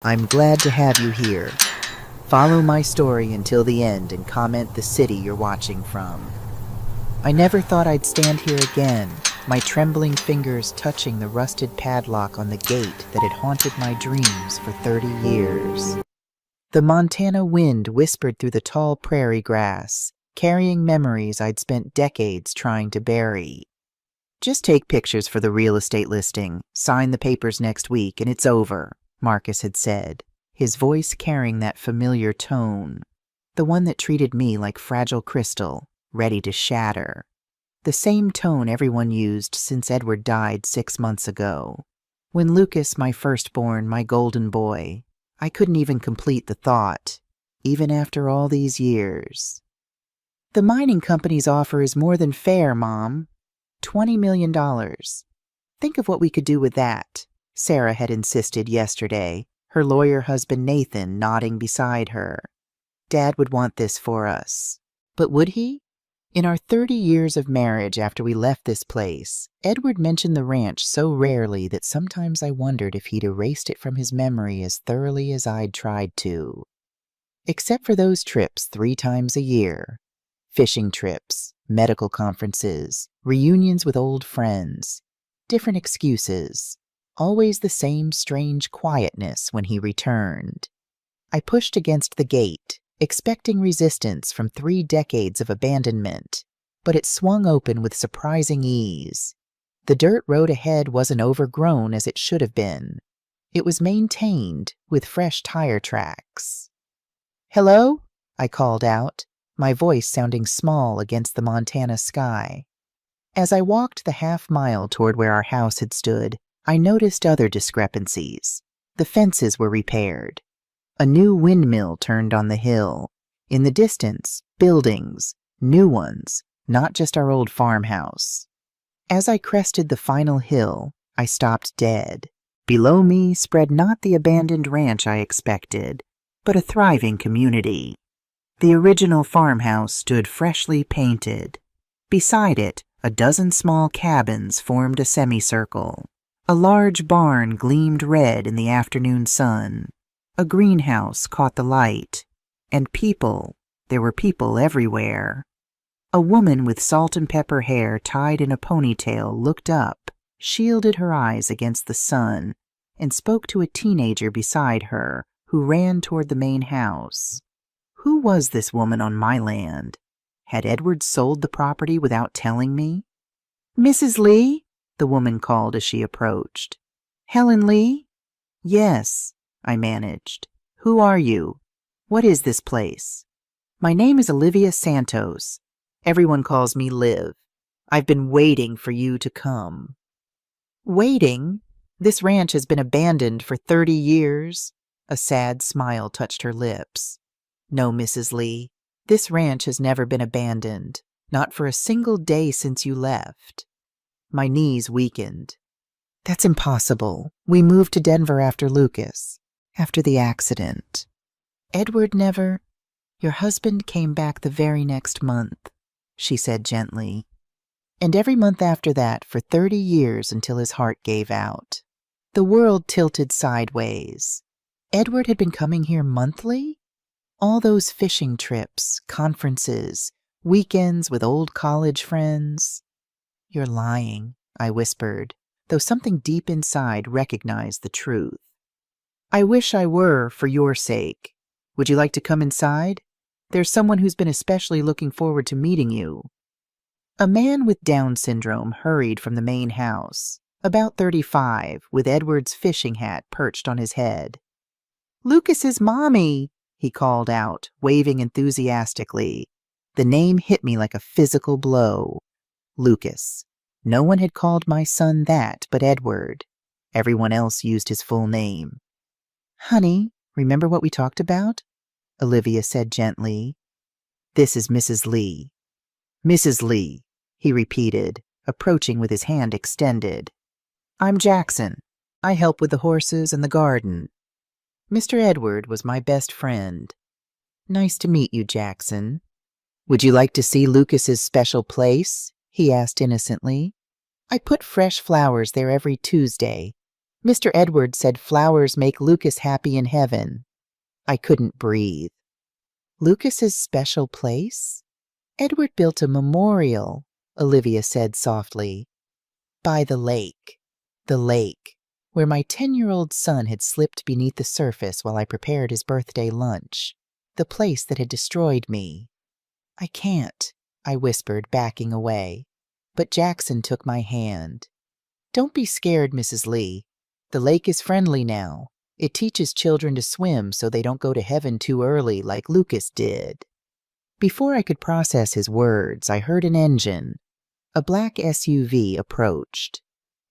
I'm glad to have you here. Follow my story until the end and comment the city you're watching from. I never thought I'd stand here again, my trembling fingers touching the rusted padlock on the gate that had haunted my dreams for 30 years. The Montana wind whispered through the tall prairie grass, carrying memories I'd spent decades trying to bury. Just take pictures for the real estate listing, sign the papers next week, and it's over, Marcus had said, his voice carrying that familiar tone, the one that treated me like fragile crystal, ready to shatter. The same tone everyone used since Edward died 6 months ago. When Lucas, my firstborn, my golden boy, I couldn't even complete the thought, even after all these years. The mining company's offer is more than fair, Mom. $20 million. Think of what we could do with that, Sarah had insisted yesterday, her lawyer husband Nathan nodding beside her. Dad would want this for us. But would he? In our 30 years of marriage after we left this place, Edward mentioned the ranch so rarely that sometimes I wondered if he'd erased it from his memory as thoroughly as I'd tried to. Except for those trips 3 times a year. Fishing trips, medical conferences, reunions with old friends, different excuses, always the same strange quietness when he returned. I pushed against the gate, expecting resistance from 3 decades of abandonment, but it swung open with surprising ease. The dirt road ahead wasn't overgrown as it should have been. It was maintained with fresh tire tracks. "Hello?" I called out, my voice sounding small against the Montana sky. As I walked the half-mile toward where our house had stood, I noticed other discrepancies. The fences were repaired. A new windmill turned on the hill. In the distance, buildings, new ones, not just our old farmhouse. As I crested the final hill, I stopped dead. Below me spread not the abandoned ranch I expected, but a thriving community. The original farmhouse stood freshly painted. Beside it, a dozen small cabins formed a semicircle. A large barn gleamed red in the afternoon sun. A greenhouse caught the light. And people, there were people everywhere. A woman with salt and pepper hair tied in a ponytail looked up, shielded her eyes against the sun, and spoke to a teenager beside her who ran toward the main house. Who was this woman on my land? Had Edward sold the property without telling me? "Mrs. Lee?" the woman called as she approached. "Helen Lee?" "Yes," I managed. "Who are you? What is this place?" "My name is Olivia Santos. Everyone calls me Liv. I've been waiting for you to come." "Waiting? This ranch has been abandoned for 30 years." A sad smile touched her lips. "No, Mrs. Lee, this ranch has never been abandoned, not for a single day since you left." My knees weakened. "That's impossible. We moved to Denver after Lucas, after the accident." "Edward never—" "Your husband came back the very next month," she said gently. "And every month after that for 30 years until his heart gave out." The world tilted sideways. Edward had been coming here monthly? All those fishing trips, conferences, weekends with old college friends. "You're lying," I whispered, though something deep inside recognized the truth. "I wish I were, for your sake. Would you like to come inside? There's someone who's been especially looking forward to meeting you." A man with Down syndrome hurried from the main house, about 35, with Edward's fishing hat perched on his head. "Lucas's mommy!" he called out, waving enthusiastically. The name hit me like a physical blow. Lucas. No one had called my son that but Edward. Everyone else used his full name. "Honey, remember what we talked about?" Olivia said gently. "This is Mrs. Lee." "Mrs. Lee," he repeated, approaching with his hand extended. "I'm Jackson. I help with the horses and the garden." Mr. Edward was my best friend. "Nice to meet you, Jackson." "Would you like to see Lucas's special place?" he asked innocently. "I put fresh flowers there every Tuesday. Mr. Edward said flowers make Lucas happy in heaven. I couldn't breathe. Lucas's special place? Edward built a memorial, Olivia said softly. By the lake. The lake, where my 10-year-old son had slipped beneath the surface while I prepared his birthday lunch. The place that had destroyed me. I can't, I whispered, backing away. But Jackson took my hand. Don't be scared, Mrs. Lee. The lake is friendly now. It teaches children to swim so they don't go to heaven too early like Lucas did. Before I could process his words, I heard an engine. A black SUV approached.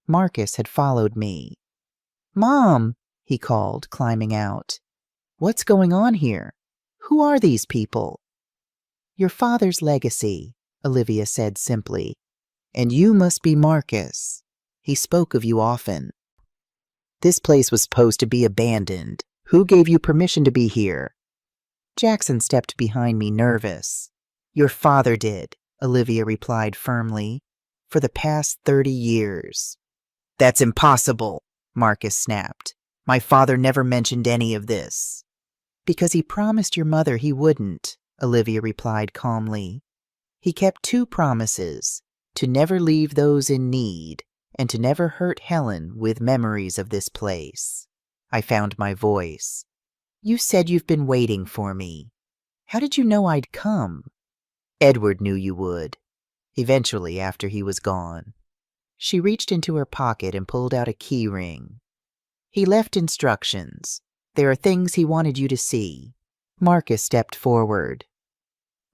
Marcus had followed me. Mom, he called, climbing out. What's going on here? Who are these people? Your father's legacy, Olivia said simply. And you must be Marcus. He spoke of you often. This place was supposed to be abandoned. Who gave you permission to be here? Jackson stepped behind me, nervous. Your father did, Olivia replied firmly. For the past 30 years. That's impossible, Marcus snapped. My father never mentioned any of this. Because he promised your mother he wouldn't, Olivia replied calmly. He kept 2 promises, to never leave those in need, and to never hurt Helen with memories of this place. I found my voice. You said you've been waiting for me. How did you know I'd come? Edward knew you would. Eventually, after he was gone. She reached into her pocket and pulled out a key ring. He left instructions. There are things he wanted you to see. Marcus stepped forward.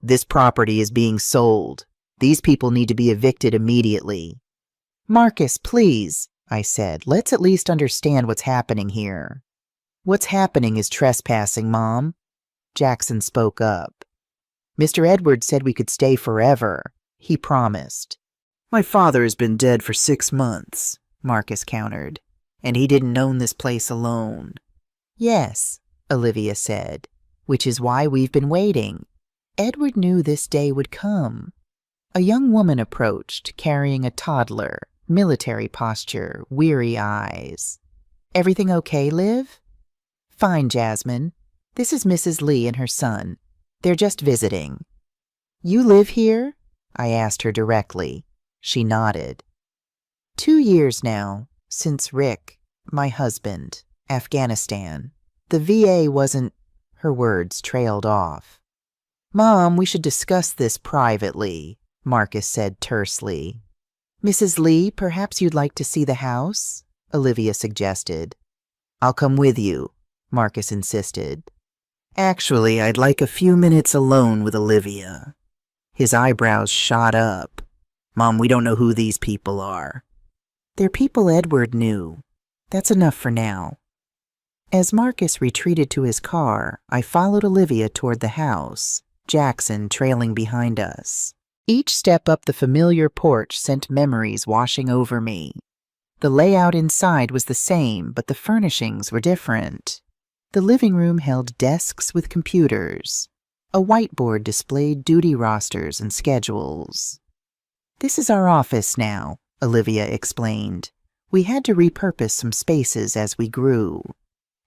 This property is being sold. These people need to be evicted immediately. Marcus, please, I said. Let's at least understand what's happening here. What's happening is trespassing, Mom. Jackson spoke up. Mr. Edwards said we could stay forever. He promised. My father has been dead for 6 months, Marcus countered, and he didn't own this place alone. Yes, Olivia said, which is why we've been waiting. Edward knew this day would come. A young woman approached, carrying a toddler, military posture, weary eyes. Everything okay, Liv? Fine, Jasmine. This is Mrs. Lee and her son. They're just visiting. You live here? I asked her directly. She nodded. 2 years now, since Rick, my husband, Afghanistan. The VA wasn't... Her words trailed off. Mom, we should discuss this privately, Marcus said tersely. Mrs. Lee, perhaps you'd like to see the house? Olivia suggested. I'll come with you, Marcus insisted. Actually, I'd like a few minutes alone with Olivia. His eyebrows shot up. Mom, we don't know who these people are. They're people Edward knew. That's enough for now. As Marcus retreated to his car, I followed Olivia toward the house, Jackson trailing behind us. Each step up the familiar porch sent memories washing over me. The layout inside was the same, but the furnishings were different. The living room held desks with computers. A whiteboard displayed duty rosters and schedules. This is our office now, Olivia explained. We had to repurpose some spaces as we grew.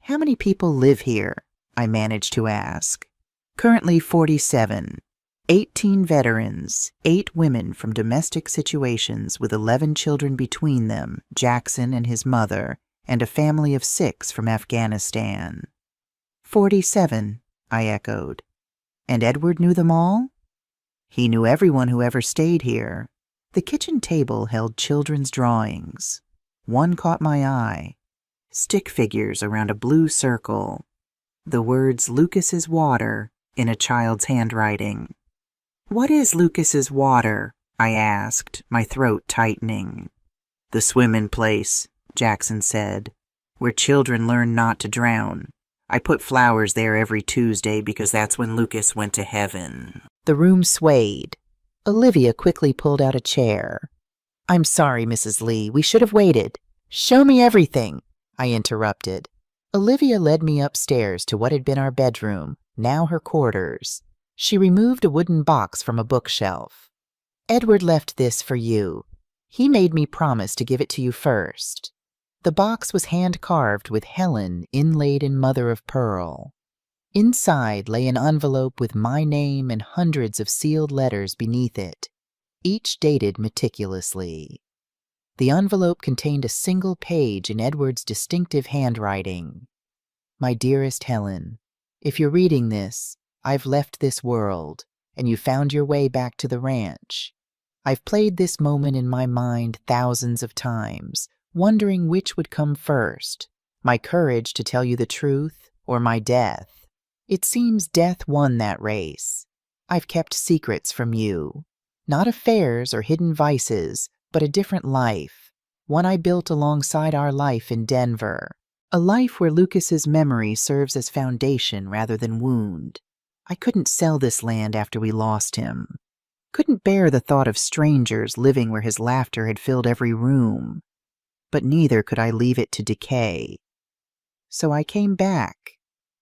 How many people live here? I managed to ask. Currently 47. 18 veterans, 8 women from domestic situations with 11 children between them, Jackson and his mother, and a family of 6 from Afghanistan. 47, I echoed. And Edward knew them all? He knew everyone who ever stayed here. The kitchen table held children's drawings. One caught my eye. Stick figures around a blue circle. The words Lucas's Water in a child's handwriting. What is Lucas's Water? I asked, my throat tightening. The swimmin' place, Jackson said, where children learn not to drown. I put flowers there every Tuesday because that's when Lucas went to heaven. The room swayed. Olivia quickly pulled out a chair. I'm sorry, Mrs. Lee. We should have waited. Show me everything, I interrupted. Olivia led me upstairs to what had been our bedroom, now her quarters. She removed a wooden box from a bookshelf. Edward left this for you. He made me promise to give it to you first. The box was hand-carved with Helen inlaid in mother of pearl. Inside lay an envelope with my name and hundreds of sealed letters beneath it, each dated meticulously. The envelope contained a single page in Edward's distinctive handwriting. My dearest Helen, if you're reading this, I've left this world, and you found your way back to the ranch. I've played this moment in my mind thousands of times, wondering which would come first, my courage to tell you the truth or my death. It seems death won that race. I've kept secrets from you. Not affairs or hidden vices, but a different life, one I built alongside our life in Denver. A life where Lucas's memory serves as foundation rather than wound. I couldn't sell this land after we lost him. Couldn't bear the thought of strangers living where his laughter had filled every room. But neither could I leave it to decay. So I came back,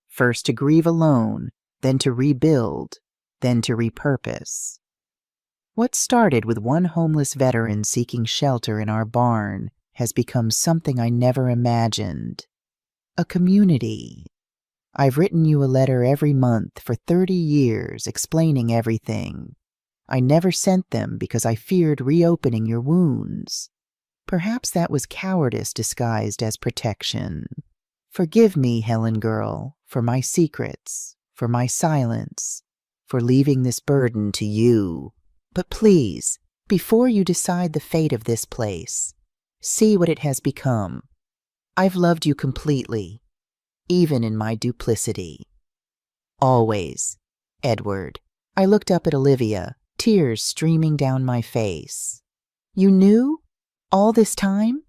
first to grieve alone, then to rebuild, then to repurpose. What started with one homeless veteran seeking shelter in our barn has become something I never imagined. A community. I've written you a letter every month for 30 years explaining everything. I never sent them because I feared reopening your wounds. Perhaps that was cowardice disguised as protection. Forgive me, Helen girl, for my secrets, for my silence, for leaving this burden to you. But please, before you decide the fate of this place, see what it has become. I've loved you completely, even in my duplicity. Always, Edward. I looked up at Olivia, tears streaming down my face. You knew? All this time?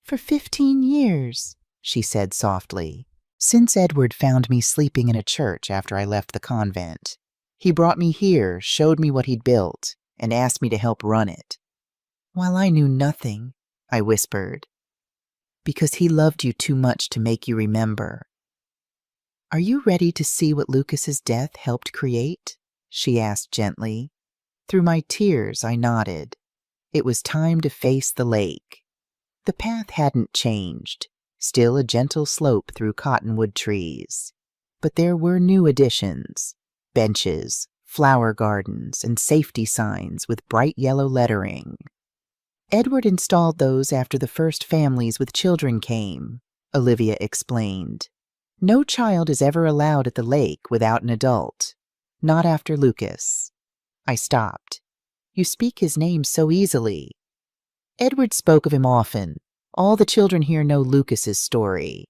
For 15 years, she said softly. Since Edward found me sleeping in a church after I left the convent. He brought me here, showed me what he'd built, and asked me to help run it. While I knew nothing, I whispered, because he loved you too much to make you remember. Are you ready to see what Lucas's death helped create? She asked gently. Through my tears, I nodded. It was time to face the lake. The path hadn't changed, still a gentle slope through cottonwood trees. But there were new additions, benches, flower gardens, and safety signs with bright yellow lettering. Edward installed those after the first families with children came, Olivia explained. No child is ever allowed at the lake without an adult. Not after Lucas. I stopped. You speak his name so easily. Edward spoke of him often. All the children here know Lucas's story.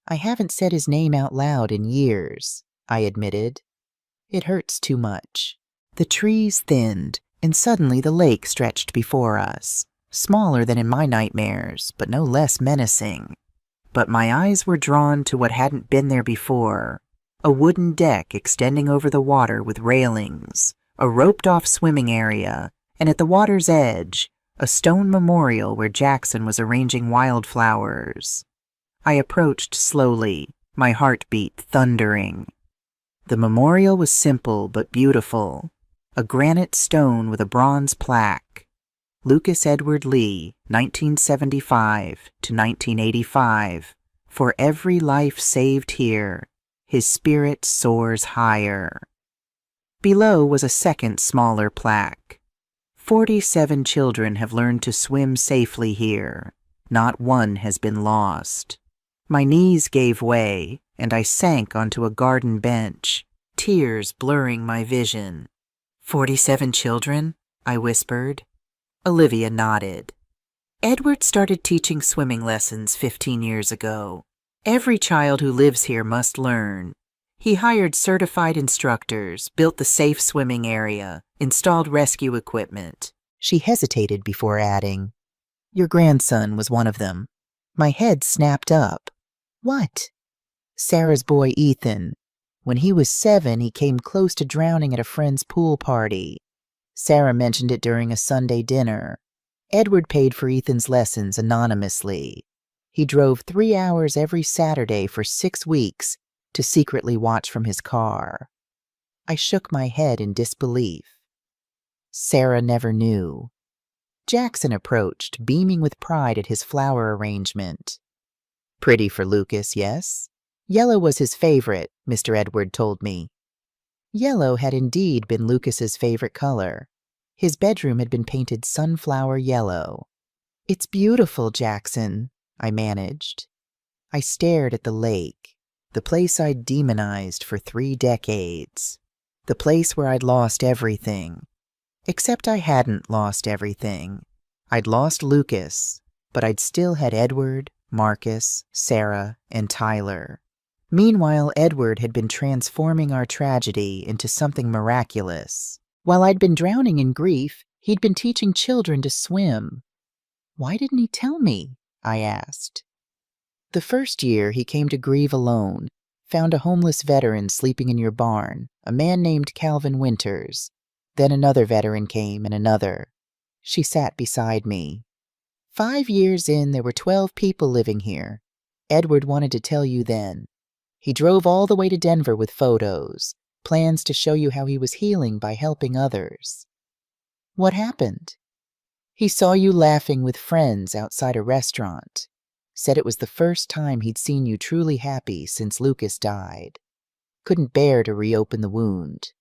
I haven't said his name out loud in years, I admitted. It hurts too much. The trees thinned, and suddenly the lake stretched before us. Smaller than in my nightmares, but no less menacing. But my eyes were drawn to what hadn't been there before. A wooden deck extending over the water with railings, a roped-off swimming area, and at the water's edge, a stone memorial where Jackson was arranging wildflowers. I approached slowly, my heartbeat thundering. The memorial was simple but beautiful, a granite stone with a bronze plaque. Lucas Edward Lee, 1975 to 1985. For every life saved here, his spirit soars higher. Below was a second smaller plaque. 47 children have learned to swim safely here. Not one has been lost. My knees gave way, and I sank onto a garden bench, tears blurring my vision. 47 children? I whispered. Olivia nodded. Edward started teaching swimming lessons 15 years ago. Every child who lives here must learn. He hired certified instructors, built the safe swimming area, installed rescue equipment. She hesitated before adding, Your grandson was one of them. My head snapped up. What? Sarah's boy Ethan. When he was 7, he came close to drowning at a friend's pool party. Sarah mentioned it during a Sunday dinner. Edward paid for Ethan's lessons anonymously. He drove 3 hours every Saturday for 6 weeks to secretly watch from his car. I shook my head in disbelief. Sarah never knew. Jackson approached, beaming with pride at his flower arrangement. Pretty for Lucas, yes? Yellow was his favorite, Mr. Edward told me. Yellow had indeed been Lucas's favorite color. His bedroom had been painted sunflower yellow. It's beautiful, Jackson, I managed. I stared at the lake, the place I'd demonized for 3 decades, the place where I'd lost everything. Except I hadn't lost everything. I'd lost Lucas, but I'd still had Edward, Marcus, Sarah, and Tyler. Meanwhile, Edward had been transforming our tragedy into something miraculous. While I'd been drowning in grief, he'd been teaching children to swim. Why didn't he tell me? I asked. The first year, he came to grieve alone, found a homeless veteran sleeping in your barn, a man named Calvin Winters. Then another veteran came, and another. She sat beside me. 5 years in, there were 12 people living here. Edward wanted to tell you then. He drove all the way to Denver with photos, plans to show you how he was healing by helping others. What happened? He saw you laughing with friends outside a restaurant. Said it was the first time he'd seen you truly happy since Lucas died. Couldn't bear to reopen the wound.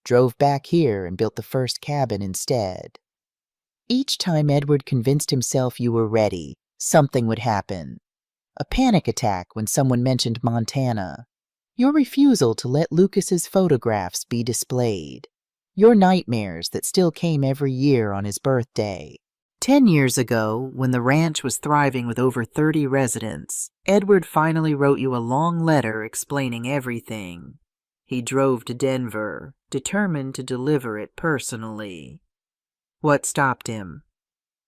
Drove back here and built the first cabin instead. Each time Edward convinced himself you were ready, something would happen. A panic attack when someone mentioned Montana. Your refusal to let Lucas's photographs be displayed. Your nightmares that still came every year on his birthday. 10 years ago, when the ranch was thriving with over 30 residents, Edward finally wrote you a long letter explaining everything. He drove to Denver, determined to deliver it personally. What stopped him?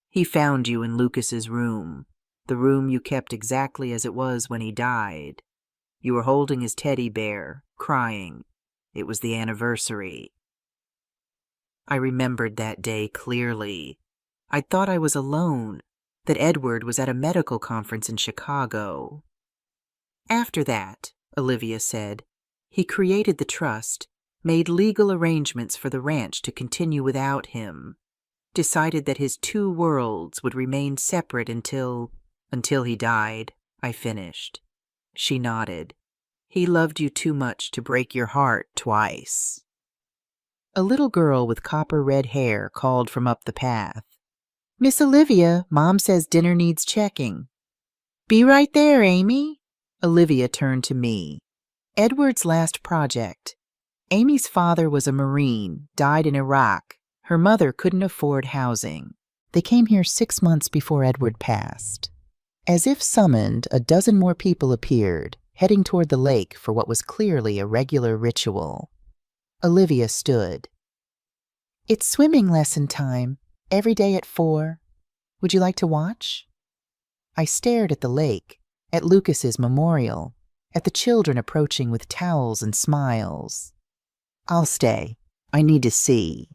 He found you in Lucas's room, the room you kept exactly as it was when he died. You were holding his teddy bear, crying. It was the anniversary. I remembered that day clearly. I thought I was alone, that Edward was at a medical conference in Chicago. After that, Olivia said, he created the trust, made legal arrangements for the ranch to continue without him, decided that his 2 worlds would remain separate until he died, I finished. She nodded. He loved you too much to break your heart twice. A little girl with copper-red hair called from up the path. Miss Olivia, Mom says dinner needs checking. Be right there, Amy. Olivia turned to me. Edward's last project. Amy's father was a Marine, died in Iraq. Her mother couldn't afford housing. They came here 6 months before Edward passed. As if summoned, a dozen more people appeared, heading toward the lake for what was clearly a regular ritual. Olivia stood. It's swimming lesson time, every day at 4. Would you like to watch? I stared at the lake, at Lucas's memorial, at the children approaching with towels and smiles. I'll stay. I need to see.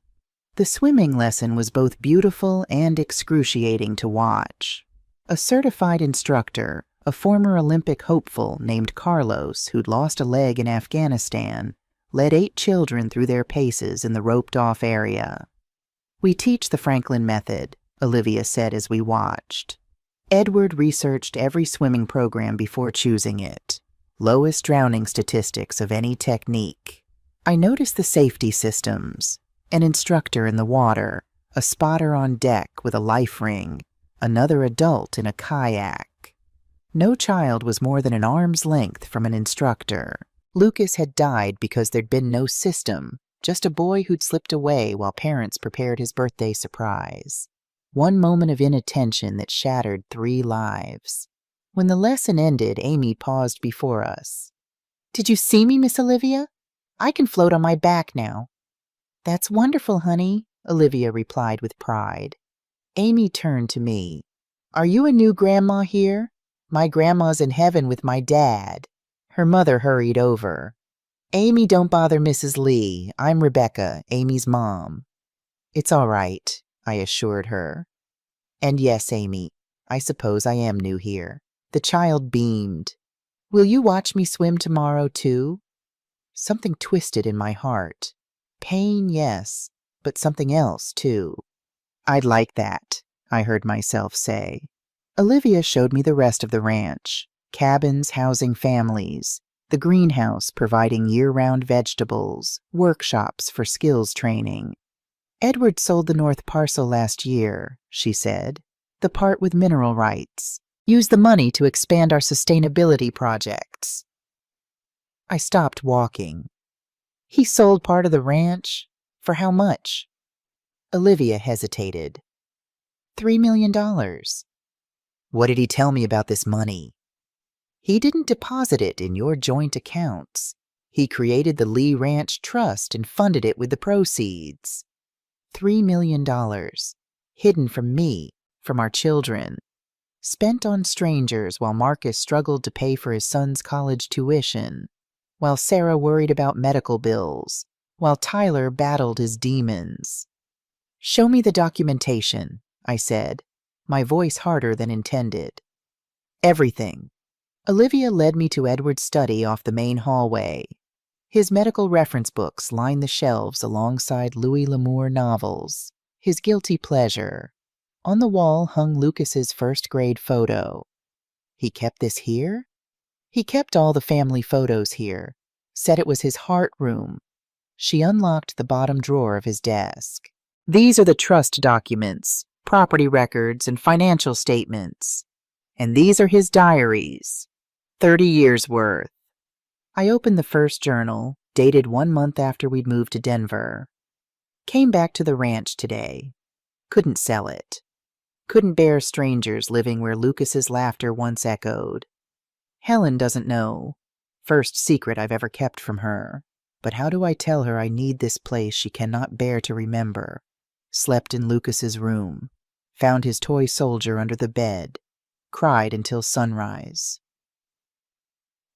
The swimming lesson was both beautiful and excruciating to watch. A certified instructor, a former Olympic hopeful named Carlos who'd lost a leg in Afghanistan, led 8 children through their paces in the roped-off area. We teach the Franklin method, Olivia said as we watched. Edward researched every swimming program before choosing it. Lowest drowning statistics of any technique. I noticed the safety systems. An instructor in the water, a spotter on deck with a life ring, another adult in a kayak. No child was more than an arm's length from an instructor. Lucas had died because there'd been no system, just a boy who'd slipped away while parents prepared his birthday surprise. One moment of inattention that shattered 3 lives. When the lesson ended, Amy paused before us. Did you see me, Miss Olivia? I can float on my back now. That's wonderful, honey, Olivia replied with pride. Amy turned to me. Are you a new grandma here? My grandma's in heaven with my dad. Her mother hurried over. Amy, don't bother Mrs. Lee. I'm Rebecca, Amy's mom. It's all right, I assured her. And yes, Amy, I suppose I am new here. The child beamed. Will you watch me swim tomorrow, too? Something twisted in my heart. Pain, yes, but something else, too. I'd like that, I heard myself say. Olivia showed me the rest of the ranch. Cabins housing families, the greenhouse providing year-round vegetables, workshops for skills training. Edward sold the north parcel last year, she said, the part with mineral rights. Use the money to expand our sustainability projects. I stopped walking. He sold part of the ranch? For how much? Olivia hesitated. $3 million. What did he tell me about this money? He didn't deposit it in your joint accounts. He created the Lee Ranch Trust and funded it with the proceeds. $3 million, hidden from me, from our children, spent on strangers while Marcus struggled to pay for his son's college tuition, while Sarah worried about medical bills, while Tyler battled his demons. Show me the documentation, I said, my voice harder than intended. Everything. Olivia led me to Edward's study off the main hallway. His medical reference books lined the shelves alongside Louis L'Amour novels, his guilty pleasure. On the wall hung Lucas's first-grade photo. He kept this here? He kept all the family photos here, said it was his heart room. She unlocked the bottom drawer of his desk. These are the trust documents, property records, and financial statements. And these are his diaries. 30 years' worth. I opened the first journal, dated 1 month after we'd moved to Denver. Came back to the ranch today. Couldn't sell it. Couldn't bear strangers living where Lucas's laughter once echoed. Helen doesn't know. First secret I've ever kept from her. But how do I tell her I need this place she cannot bear to remember? Slept in Lucas's room. Found his toy soldier under the bed. Cried until sunrise.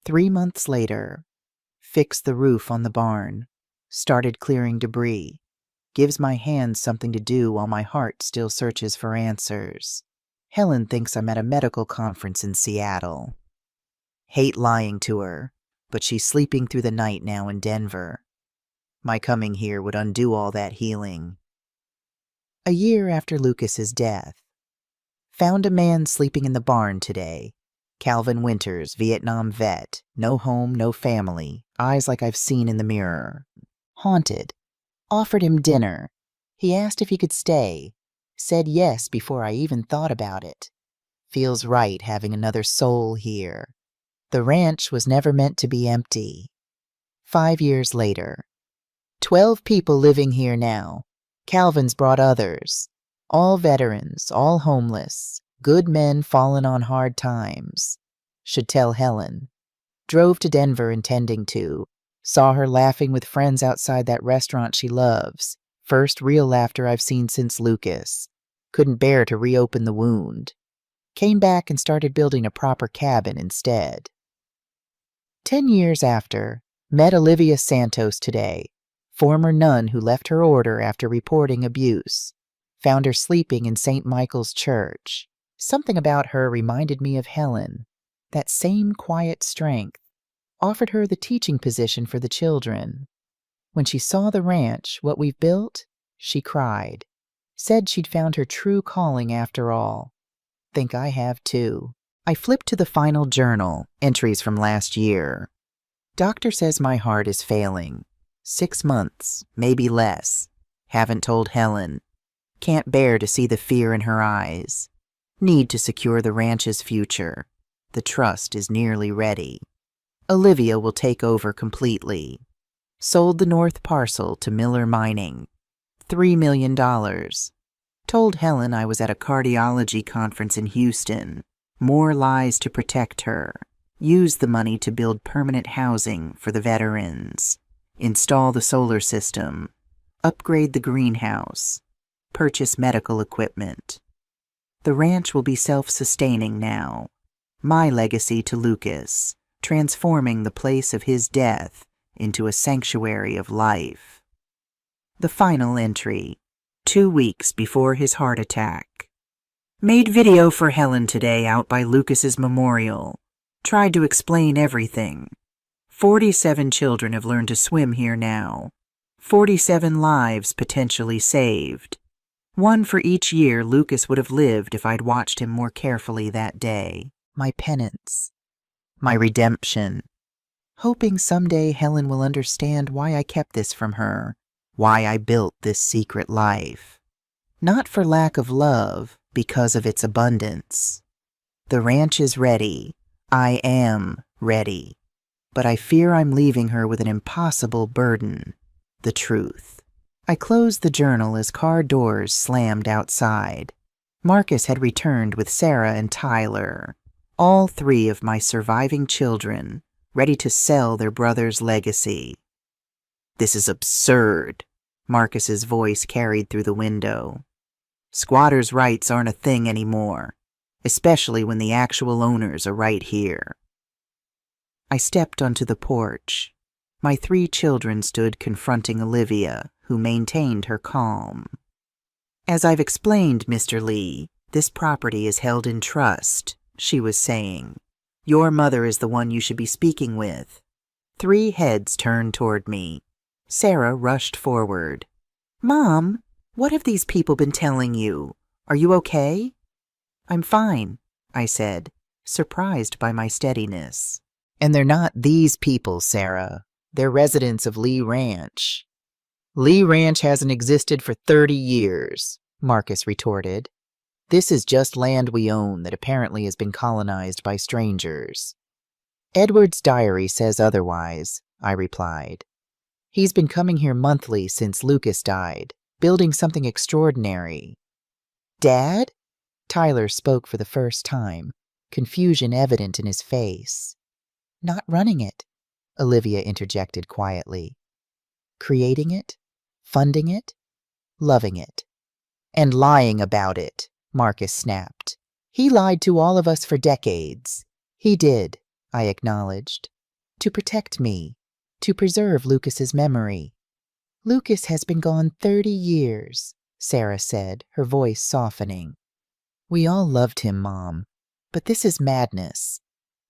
3 months later, fixed the roof on the barn, started clearing debris, gives my hands something to do while my heart still searches for answers. Helen thinks I'm at a medical conference in Seattle. Hate lying to her, but she's sleeping through the night now in Denver. My coming here would undo all that healing. A year after Lucas's death, found a man sleeping in the barn today. Calvin Winters, Vietnam vet, no home, no family, eyes like I've seen in the mirror. Haunted. Offered him dinner. He asked if he could stay. Said yes before I even thought about it. Feels right having another soul here. The ranch was never meant to be empty. 5 years later. 12 people living here now. Calvin's brought others. All veterans, all homeless. Good men fallen on hard times. Should tell Helen. Drove to Denver intending to. Saw her laughing with friends outside that restaurant she loves. First real laughter I've seen since Lucas. Couldn't bear to reopen the wound. Came back and started building a proper cabin instead. 10 years after, met Olivia Santos today. Former nun who left her order after reporting abuse. Found her sleeping in St. Michael's Church. Something about her reminded me of Helen. That same quiet strength. Offered her the teaching position for the children. When she saw the ranch, what we've built, she cried. Said she'd found her true calling after all. Think I have too. I flipped to the final journal, entries from last year. Doctor says my heart is failing. 6 months, maybe less. Haven't told Helen. Can't bear to see the fear in her eyes. Need to secure the ranch's future. The trust is nearly ready. Olivia will take over completely. Sold the north parcel to Miller Mining. $3 million. Told Helen I was at a cardiology conference in Houston. More lies to protect her. Use the money to build permanent housing for the veterans. Install the solar system. Upgrade the greenhouse. Purchase medical equipment. The ranch will be self-sustaining now. My legacy to Lucas, transforming the place of his death into a sanctuary of life. The final entry, 2 weeks before his heart attack. Made video for Helen today out by Lucas's memorial. Tried to explain everything. 47 children have learned to swim here now. 47 lives potentially saved. One for each year Lucas would have lived if I'd watched him more carefully that day. My penance. My redemption. Hoping someday Helen will understand why I kept this from her, why I built this secret life. Not for lack of love, because of its abundance. The ranch is ready. I am ready. But I fear I'm leaving her with an impossible burden. The truth. I closed the journal as car doors slammed outside. Marcus had returned with Sarah and Tyler, all three of my surviving children, ready to sell their brother's legacy. This is absurd, Marcus's voice carried through the window. Squatters' rights aren't a thing anymore, especially when the actual owners are right here. I stepped onto the porch. My three children stood confronting Olivia, who maintained her calm. As I've explained, Mr. Lee, this property is held in trust, she was saying. Your mother is the one you should be speaking with. Three heads turned toward me. Sarah rushed forward. Mom, what have these people been telling you? Are you okay? I'm fine, I said, surprised by my steadiness. And they're not these people, Sarah. They're residents of Lee Ranch. Lee Ranch hasn't existed for 30 years, Marcus retorted. This is just land we own that apparently has been colonized by strangers. Edward's diary says otherwise, I replied. He's been coming here monthly since Lucas died, building something extraordinary. Dad? Tyler spoke for the first time, confusion evident in his face. Not running it, Olivia interjected quietly. Creating it, funding it, loving it. And lying about it, Marcus snapped. He lied to all of us for decades. He did, I acknowledged. To protect me, to preserve Lucas's memory. Lucas has been gone 30 years, Sarah said, her voice softening. We all loved him, Mom, but this is madness.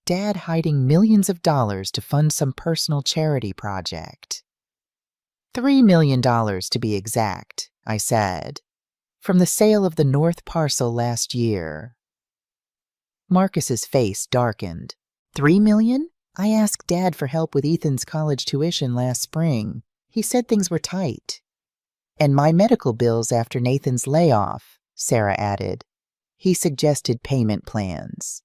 Dad hiding millions of dollars to fund some personal charity project. $3 million to be exact, I said, from the sale of the north parcel last year. Marcus's face darkened. $3 million? I asked Dad for help with Ethan's college tuition last spring. He said things were tight. And my medical bills after Nathan's layoff, Sarah added. He suggested payment plans.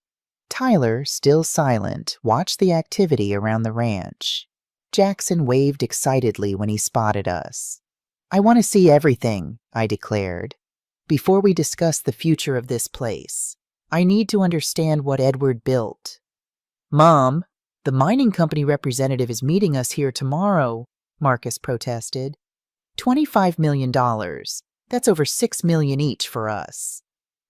Tyler, still silent, watched the activity around the ranch. Jackson waved excitedly when he spotted us. I want to see everything, I declared. Before we discuss the future of this place, I need to understand what Edward built. Mom, the mining company representative is meeting us here tomorrow, Marcus protested. $25 million. That's over $6 million each for us.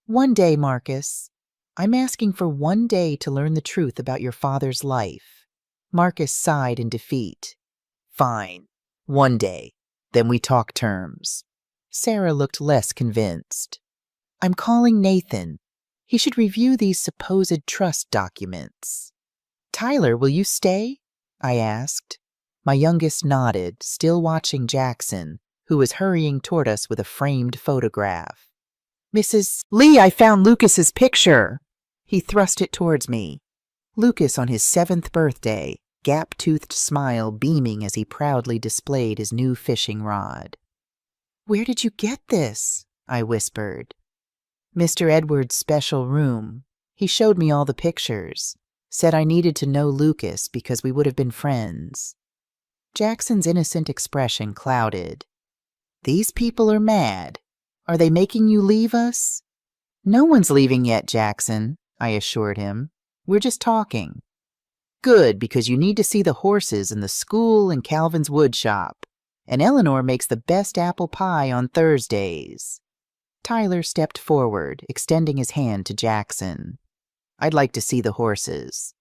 One day, Marcus. I'm asking for 1 day to learn the truth about your father's life. Marcus sighed in defeat. Fine. 1 day. Then we talk terms. Sarah looked less convinced. I'm calling Nathan. He should review these supposed trust documents. Tyler, will you stay? I asked. My youngest nodded, still watching Jackson, who was hurrying toward us with a framed photograph. Mrs. Lee, I found Lucas's picture. He thrust it towards me. Lucas on his 7th birthday, gap-toothed smile beaming as he proudly displayed his new fishing rod. Where did you get this? I whispered. Mr. Edwards' special room. He showed me all the pictures. Said I needed to know Lucas because we would have been friends. Jackson's innocent expression clouded. These people are mad. Are they making you leave us? No one's leaving yet, Jackson, I assured him. We're just talking. Good, because you need to see the horses and the school and Calvin's wood shop. And Eleanor makes the best apple pie on Thursdays. Tyler stepped forward, extending his hand to Jackson. I'd like to see the horses.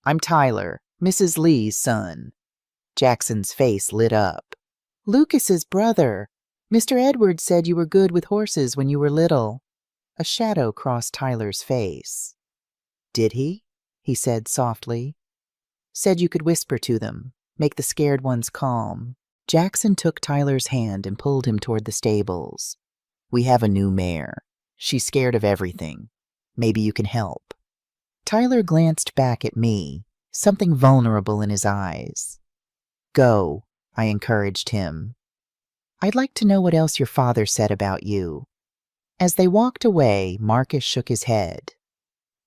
I'm Tyler, Mrs. Lee's son. Jackson's face lit up. Lucas's brother. Mr. Edwards said you were good with horses when you were little. A shadow crossed Tyler's face. Did he? He said softly. Said you could whisper to them, make the scared ones calm. Jackson took Tyler's hand and pulled him toward the stables. We have a new mayor. She's scared of everything. Maybe you can help." Tyler glanced back at me, something vulnerable in his eyes. "Go," I encouraged him. "I'd like to know what else your father said about you." As they walked away, Marcus shook his head.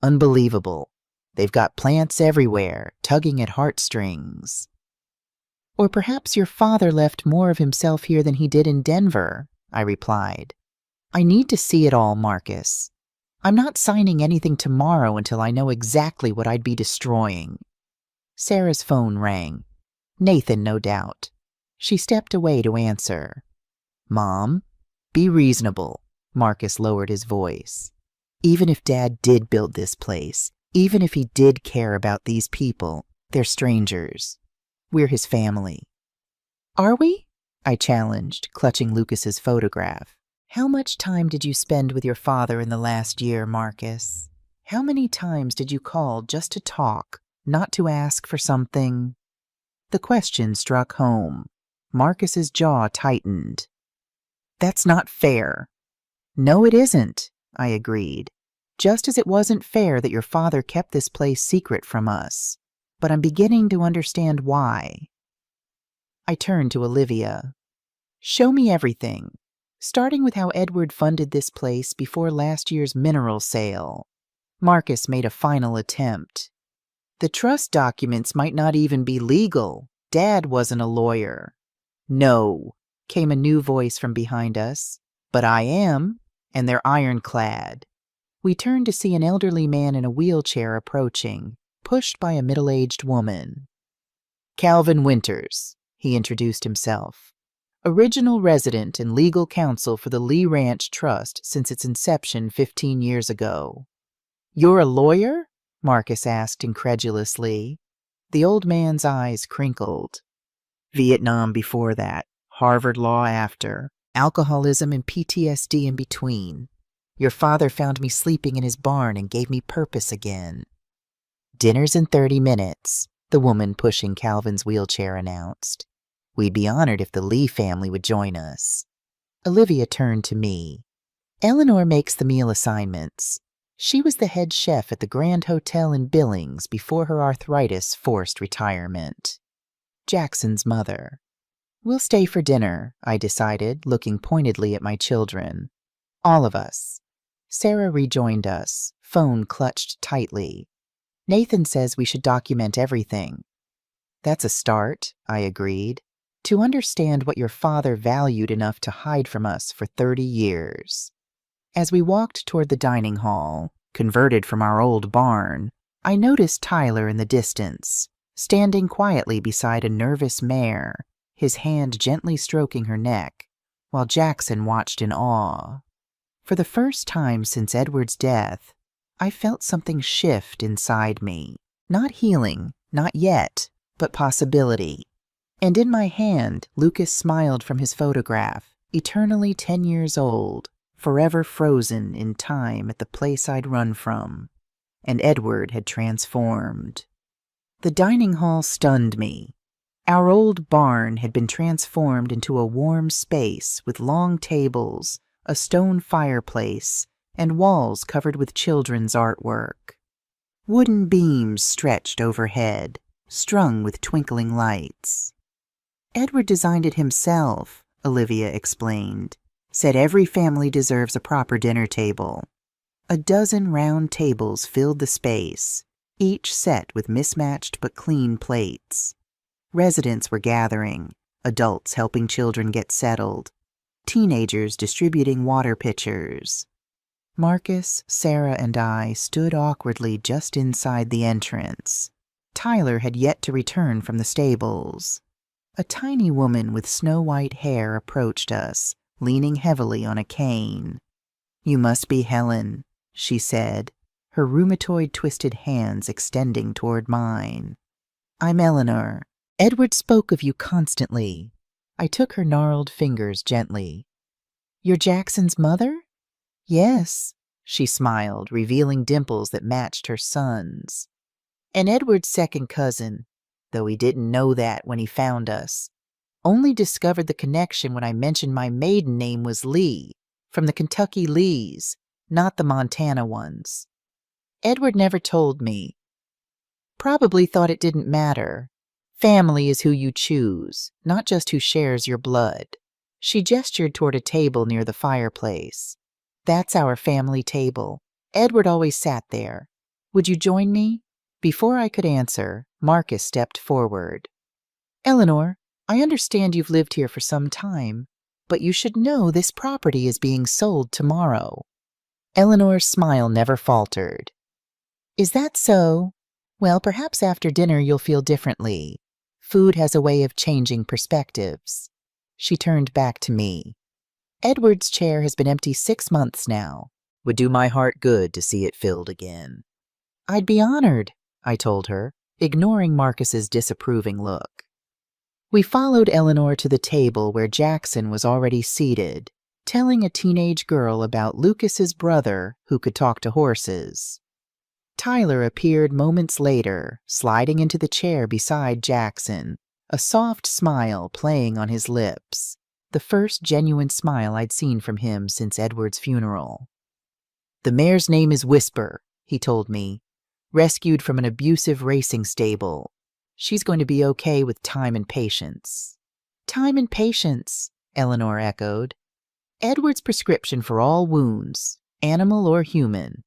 "Unbelievable. They've got plants everywhere, tugging at heartstrings." "Or perhaps your father left more of himself here than he did in Denver," I replied. "I need to see it all, Marcus. I'm not signing anything tomorrow until I know exactly what I'd be destroying." Sarah's phone rang. Nathan, no doubt. She stepped away to answer. "Mom, be reasonable." Marcus lowered his voice. "Even if Dad did build this place, even if he did care about these people, they're strangers. We're his family." "Are we?" I challenged, clutching Lucas's photograph. "How much time did you spend with your father in the last year, Marcus? How many times did you call just to talk, not to ask for something?" The question struck home. Marcus's jaw tightened. "That's not fair." "No, it isn't," I agreed. "Just as it wasn't fair that your father kept this place secret from us. But I'm beginning to understand why." I turned to Olivia. "Show me everything, starting with how Edward funded this place before last year's mineral sale." Marcus made a final attempt. "The trust documents might not even be legal. Dad wasn't a lawyer." "No," came a new voice from behind us. "But I am, and they're ironclad." We turned to see an elderly man in a wheelchair approaching, pushed by a middle-aged woman. "Calvin Winters," he introduced himself. "Original resident and legal counsel for the Lee Ranch Trust since its inception 15 years ago." "You're a lawyer?" Marcus asked incredulously. The old man's eyes crinkled. "Vietnam before that, Harvard Law after, alcoholism and PTSD in between. Your father found me sleeping in his barn and gave me purpose again." "Dinner's in 30 minutes, the woman pushing Calvin's wheelchair announced. "We'd be honored if the Lee family would join us." Olivia turned to me. "Eleanor makes the meal assignments. She was the head chef at the Grand Hotel in Billings before her arthritis forced retirement." Jackson's mother. "We'll stay for dinner," I decided, looking pointedly at my children. "All of us." Sarah rejoined us, phone clutched tightly. "Nathan says we should document everything." "That's a start," I agreed. "To understand what your father valued enough to hide from us for 30 years. As we walked toward the dining hall, converted from our old barn, I noticed Tyler in the distance, standing quietly beside a nervous mare, his hand gently stroking her neck, while Jackson watched in awe. For the first time since Edward's death, I felt something shift inside me. Not healing, not yet, but possibility. And in my hand, Lucas smiled from his photograph, eternally 10 years old, forever frozen in time at the place I'd run from. And Edward had transformed. The dining hall stunned me. Our old barn had been transformed into a warm space with long tables, a stone fireplace, and walls covered with children's artwork. Wooden beams stretched overhead, strung with twinkling lights. "Edward designed it himself," Olivia explained. "Said every family deserves a proper dinner table." A dozen round tables filled the space, each set with mismatched but clean plates. Residents were gathering, adults helping children get settled, teenagers distributing water pitchers. Marcus, Sarah, and I stood awkwardly just inside the entrance. Tyler had yet to return from the stables. A tiny woman with snow-white hair approached us, leaning heavily on a cane. "You must be Helen," she said, her rheumatoid-twisted hands extending toward mine. "I'm Eleanor. Edward spoke of you constantly." I took her gnarled fingers gently. "You're Jackson's mother?" "Yes," she smiled, revealing dimples that matched her son's. "And Edward's second cousin, though he didn't know that when he found us. Only discovered the connection when I mentioned my maiden name was Lee. from the Kentucky Lees, not the Montana ones. Edward never told me. Probably thought it didn't matter. Family is who you choose, not just who shares your blood. She gestured toward a table near the fireplace. That's our family table. Edward always sat there. Would you join me? Before I could answer, Marcus stepped forward. Eleanor, I understand you've lived here for some time, but you should know this property is being sold tomorrow. Eleanor's smile never faltered. Is that so? Well, perhaps after dinner you'll feel differently. Food has a way of changing perspectives. She turned back to me. Edward's chair has been empty 6 months now. Would do my heart good to see it filled again. I'd be honored, I told her, ignoring Marcus's disapproving look. We followed Eleanor to the table where Jackson was already seated, telling a teenage girl about Lucas's brother who could talk to horses. Tyler appeared moments later, sliding into the chair beside Jackson, a soft smile playing on his lips, the first genuine smile I'd seen from him since Edward's funeral. The mare's name is Whisper, he told me, rescued from an abusive racing stable. She's going to be okay with time and patience. Time and patience, Eleanor echoed. Edward's prescription for all wounds, animal or human.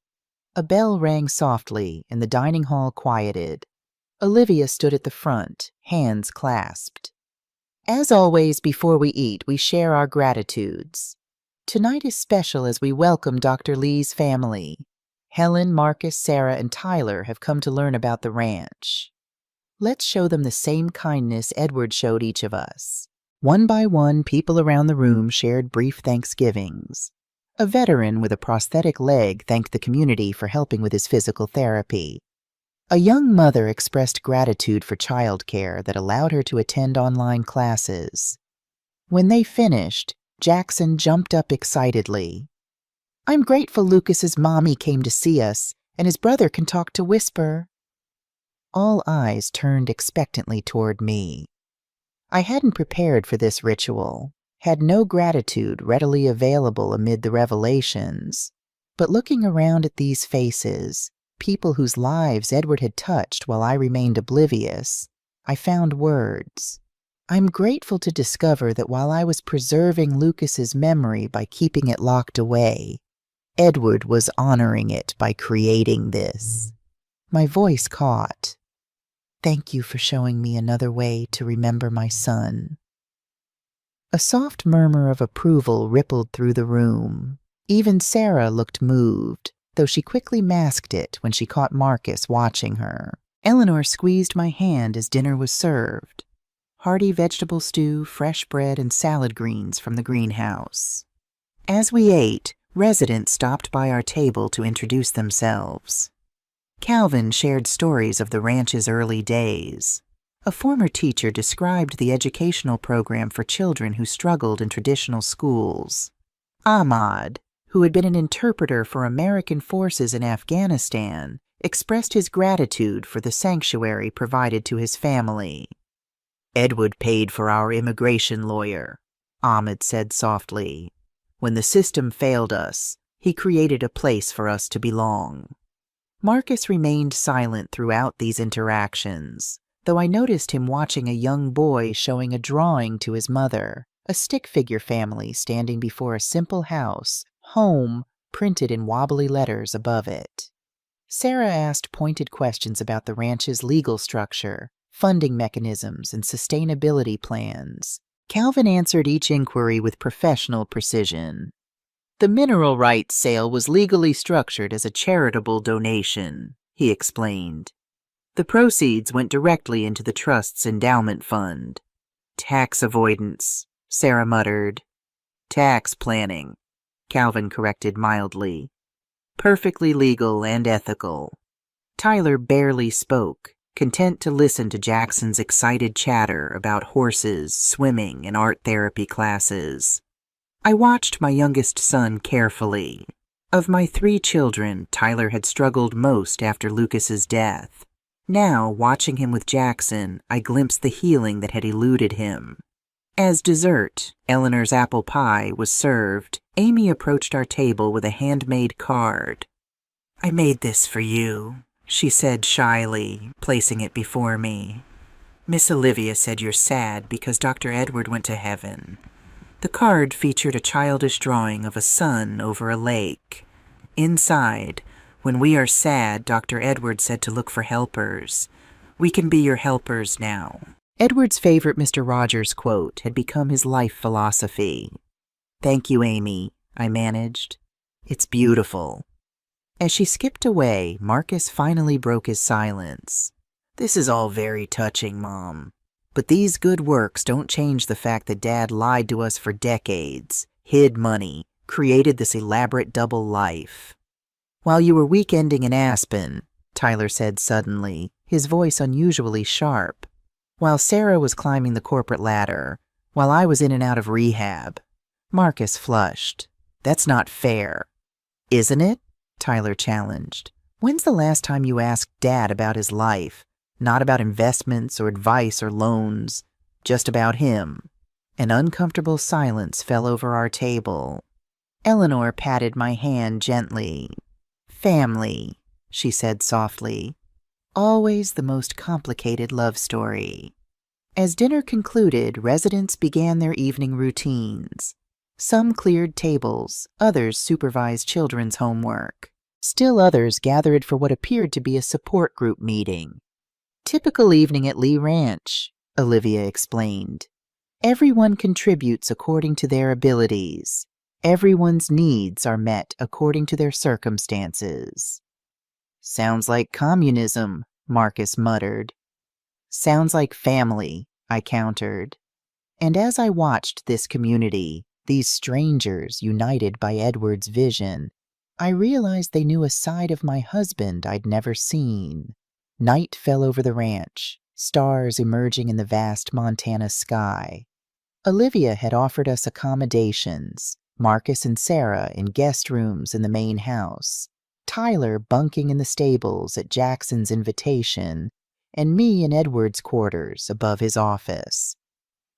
A bell rang softly, and the dining hall quieted. Olivia stood at the front, hands clasped. As always, before we eat, we share our gratitudes. Tonight is special as we welcome Dr. Lee's family. Helen, Marcus, Sarah, and Tyler have come to learn about the ranch. Let's show them the same kindness Edward showed each of us. One by one, people around the room shared brief thanksgivings. A veteran with a prosthetic leg thanked the community for helping with his physical therapy. A young mother expressed gratitude for childcare that allowed her to attend online classes. When they finished, Jackson jumped up excitedly. I'm grateful Lucas's mommy came to see us, and his brother can talk to Whisper. All eyes turned expectantly toward me. I hadn't prepared for this ritual, had no gratitude readily available amid the revelations, but looking around at these faces, people whose lives Edward had touched while I remained oblivious, I found words. I'm grateful to discover that while I was preserving Lucas's memory by keeping it locked away, Edward was honoring it by creating this. My voice caught. Thank you for showing me another way to remember my son. A soft murmur of approval rippled through the room. Even Sarah looked moved, though she quickly masked it when she caught Marcus watching her. Eleanor squeezed my hand as dinner was served. Hearty vegetable stew, fresh bread, and salad greens from the greenhouse. As we ate, residents stopped by our table to introduce themselves. Calvin shared stories of the ranch's early days. A former teacher described the educational program for children who struggled in traditional schools. Ahmad, who had been an interpreter for American forces in Afghanistan, expressed his gratitude for the sanctuary provided to his family. Edward paid for our immigration lawyer, Ahmed said softly. When the system failed us, he created a place for us to belong. Marcus remained silent throughout these interactions, though I noticed him watching a young boy showing a drawing to his mother, a stick figure family standing before a simple house, home, printed in wobbly letters above it. Sarah asked pointed questions about the ranch's legal structure, funding mechanisms, and sustainability plans. Calvin answered each inquiry with professional precision. The mineral rights sale was legally structured as a charitable donation, he explained. The proceeds went directly into the trust's endowment fund. Tax avoidance, Sarah muttered. Tax planning, Calvin corrected mildly. Perfectly legal and ethical. Tyler barely spoke, content to listen to Jackson's excited chatter about horses, swimming, and art therapy classes. I watched my youngest son carefully. Of my 3 children, Tyler had struggled most after Lucas's death. Now, watching him with Jackson, I glimpsed the healing that had eluded him. As dessert, Eleanor's apple pie was served, Amy approached our table with a handmade card. "I made this for you," she said shyly, placing it before me. "Miss Olivia said you're sad because Dr. Edward went to heaven." The card featured a childish drawing of a sun over a lake. Inside, "When we are sad, Dr. Edward said to look for helpers. We can be your helpers now." Edward's favorite Mr. Rogers quote had become his life philosophy. "Thank you, Amy," I managed. "It's beautiful." As she skipped away, Marcus finally broke his silence. "This is all very touching, Mom. But these good works don't change the fact that Dad lied to us for decades, hid money, created this elaborate double life." "While you were weekending in Aspen," Tyler said suddenly, his voice unusually sharp. "While Sarah was climbing the corporate ladder, while I was in and out of rehab." Marcus flushed. "That's not fair." "Isn't it?" Tyler challenged. "When's the last time you asked Dad about his life? Not about investments or advice or loans, just about him." An uncomfortable silence fell over our table. Eleanor patted my hand gently. "Family," she said softly. "Always the most complicated love story." As dinner concluded, residents began their evening routines. Some cleared tables, others supervised children's homework. Still others gathered for what appeared to be a support group meeting. "Typical evening at Lee Ranch," Olivia explained. "Everyone contributes according to their abilities. Everyone's needs are met according to their circumstances." "Sounds like communism," Marcus muttered. "Sounds like family," I countered. And as I watched this community, these strangers united by Edward's vision, I realized they knew a side of my husband I'd never seen. Night fell over the ranch, stars emerging in the vast Montana sky. Olivia had offered us accommodations, Marcus and Sarah in guest rooms in the main house, Tyler bunking in the stables at Jackson's invitation, and me in Edward's quarters above his office.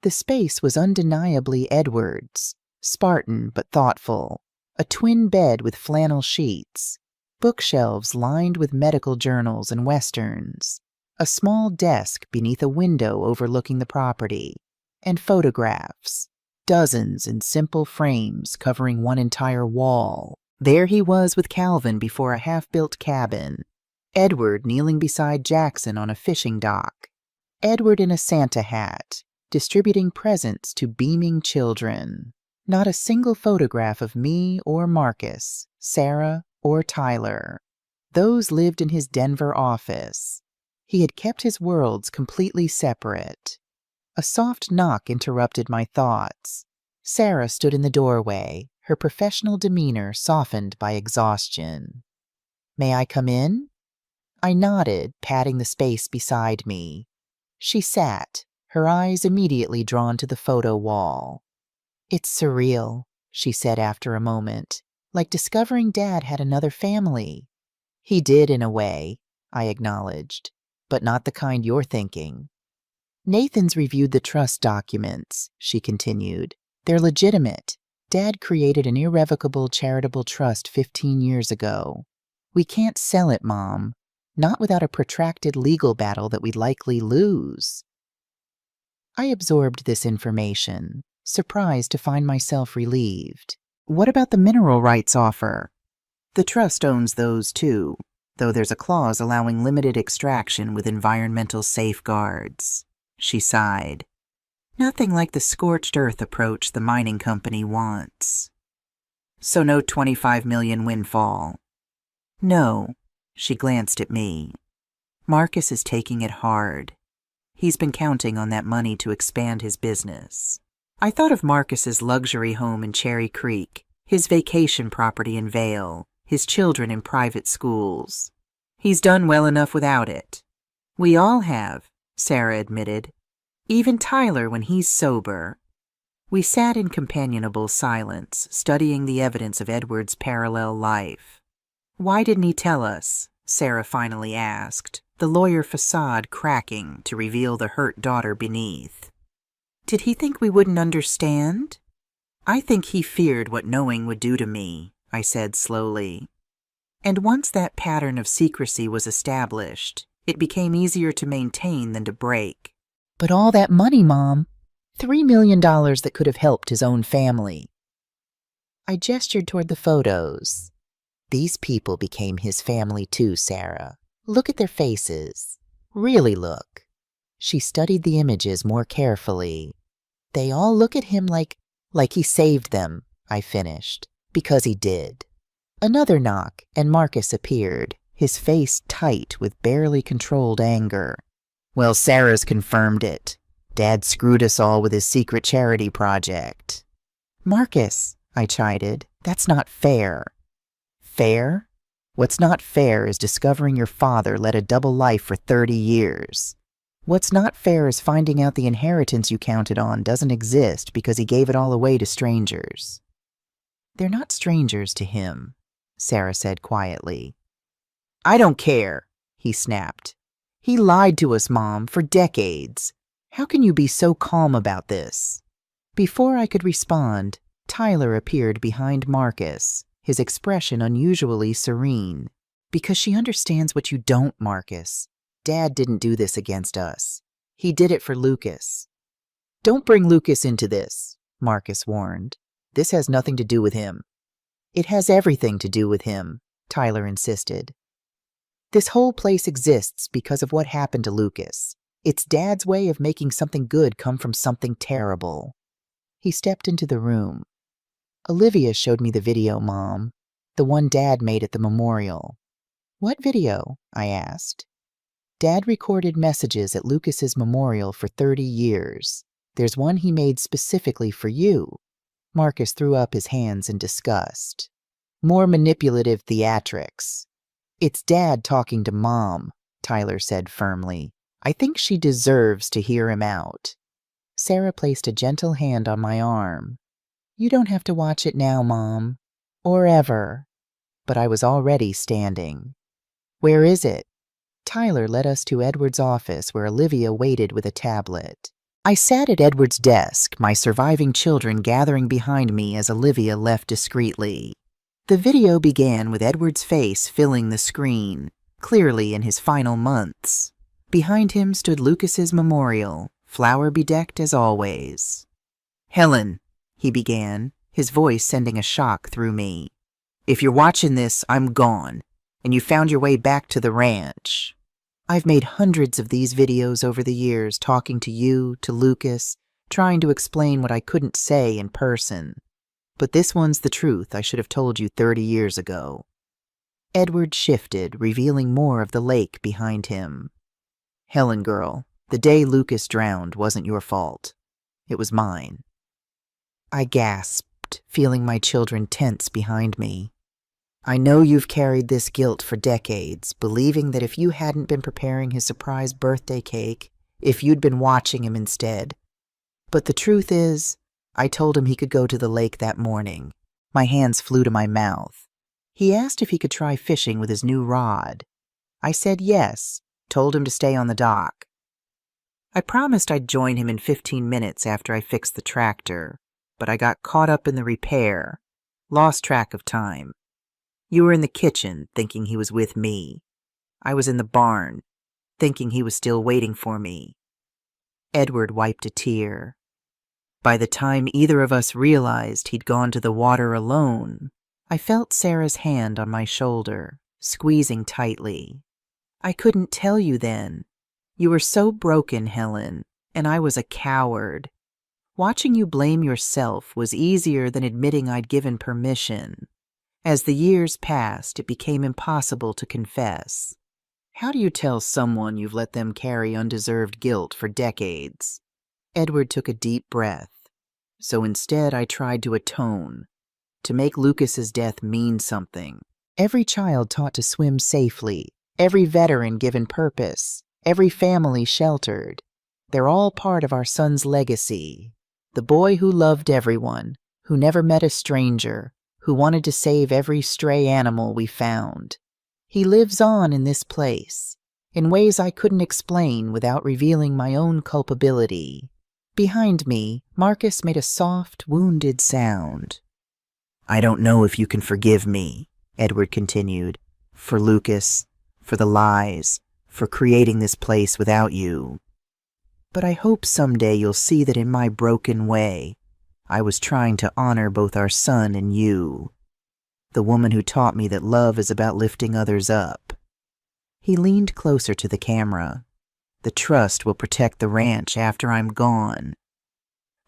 The space was undeniably Edward's, Spartan but thoughtful, a twin bed with flannel sheets, bookshelves lined with medical journals and westerns, a small desk beneath a window overlooking the property, and photographs, dozens in simple frames covering one entire wall. There he was with Calvin before a half-built cabin, Edward kneeling beside Jackson on a fishing dock, Edward in a Santa hat, distributing presents to beaming children. Not a single photograph of me or Marcus, Sarah or Tyler. Those lived in his Denver office. He had kept his worlds completely separate. A soft knock interrupted my thoughts. Sarah stood in the doorway, her professional demeanor softened by exhaustion. "May I come in?" I nodded, patting the space beside me. She sat, her eyes immediately drawn to the photo wall. "It's surreal," she said after a moment, "like discovering Dad had another family." "He did in a way," I acknowledged, "but not the kind you're thinking." "Nathan's reviewed the trust documents," she continued. "They're legitimate. Dad created an irrevocable charitable trust 15 years ago. We can't sell it, Mom. Not without a protracted legal battle that we'd likely lose." I absorbed this information, surprised to find myself relieved. "What about the mineral rights offer?" "The trust owns those too, though there's a clause allowing limited extraction with environmental safeguards." She sighed. "Nothing like the scorched earth approach the mining company wants." "So no 25 million windfall?" "No." She glanced at me. "Marcus is taking it hard. He's been counting on that money to expand his business." I thought of Marcus's luxury home in Cherry Creek, his vacation property in Vail, his children in private schools. "He's done well enough without it." "We all have," Sarah admitted. "Even Tyler when he's sober." We sat in companionable silence, studying the evidence of Edward's parallel life. "Why didn't he tell us?" Sarah finally asked, the lawyer facade cracking to reveal the hurt daughter beneath. "Did he think we wouldn't understand?" I think he feared what knowing would do to me, I said slowly. And once that pattern of secrecy was established, it became easier to maintain than to break. But all that money, Mom. $3 million that could have helped his own family. I gestured toward the photos. These people became his family too, Sarah. Look at their faces. Really look. She studied the images more carefully. They all look at him like he saved them, I finished, because he did. Another knock, and Marcus appeared, his face tight with barely controlled anger. Well, Sarah's confirmed it. Dad screwed us all with his secret charity project. Marcus, I chided, that's not fair. Fair? What's not fair is discovering your father led a double life for 30 years. What's not fair is finding out the inheritance you counted on doesn't exist because he gave it all away to strangers. They're not strangers to him, Sarah said quietly. I don't care, he snapped. He lied to us, Mom, for decades. How can you be so calm about this? Before I could respond, Tyler appeared behind Marcus, his expression unusually serene. Because she understands what you don't, Marcus. Dad didn't do this against us. He did it for Lucas. Don't bring Lucas into this, Marcus warned. This has nothing to do with him. It has everything to do with him, Tyler insisted. This whole place exists because of what happened to Lucas. It's Dad's way of making something good come from something terrible. He stepped into the room. Olivia showed me the video, Mom. The one Dad made at the memorial. What video? I asked. Dad recorded messages at Lucas's memorial for 30 years. There's one he made specifically for you. Marcus threw up his hands in disgust. More manipulative theatrics. It's Dad talking to Mom, Tyler said firmly. I think she deserves to hear him out. Sarah placed a gentle hand on my arm. You don't have to watch it now, Mom. Or ever. But I was already standing. Where is it? Tyler led us to Edward's office where Olivia waited with a tablet. I sat at Edward's desk, my surviving children gathering behind me as Olivia left discreetly. The video began with Edward's face filling the screen, clearly in his final months. Behind him stood Lucas's memorial, flower-bedecked as always. Helen, he began, his voice sending a shock through me. If you're watching this, I'm gone, and you found your way back to the ranch. I've made hundreds of these videos over the years, talking to you, to Lucas, trying to explain what I couldn't say in person. But this one's the truth I should have told you 30 years ago. Edward shifted, revealing more of the lake behind him. Helen, girl, the day Lucas drowned wasn't your fault. It was mine. I gasped, feeling my children tense behind me. I know you've carried this guilt for decades, believing that if you hadn't been preparing his surprise birthday cake, if you'd been watching him instead. But the truth is, I told him he could go to the lake that morning. My hands flew to my mouth. He asked if he could try fishing with his new rod. I said yes, told him to stay on the dock. I promised I'd join him in 15 minutes after I fixed the tractor, but I got caught up in the repair, lost track of time. You were in the kitchen, thinking he was with me. I was in the barn, thinking he was still waiting for me. Edward wiped a tear. By the time either of us realized he'd gone to the water alone, I felt Sarah's hand on my shoulder, squeezing tightly. I couldn't tell you then. You were so broken, Helen, and I was a coward. Watching you blame yourself was easier than admitting I'd given permission. As the years passed, it became impossible to confess. How do you tell someone you've let them carry undeserved guilt for decades? Edward took a deep breath. So instead I tried to atone, to make Lucas's death mean something. Every child taught to swim safely, every veteran given purpose, every family sheltered. They're all part of our son's legacy. The boy who loved everyone, who never met a stranger, who wanted to save every stray animal we found. He lives on in this place, in ways I couldn't explain without revealing my own culpability. Behind me, Marcus made a soft, wounded sound. I don't know if you can forgive me, Edward continued, for Lucas, for the lies, for creating this place without you. But I hope someday you'll see that in my broken way, I was trying to honor both our son and you, the woman who taught me that love is about lifting others up. He leaned closer to the camera. The trust will protect the ranch after I'm gone.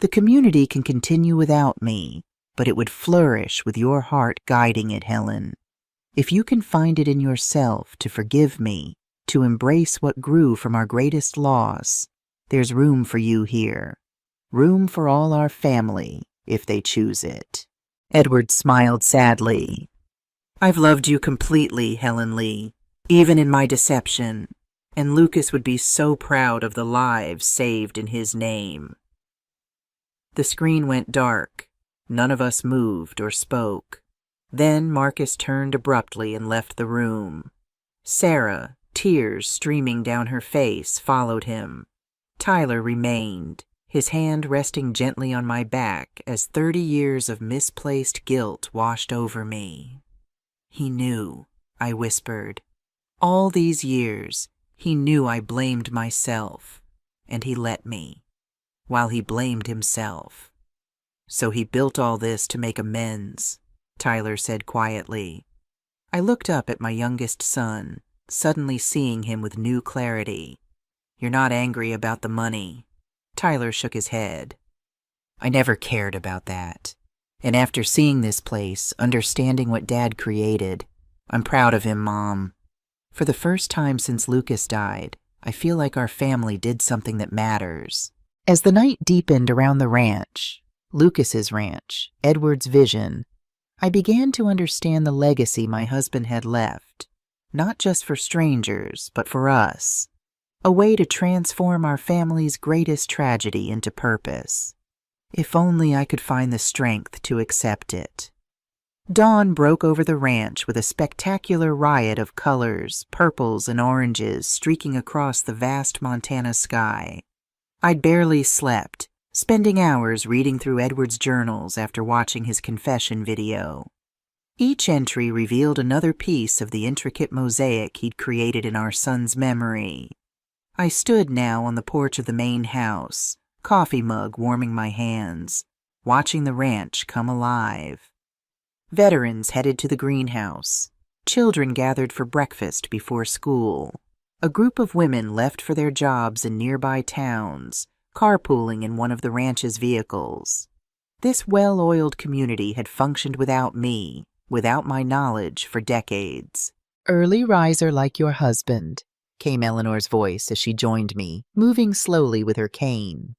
The community can continue without me, but it would flourish with your heart guiding it, Helen. If you can find it in yourself to forgive me, to embrace what grew from our greatest loss, there's room for you here. Room for all our family, if they choose it. Edward smiled sadly. I've loved you completely, Helen Lee, even in my deception, and Lucas would be so proud of the lives saved in his name. The screen went dark. None of us moved or spoke. Then Marcus turned abruptly and left the room. Sarah, tears streaming down her face, followed him. Tyler remained, his hand resting gently on my back as 30 years of misplaced guilt washed over me. He knew, I whispered. All these years, he knew I blamed myself, and he let me, while he blamed himself. So he built all this to make amends, Tyler said quietly. I looked up at my youngest son, suddenly seeing him with new clarity. You're not angry about the money. Tyler shook his head. I never cared about that. And after seeing this place, understanding what Dad created, I'm proud of him, Mom. For the first time since Lucas died, I feel like our family did something that matters. As the night deepened around the ranch, Lucas's ranch, Edward's vision, I began to understand the legacy my husband had left, not just for strangers, but for us. A way to transform our family's greatest tragedy into purpose. If only I could find the strength to accept it. Dawn broke over the ranch with a spectacular riot of colors, purples and oranges streaking across the vast Montana sky. I'd barely slept, spending hours reading through Edward's journals after watching his confession video. Each entry revealed another piece of the intricate mosaic he'd created in our son's memory. I stood now on the porch of the main house, coffee mug warming my hands, watching the ranch come alive. Veterans headed to the greenhouse. Children gathered for breakfast before school. A group of women left for their jobs in nearby towns, carpooling in one of the ranch's vehicles. This well-oiled community had functioned without me, without my knowledge, for decades. Early riser like your husband, came Eleanor's voice as she joined me, moving slowly with her cane.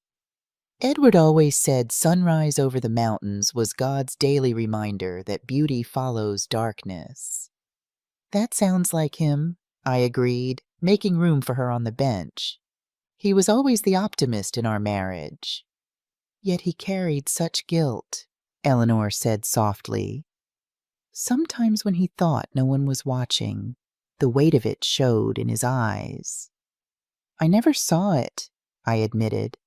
Edward always said sunrise over the mountains was God's daily reminder that beauty follows darkness. That sounds like him, I agreed, making room for her on the bench. He was always the optimist in our marriage. Yet he carried such guilt, Eleanor said softly. Sometimes when he thought no one was watching, the weight of it showed in his eyes. I never saw it, I admitted.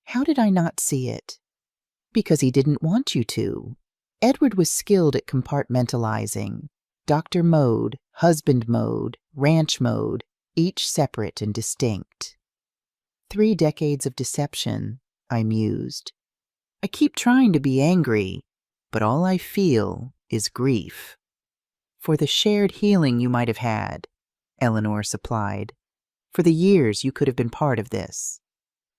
How did I not see it? Because he didn't want you to. Edward was skilled at compartmentalizing. Doctor mode, husband mode, ranch mode, each separate and distinct. 3 decades of deception, I mused. I keep trying to be angry, but all I feel is grief. For the shared healing you might have had, Eleanor supplied. For the years you could have been part of this.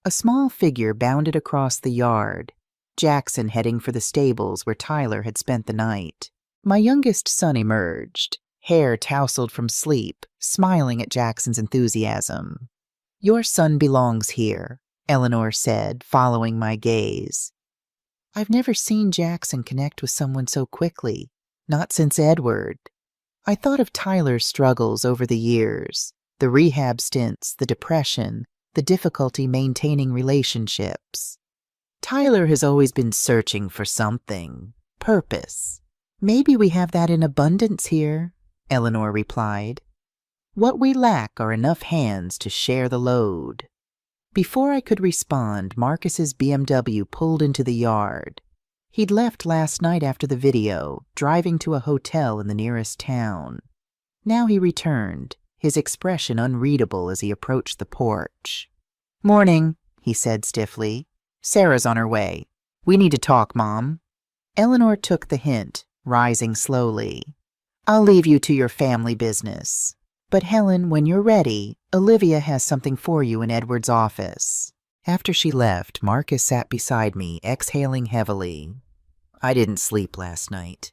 A small figure bounded across the yard, Jackson heading for the stables where Tyler had spent the night. My youngest son emerged, hair tousled from sleep, smiling at Jackson's enthusiasm. Your son belongs here, Eleanor said, following my gaze. I've never seen Jackson connect with someone so quickly, not since Edward. I thought of Tyler's struggles over the years, the rehab stints, the depression, the difficulty maintaining relationships. Tyler has always been searching for something, purpose. Maybe we have that in abundance here, Eleanor replied. What we lack are enough hands to share the load. Before I could respond, Marcus's BMW pulled into the yard. He'd left last night after the video, driving to a hotel in the nearest town. Now he returned, his expression unreadable as he approached the porch. "Morning," he said stiffly. "Sarah's on her way. We need to talk, Mom." Eleanor took the hint, rising slowly. "I'll leave you to your family business. But Helen, when you're ready, Olivia has something for you in Edward's office." After she left, Marcus sat beside me, exhaling heavily. "I didn't sleep last night."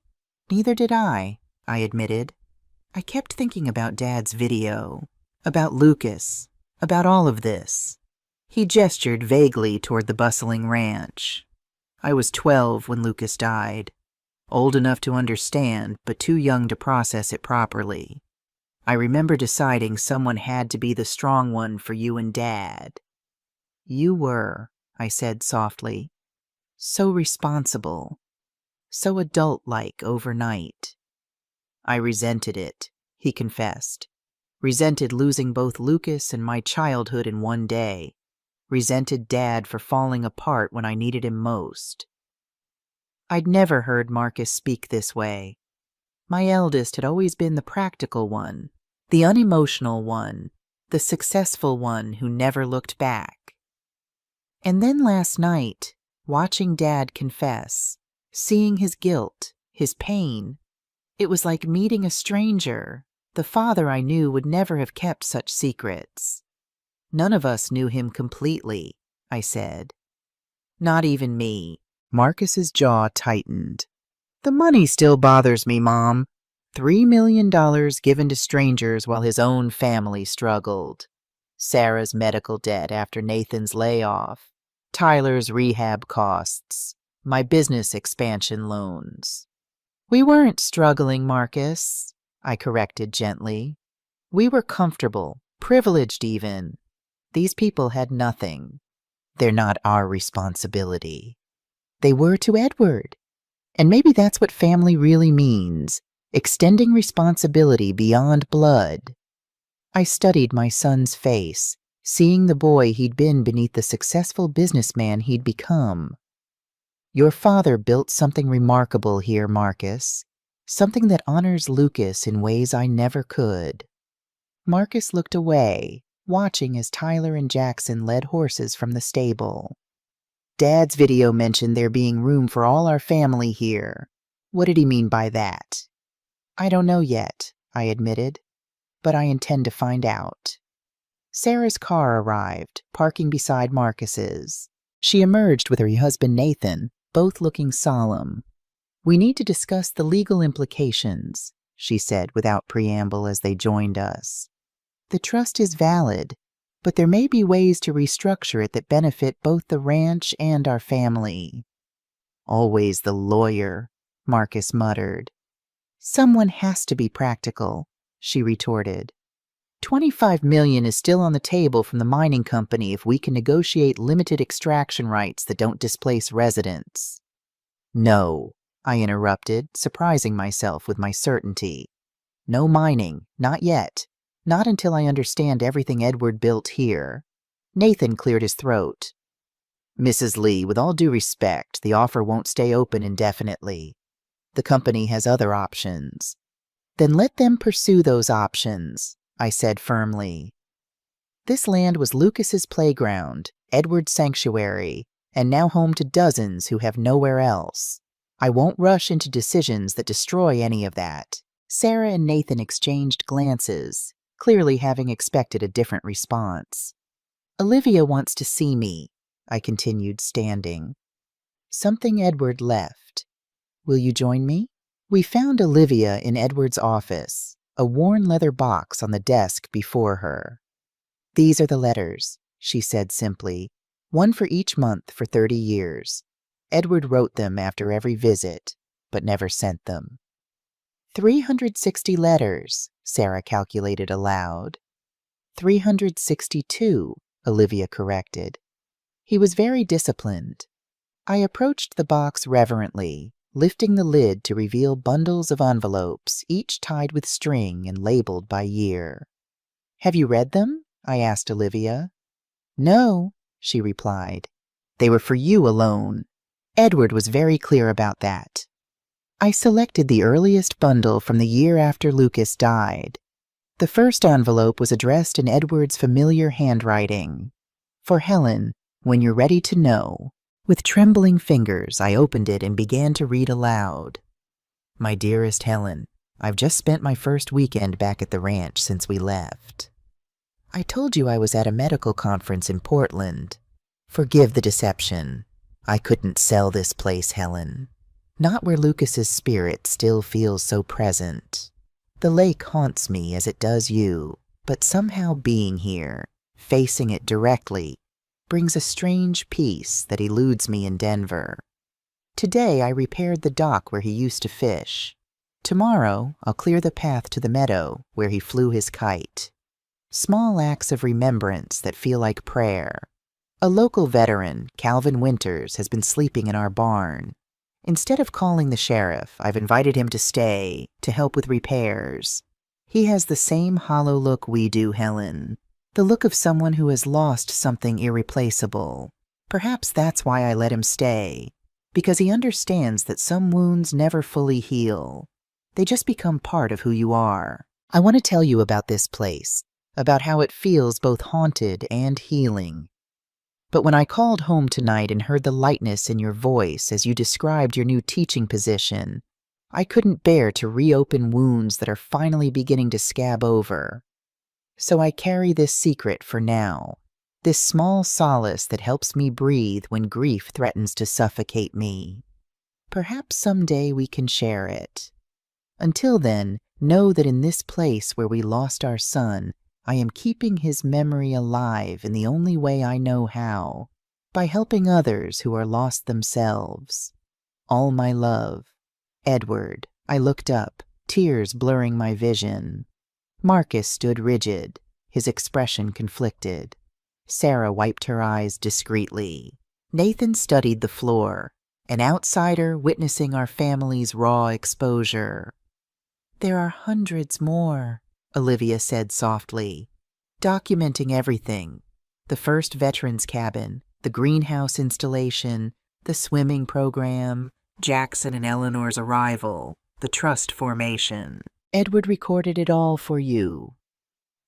"Neither did I admitted. I kept thinking about Dad's video, about Lucas, about all of this." He gestured vaguely toward the bustling ranch. "I was 12 when Lucas died. Old enough to understand, but too young to process it properly. I remember deciding someone had to be the strong one for you and Dad." "You were," I said softly. "So responsible. So adult-like overnight." "I resented it," he confessed. "Resented losing both Lucas and my childhood in one day. Resented Dad for falling apart when I needed him most." I'd never heard Marcus speak this way. My eldest had always been the practical one, the unemotional one, the successful one who never looked back. And then last night, watching Dad confess, seeing his guilt, his pain, it was like meeting a stranger. The father I knew would never have kept such secrets. "None of us knew him completely," I said. "Not even me." Marcus's jaw tightened. "The money still bothers me, Mom. $3 million given to strangers while his own family struggled. Sarah's medical debt after Nathan's layoff. Tyler's rehab costs. My business expansion loans." "We weren't struggling, Marcus," I corrected gently. "We were comfortable, privileged even. These people had nothing. They're not our responsibility." They were to Edward. And maybe that's what family really means, extending responsibility beyond blood. I studied my son's face, seeing the boy he'd been beneath the successful businessman he'd become. "Your father built something remarkable here, Marcus. Something that honors Lucas in ways I never could." Marcus looked away, watching as Tyler and Jackson led horses from the stable. "Dad's video mentioned there being room for all our family here. What did he mean by that?" "I don't know yet," I admitted, "but I intend to find out." Sarah's car arrived, parking beside Marcus's. She emerged with her husband Nathan, both looking solemn. "We need to discuss the legal implications," she said without preamble as they joined us. "The trust is valid, but there may be ways to restructure it that benefit both the ranch and our family." "Always the lawyer," Marcus muttered. "Someone has to be practical," she retorted. $25 million is still on the table from the mining company if we can negotiate limited extraction rights that don't displace residents." "No," I interrupted, surprising myself with my certainty. "No mining, not yet. Not until I understand everything Edward built here." Nathan cleared his throat. "Mrs. Lee, with all due respect, the offer won't stay open indefinitely. The company has other options." "Then let them pursue those options," I said firmly. This land was Lucas's playground, Edward's sanctuary, and now home to dozens who have nowhere else. I won't rush into decisions that destroy any of that. Sarah and Nathan exchanged glances, clearly having expected a different response. "Olivia wants to see me," I continued, standing. "Something Edward left. Will you join me?" We found Olivia in Edward's office, a worn leather box on the desk before her. "These are the letters," she said simply, "one for each month for 30 years. Edward wrote them after every visit, but never sent them." 360 letters, Sarah calculated aloud. 362, Olivia corrected. He was very disciplined. I approached the box reverently, lifting the lid to reveal bundles of envelopes, each tied with string and labeled by year. "Have you read them?" I asked Olivia. No, she replied. They were for you alone. Edward was very clear about that. I selected the earliest bundle from the year after Lucas died. The first envelope was addressed in Edward's familiar handwriting. For Helen, when you're ready to know. With trembling fingers, I opened it and began to read aloud. My dearest Helen, I've just spent my first weekend back at the ranch since we left. I told you I was at a medical conference in Portland. Forgive the deception. I couldn't sell this place, Helen. Not where Lucas's spirit still feels so present. The lake haunts me as it does you, but somehow being here, facing it directly, brings a strange peace that eludes me in Denver. Today I repaired the dock where he used to fish. Tomorrow I'll clear the path to the meadow where he flew his kite. Small acts of remembrance that feel like prayer. A local veteran, Calvin Winters, has been sleeping in our barn. Instead of calling the sheriff, I've invited him to stay, to help with repairs. He has the same hollow look we do, Helen. The look of someone who has lost something irreplaceable. Perhaps that's why I let him stay, because he understands that some wounds never fully heal. They just become part of who you are. I want to tell you about this place, about how it feels both haunted and healing. But when I called home tonight and heard the lightness in your voice as you described your new teaching position, I couldn't bear to reopen wounds that are finally beginning to scab over. So I carry this secret for now, this small solace that helps me breathe when grief threatens to suffocate me. Perhaps someday we can share it. Until then, know that in this place where we lost our son, I am keeping his memory alive in the only way I know how, by helping others who are lost themselves. All my love. Edward. I looked up, tears blurring my vision. Marcus stood rigid, his expression conflicted. Sarah wiped her eyes discreetly. Nathan studied the floor, an outsider witnessing our family's raw exposure. There are hundreds more, Olivia said softly, documenting everything. The first veterans cabin, the greenhouse installation, the swimming program, Jackson and Eleanor's arrival, the trust formation. Edward recorded it all for you.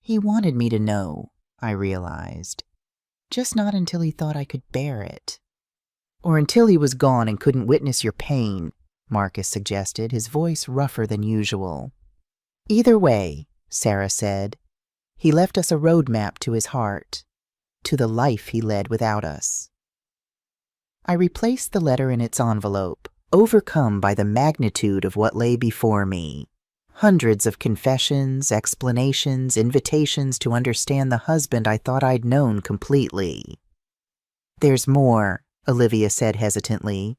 He wanted me to know, I realized. Just not until he thought I could bear it. Or until he was gone and couldn't witness your pain, Marcus suggested, his voice rougher than usual. Either way, Sarah said, he left us a roadmap to his heart, to the life he led without us. I replaced the letter in its envelope, overcome by the magnitude of what lay before me. Hundreds of confessions, explanations, invitations to understand the husband I thought I'd known completely. There's more, Olivia said hesitantly.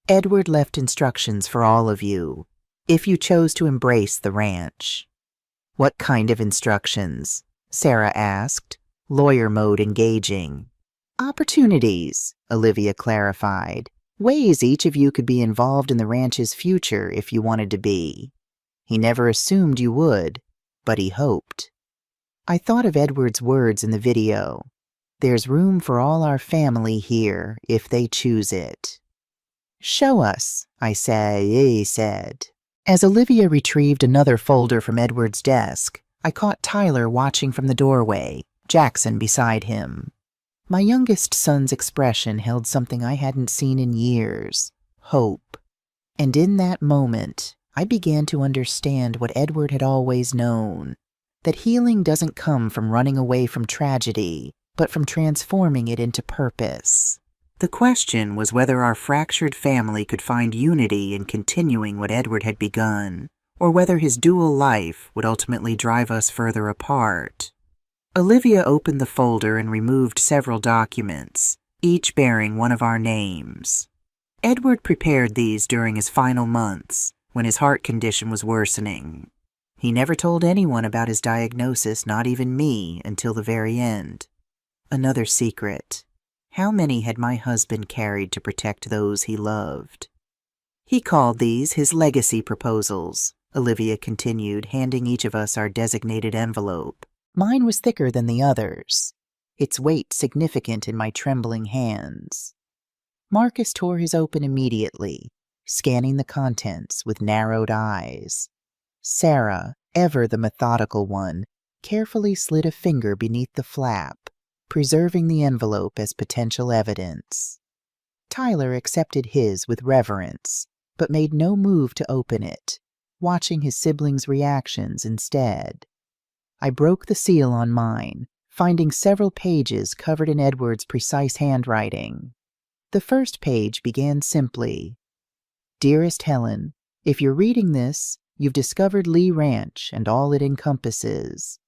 Edward left instructions for all of you, if you chose to embrace the ranch. What kind of instructions? Sarah asked, lawyer mode engaging. Opportunities, Olivia clarified. Ways each of you could be involved in the ranch's future if you wanted to be. He never assumed you would, but he hoped. I thought of Edward's words in the video. There's room for all our family here if they choose it. Show us, I said. As Olivia retrieved another folder from Edward's desk, I caught Tyler watching from the doorway, Jackson beside him. My youngest son's expression held something I hadn't seen in years, hope. And in that moment, I began to understand what Edward had always known, that healing doesn't come from running away from tragedy, but from transforming it into purpose. The question was whether our fractured family could find unity in continuing what Edward had begun, or whether his dual life would ultimately drive us further apart. Olivia opened the folder and removed several documents, each bearing one of our names. Edward prepared these during his final months, when his heart condition was worsening. He never told anyone about his diagnosis, not even me, until the very end. Another secret. How many had my husband carried to protect those he loved? He called these his legacy proposals, Olivia continued, handing each of us our designated envelope. Mine was thicker than the others. its weight significant in my trembling hands. Marcus tore his open immediately, scanning the contents with narrowed eyes. Sarah, ever the methodical one, carefully slid a finger beneath the flap, preserving the envelope as potential evidence. Tyler accepted his with reverence, but made no move to open it, watching his siblings' reactions instead. I broke the seal on mine, finding several pages covered in Edward's precise handwriting. The first page began simply, "Dearest Helen, if you're reading this, you've discovered Lee Ranch and all it encompasses.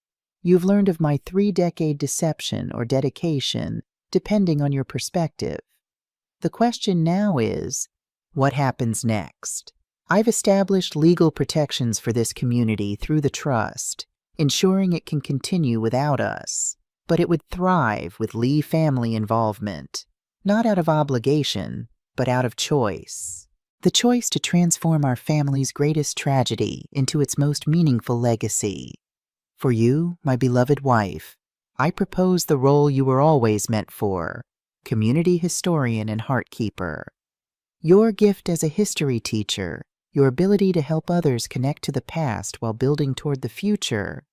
You've learned of my 3-decade deception or dedication, depending on your perspective. The question now is, what happens next? I've established legal protections for this community through the trust, ensuring it can continue without us, but it would thrive with Lee family involvement, not out of obligation, but out of choice. The choice to transform our family's greatest tragedy into its most meaningful legacy. For you, my beloved wife, I propose the role you were always meant for, community historian and heartkeeper. Your gift as a history teacher, your ability to help others connect to the past while building toward the future,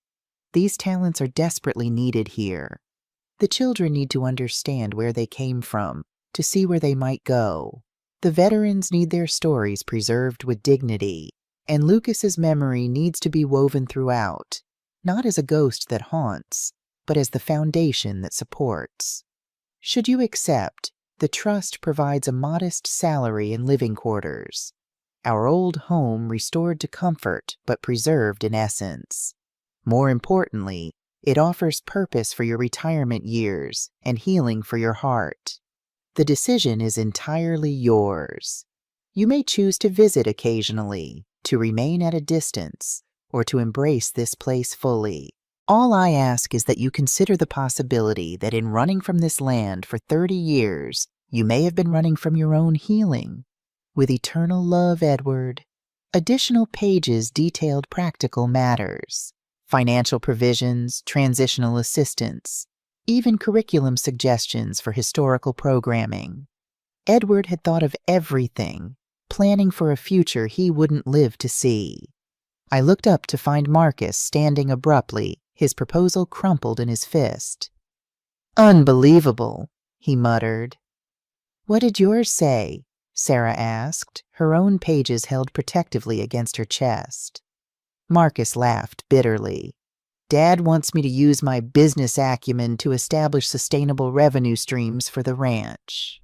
these talents are desperately needed here. The children need to understand where they came from, to see where they might go. The veterans need their stories preserved with dignity, and Lucas's memory needs to be woven throughout, not as a ghost that haunts, but as the foundation that supports. Should you accept, the trust provides a modest salary and living quarters. Our old home restored to comfort, but preserved in essence. More importantly, it offers purpose for your retirement years and healing for your heart. The decision is entirely yours. You may choose to visit occasionally, to remain at a distance, or to embrace this place fully. All I ask is that you consider the possibility that in running from this land for 30 years, you may have been running from your own healing. With eternal love, Edward. Additional pages detailed practical matters, financial provisions, transitional assistance, even curriculum suggestions for historical programming. Edward had thought of everything, planning for a future he wouldn't live to see. I looked up to find Marcus standing abruptly, his proposal crumpled in his fist. "Unbelievable," he muttered. "What did yours say?" Sarah asked, her own pages held protectively against her chest. Marcus laughed bitterly. "Dad wants me to use my business acumen to establish sustainable revenue streams for the ranch.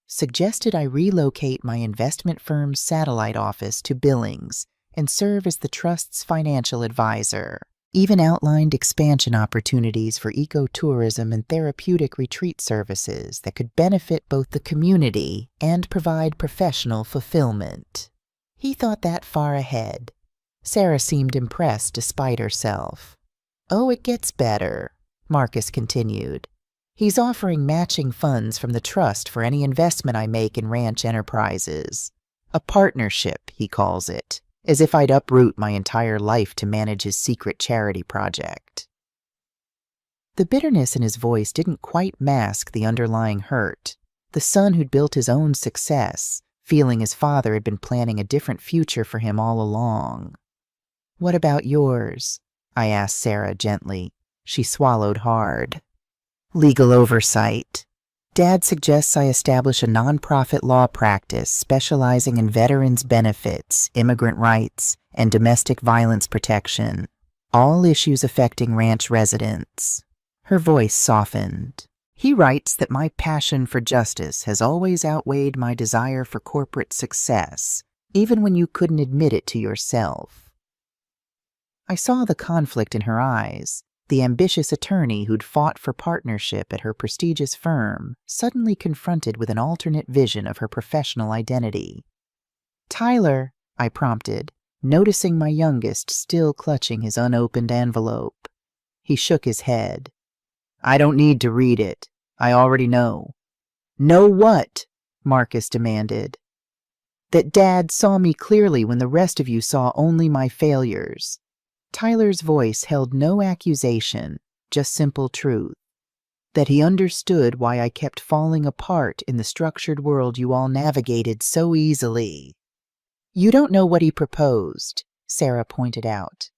Suggested I relocate my investment firm's satellite office to Billings and serve as the trust's financial advisor. Even outlined expansion opportunities for ecotourism and therapeutic retreat services that could benefit both the community and provide professional fulfillment." He thought that far ahead. Sarah seemed impressed despite herself. "Oh, it gets better," Marcus continued. "He's offering matching funds from the trust for any investment I make in ranch enterprises. A partnership, he calls it. As if I'd uproot my entire life to manage his secret charity project." The bitterness in his voice didn't quite mask the underlying hurt. The son who'd built his own success, feeling his father had been planning a different future for him all along. "What about yours?" I asked Sarah gently. She swallowed hard. "Legal oversight. Dad suggests I establish a nonprofit law practice specializing in veterans' benefits, immigrant rights, and domestic violence protection, all issues affecting ranch residents." Her voice softened. "He writes that my passion for justice has always outweighed my desire for corporate success, even when you couldn't admit it to yourself." I saw the conflict in her eyes. The ambitious attorney who'd fought for partnership at her prestigious firm, suddenly confronted with an alternate vision of her professional identity. "Tyler," I prompted, noticing my youngest still clutching his unopened envelope. He shook his head. "I don't need to read it. I already know." "Know what?" Marcus demanded. "That Dad saw me clearly when the rest of you saw only my failures." Tyler's voice held no accusation, just simple truth. that he understood why I kept falling apart in the structured world you all navigated so easily. You don't know what he proposed, Sarah pointed out.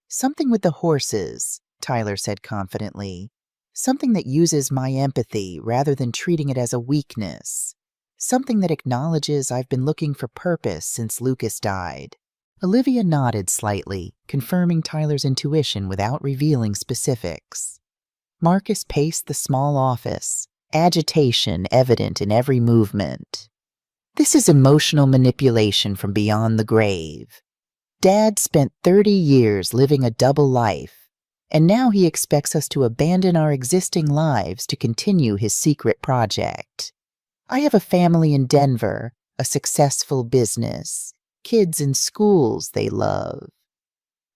Something with the horses, Tyler said confidently. Something that uses my empathy rather than treating it as a weakness. Something that acknowledges I've been looking for purpose since Lucas died. Olivia nodded slightly, confirming Tyler's intuition without revealing specifics. Marcus paced the small office, agitation evident in every movement. This is emotional manipulation from beyond the grave. Dad spent 30 years living a double life, and now he expects us to abandon our existing lives to continue his secret project. I have a family in Denver, a successful business, kids in schools they love.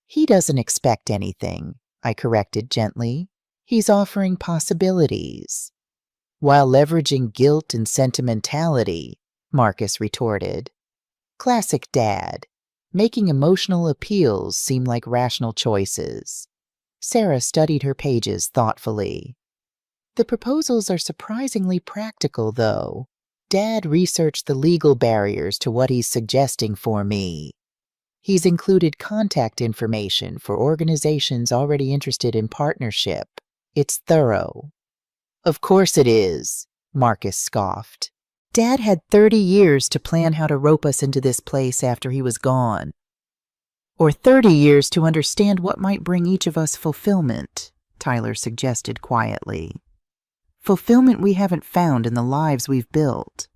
He doesn't expect anything, I corrected gently. He's offering possibilities. While leveraging guilt and sentimentality, Marcus retorted. Classic Dad, making emotional appeals seem like rational choices. Sarah studied her pages thoughtfully. The proposals are surprisingly practical, though. Dad researched the legal barriers to what he's suggesting for me. He's included contact information for organizations already interested in partnership. It's thorough. Of course it is, Marcus scoffed. Dad had 30 years to plan how to rope us into this place after he was gone. Or 30 years to understand what might bring each of us fulfillment, Tyler suggested quietly. Fulfillment we haven't found in the lives we've built.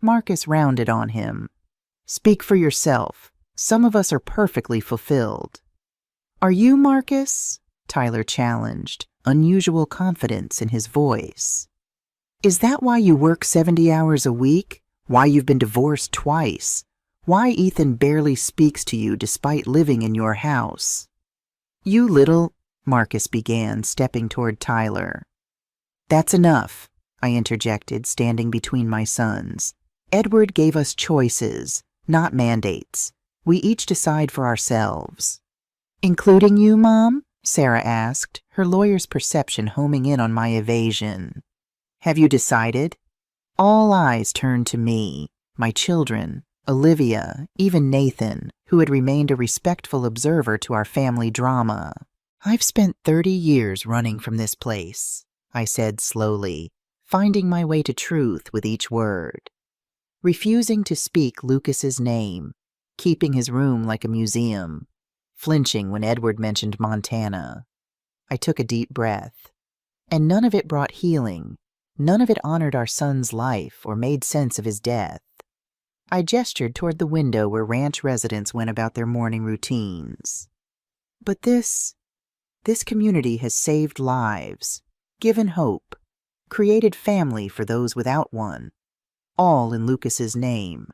Marcus rounded on him. Speak for yourself. Some of us are perfectly fulfilled. Are you, Marcus? Tyler challenged, unusual confidence in his voice. Is that why you work 70 hours a week? Why you've been divorced twice? Why Ethan barely speaks to you despite living in your house? You little, Marcus began, stepping toward Tyler. That's enough, I interjected, standing between my sons. Edward gave us choices, not mandates. We each decide for ourselves. Including you, Mom? Sarah asked, her lawyer's perception homing in on my evasion. Have you decided? All eyes turned to me, my children, Olivia, even Nathan, who had remained a respectful observer to our family drama. I've spent 30 years running from this place, I said slowly, finding my way to truth with each word. Refusing to speak Lucas's name, keeping his room like a museum, flinching when Edward mentioned Montana. I took a deep breath. And none of it brought healing. None of it honored our son's life or made sense of his death. I gestured toward the window where ranch residents went about their morning routines. But this community has saved lives, given hope, created family for those without one, all in Lucas's name.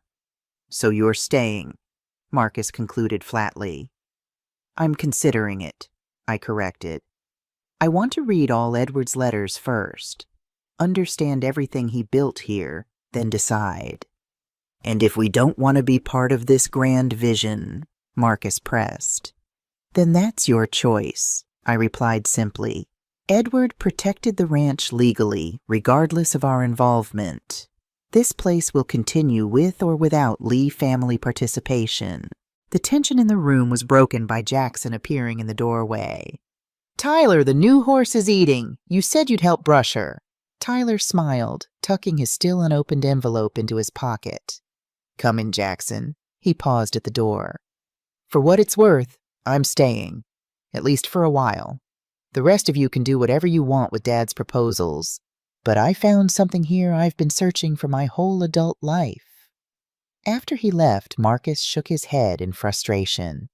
So you're staying, Marcus concluded flatly. I'm considering it, I corrected. I want to read all Edward's letters first, understand everything he built here, then decide. And if we don't want to be part of this grand vision, Marcus pressed. Then that's your choice, I replied simply. Edward protected the ranch legally, regardless of our involvement. This place will continue with or without Lee family participation. The tension in the room was broken by Jackson appearing in the doorway. Tyler, the new horse is eating. You said you'd help brush her. Tyler smiled, tucking his still unopened envelope into his pocket. Come in, Jackson. He paused at the door. For what it's worth, I'm staying. At least for a while. The rest of you can do whatever you want with Dad's proposals. But I found something here I've been searching for my whole adult life. After he left, Marcus shook his head in frustration.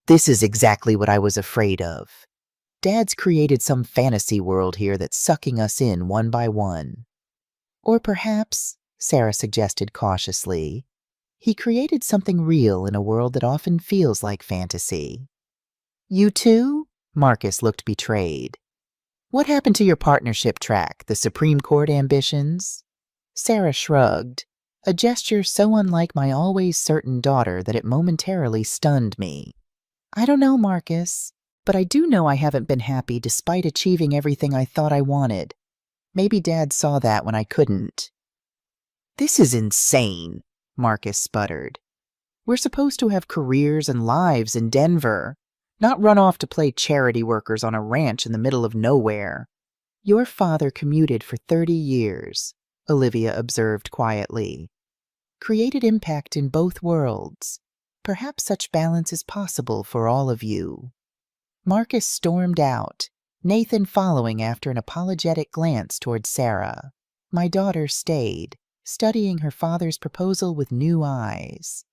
This is exactly what I was afraid of. Dad's created some fantasy world here that's sucking us in one by one. Or perhaps, Sarah suggested cautiously, he created something real in a world that often feels like fantasy. You too? Marcus looked betrayed. What happened to your partnership track, the Supreme Court ambitions? Sarah shrugged, a gesture so unlike my always certain daughter that it momentarily stunned me. I don't know, Marcus, but I do know I haven't been happy despite achieving everything I thought I wanted. Maybe Dad saw that when I couldn't. This is insane, Marcus sputtered. We're supposed to have careers and lives in Denver, not run off to play charity workers on a ranch in the middle of nowhere. Your father commuted for 30 years, Olivia observed quietly. Created impact in both worlds. Perhaps such balance is possible for all of you. Marcus stormed out, Nathan following after an apologetic glance toward Sarah. My daughter stayed, studying her father's proposal with new eyes.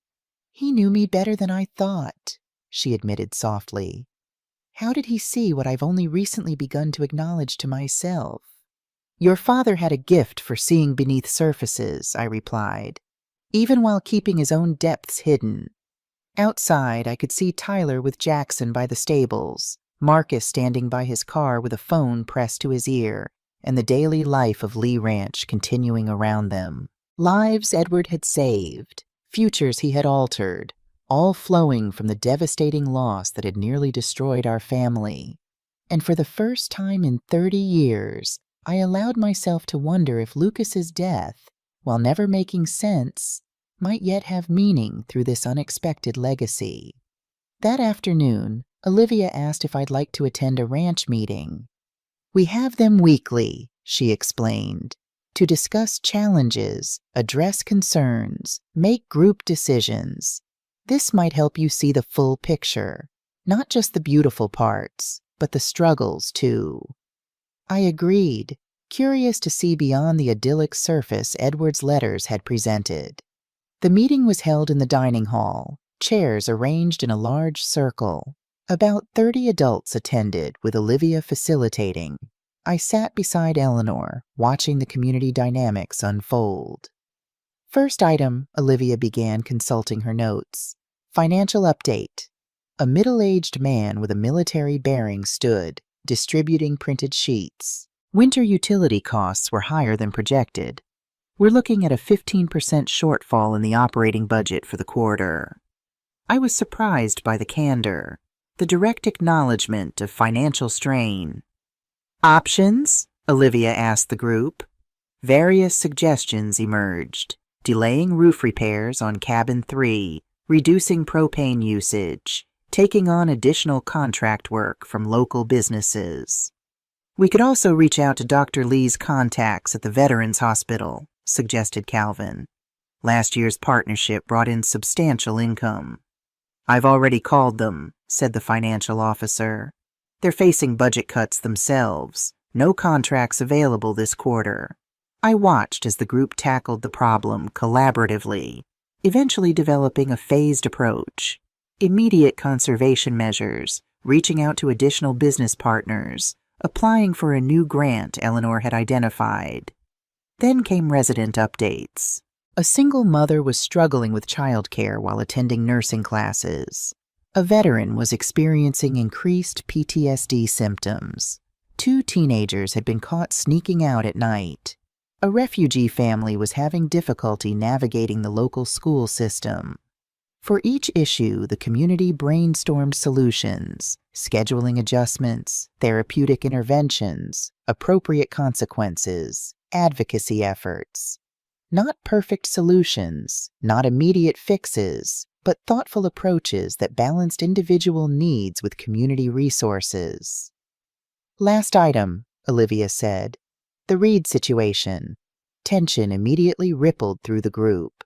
He knew me better than I thought, she admitted softly. How did he see what I've only recently begun to acknowledge to myself? Your father had a gift for seeing beneath surfaces, I replied, even while keeping his own depths hidden. Outside, I could see Tyler with Jackson by the stables, Marcus standing by his car with a phone pressed to his ear, and the daily life of Lee Ranch continuing around them. Lives Edward had saved, futures he had altered, all flowing from the devastating loss that had nearly destroyed our family. And for the first time in 30 years, I allowed myself to wonder if Lucas's death, while never making sense, might yet have meaning through this unexpected legacy. That afternoon, Olivia asked if I'd like to attend a ranch meeting. We have them weekly, she explained, to discuss challenges, address concerns, make group decisions. This might help you see the full picture, not just the beautiful parts, but the struggles too. I agreed, curious to see beyond the idyllic surface Edward's letters had presented. The meeting was held in the dining hall, chairs arranged in a large circle. About 30 adults attended, with Olivia facilitating. I sat beside Eleanor, watching the community dynamics unfold. First item, Olivia began consulting her notes. Financial update. A middle-aged man with a military bearing stood, distributing printed sheets. Winter utility costs were higher than projected. We're looking at a 15% shortfall in the operating budget for the quarter. I was surprised by the candor, the direct acknowledgement of financial strain. Options? Olivia asked the group. Various suggestions emerged. Delaying roof repairs on cabin 3, reducing propane usage, taking on additional contract work from local businesses. We could also reach out to Dr. Lee's contacts at the Veterans Hospital, suggested Calvin. Last year's partnership brought in substantial income. I've already called them, said the financial officer. They're facing budget cuts themselves. No contracts available this quarter. I watched as the group tackled the problem collaboratively, eventually developing a phased approach. Immediate conservation measures, reaching out to additional business partners, applying for a new grant Eleanor had identified. Then came resident updates. A single mother was struggling with childcare while attending nursing classes. A veteran was experiencing increased PTSD symptoms. 2 teenagers had been caught sneaking out at night. A refugee family was having difficulty navigating the local school system. For each issue, the community brainstormed solutions, scheduling adjustments, therapeutic interventions, appropriate consequences, advocacy efforts. Not perfect solutions, not immediate fixes, but thoughtful approaches that balanced individual needs with community resources. Last item, Olivia said. The Reed situation. Tension immediately rippled through the group.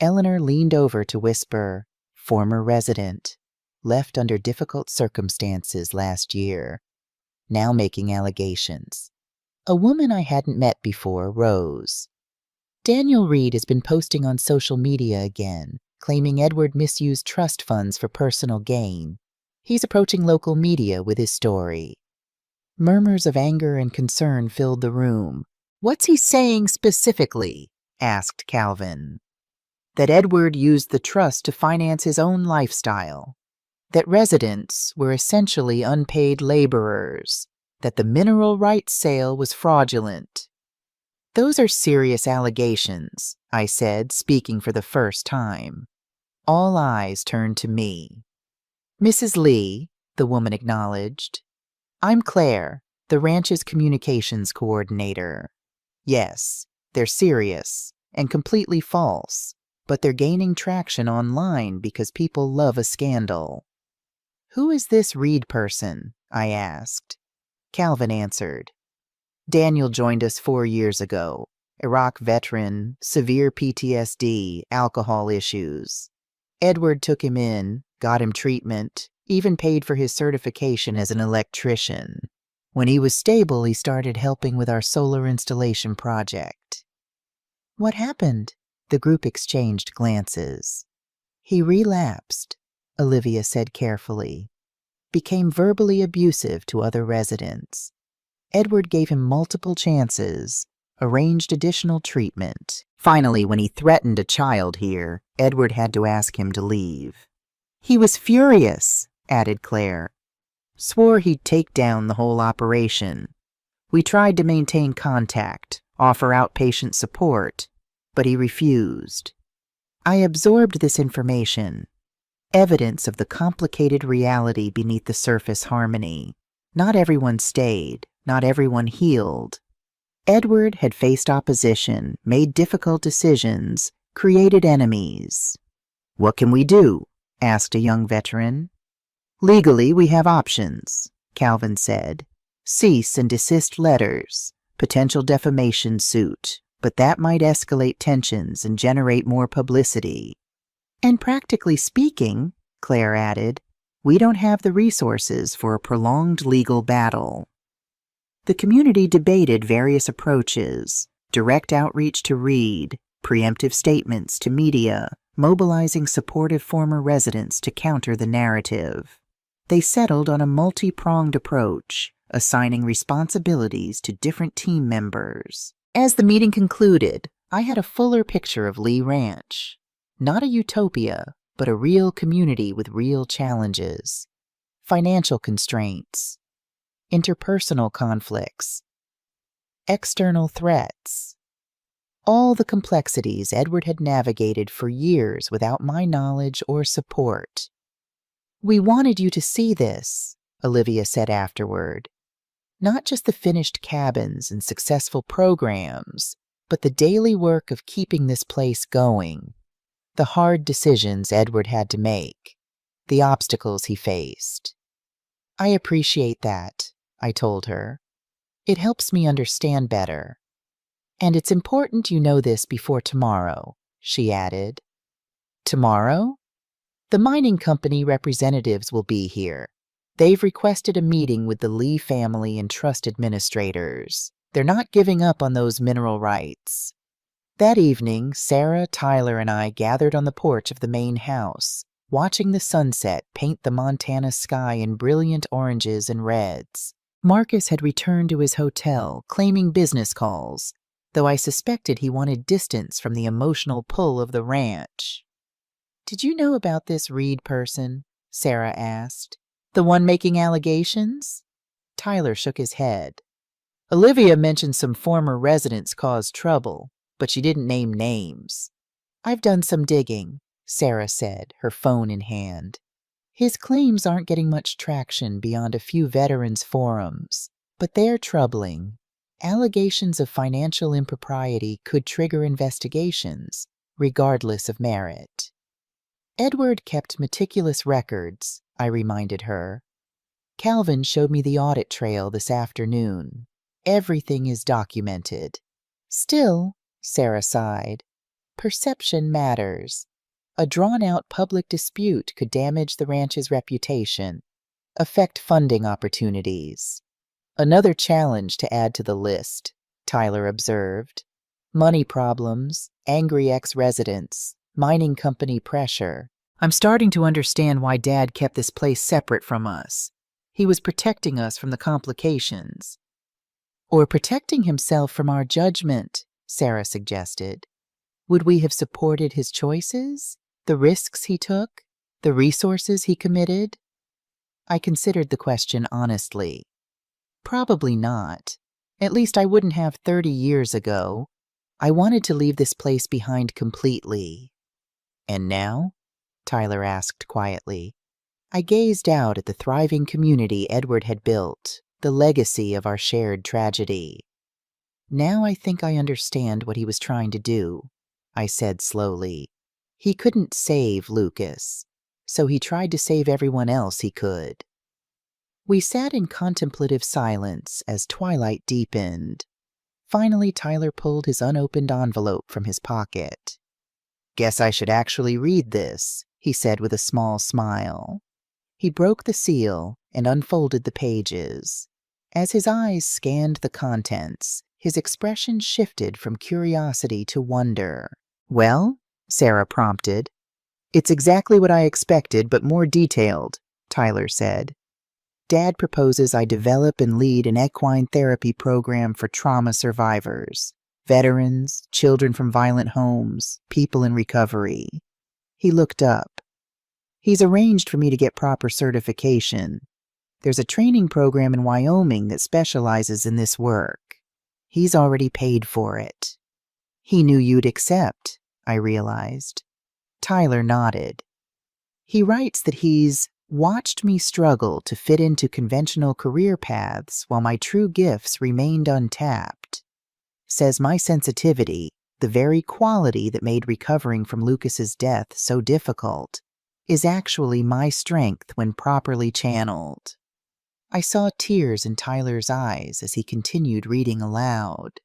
Eleanor leaned over to whisper, former resident, left under difficult circumstances last year, now making allegations. A woman I hadn't met before rose. Daniel Reed has been posting on social media again, claiming Edward misused trust funds for personal gain. He's approaching local media with his story. Murmurs of anger and concern filled the room. What's he saying specifically? Asked Calvin. That Edward used the trust to finance his own lifestyle. That residents were essentially unpaid laborers. That the mineral rights sale was fraudulent. Those are serious allegations, I said, speaking for the first time. All eyes turned to me. Mrs. Lee, the woman acknowledged. I'm Claire, the ranch's communications coordinator. Yes, they're serious and completely false, but they're gaining traction online because people love a scandal. Who is this Reed person? I asked. Calvin answered. Daniel joined us 4 years ago. Iraq veteran, severe PTSD, alcohol issues. Edward took him in, got him treatment, even paid for his certification as an electrician. When he was stable, he started helping with our solar installation project. What happened? The group exchanged glances. He relapsed, Olivia said carefully. Became verbally abusive to other residents. Edward gave him multiple chances, arranged additional treatment. Finally, when he threatened a child here, Edward had to ask him to leave. He was furious, added Claire. Swore he'd take down the whole operation. We tried to maintain contact, offer outpatient support, but he refused. I absorbed this information, evidence of the complicated reality beneath the surface harmony. Not everyone stayed, not everyone healed. Edward had faced opposition, made difficult decisions, created enemies. What can we do? Asked a young veteran. Legally, we have options, Calvin said. Cease and desist letters, potential defamation suit, but that might escalate tensions and generate more publicity. And practically speaking, Claire added, we don't have the resources for a prolonged legal battle. The community debated various approaches, direct outreach to Reed, preemptive statements to media, mobilizing supportive former residents to counter the narrative. They settled on a multi-pronged approach, assigning responsibilities to different team members. As the meeting concluded, I had a fuller picture of Lee Ranch. Not a utopia, but a real community with real challenges. Financial constraints, interpersonal conflicts, external threats. All the complexities Edward had navigated for years without my knowledge or support. We wanted you to see this, Olivia said afterward. Not just the finished cabins and successful programs, but the daily work of keeping this place going. The hard decisions Edward had to make, the obstacles he faced. I appreciate that, I told her. It helps me understand better. And it's important you know this before tomorrow, she added. Tomorrow? The mining company representatives will be here. They've requested a meeting with the Lee family and trust administrators. They're not giving up on those mineral rights. That evening, Sarah, Tyler, and I gathered on the porch of the main house, watching the sunset paint the Montana sky in brilliant oranges and reds. Marcus had returned to his hotel, claiming business calls, though I suspected he wanted distance from the emotional pull of the ranch. Did you know about this Reed person? Sarah asked. The one making allegations? Tyler shook his head. Olivia mentioned some former residents caused trouble, but she didn't name names. I've done some digging, Sarah said, her phone in hand. His claims aren't getting much traction beyond a few veterans' forums, but they're troubling. Allegations of financial impropriety could trigger investigations, regardless of merit. Edward kept meticulous records, I reminded her. Calvin showed me the audit trail this afternoon. Everything is documented. Still, Sarah sighed, perception matters. A drawn-out public dispute could damage the ranch's reputation, affect funding opportunities. Another challenge to add to the list, Tyler observed. Money problems, angry ex-residents, mining company pressure. I'm starting to understand why Dad kept this place separate from us. He was protecting us from the complications. Or protecting himself from our judgment, Sarah suggested. Would we have supported his choices? The risks he took? The resources he committed? I considered the question honestly. Probably not. At least I wouldn't have 30 years ago. I wanted to leave this place behind completely. And now? Tyler asked quietly. I gazed out at the thriving community Edward had built, the legacy of our shared tragedy. Now I think I understand what he was trying to do, I said slowly. He couldn't save Lucas, so he tried to save everyone else he could. We sat in contemplative silence as twilight deepened. Finally, Tyler pulled his unopened envelope from his pocket. "Guess I should actually read this," he said with a small smile. He broke the seal and unfolded the pages. As his eyes scanned the contents, his expression shifted from curiosity to wonder. "Well?" Sarah prompted. "It's exactly what I expected, but more detailed," Tyler said. "Dad proposes I develop and lead an equine therapy program for trauma survivors, veterans, children from violent homes, people in recovery." He looked up. "He's arranged for me to get proper certification. There's a training program in Wyoming that specializes in this work. He's already paid for it." "He knew you'd accept," I realized. Tyler nodded. "He writes that he's watched me struggle to fit into conventional career paths while my true gifts remained untapped. Says my sensitivity, the very quality that made recovering from Lucas's death so difficult, is actually my strength when properly channeled." I saw tears in Tyler's eyes as he continued reading aloud.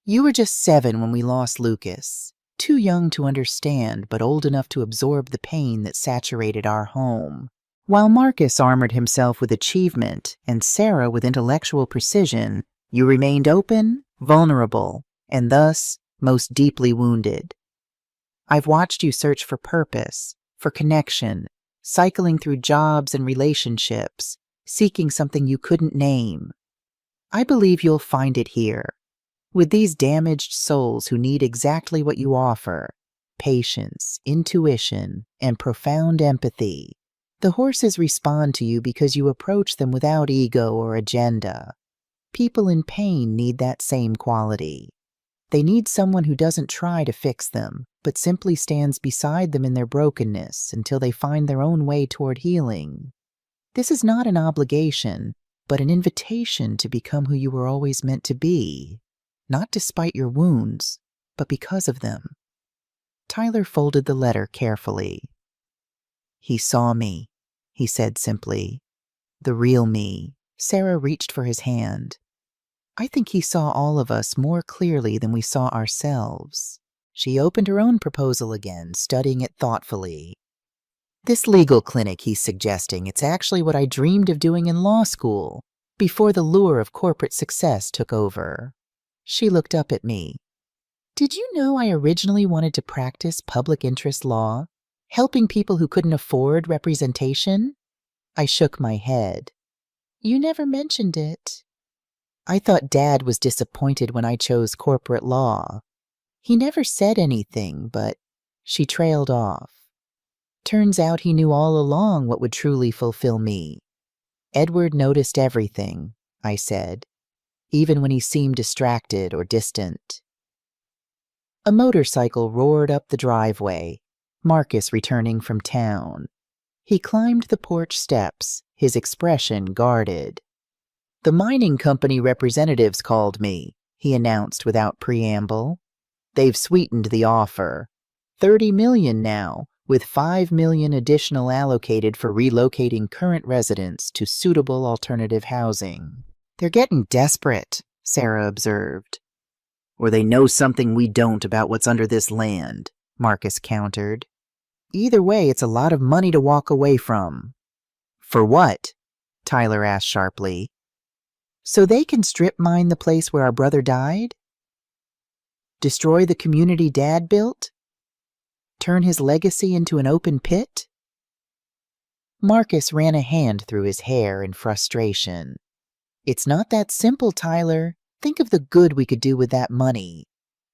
"You were just 7 when we lost Lucas, too young to understand but old enough to absorb the pain that saturated our home. While Marcus armored himself with achievement and Sarah with intellectual precision, you remained open, vulnerable, and thus most deeply wounded. I've watched you search for purpose, for connection, cycling through jobs and relationships, seeking something you couldn't name. I believe you'll find it here, with these damaged souls who need exactly what you offer: patience, intuition, and profound empathy. The horses respond to you because you approach them without ego or agenda. People in pain need that same quality. They need someone who doesn't try to fix them, but simply stands beside them in their brokenness until they find their own way toward healing. This is not an obligation, but an invitation to become who you were always meant to be, not despite your wounds, but because of them." Tyler folded the letter carefully. "He saw me," he said simply. "The real me." Sarah reached for his hand. "I think he saw all of us more clearly than we saw ourselves." She opened her own proposal again, studying it thoughtfully. "This legal clinic he's suggesting, it's actually what I dreamed of doing in law school, before the lure of corporate success took over." She looked up at me. "Did you know I originally wanted to practice public interest law, helping people who couldn't afford representation?" I shook my head. "You never mentioned it." "I thought Dad was disappointed when I chose corporate law. He never said anything, but..." She trailed off. "Turns out he knew all along what would truly fulfill me." "Edward noticed everything," I said, "even when he seemed distracted or distant." A motorcycle roared up the driveway, Marcus returning from town. He climbed the porch steps, his expression guarded. "The mining company representatives called me," he announced without preamble. "They've sweetened the offer. $30 million now, with $5 million additional allocated for relocating current residents to suitable alternative housing." "They're getting desperate," Sarah observed. "Or they know something we don't about what's under this land," Marcus countered. "Either way, it's a lot of money to walk away from." "For what?" Tyler asked sharply. "So they can strip mine the place where our brother died? Destroy the community Dad built? Turn his legacy into an open pit?" Marcus ran a hand through his hair in frustration. "It's not that simple, Tyler. Think of the good we could do with that money.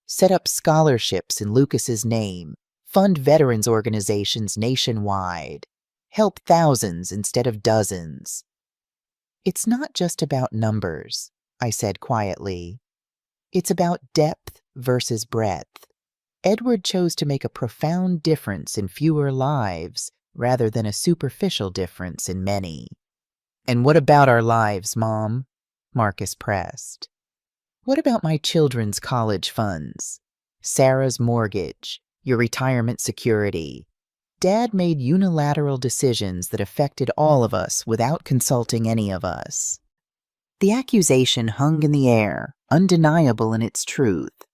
Set up scholarships in Lucas's name, fund veterans organizations nationwide, help thousands instead of dozens." "It's not just about numbers," I said quietly. "It's about depth versus breadth. Edward chose to make a profound difference in fewer lives rather than a superficial difference in many." "And what about our lives, Mom?" Marcus pressed. What about my children's college funds? Sarah's mortgage, your retirement security? Dad made unilateral decisions that affected all of us without consulting any of us. The accusation hung in the air, undeniable in its truth.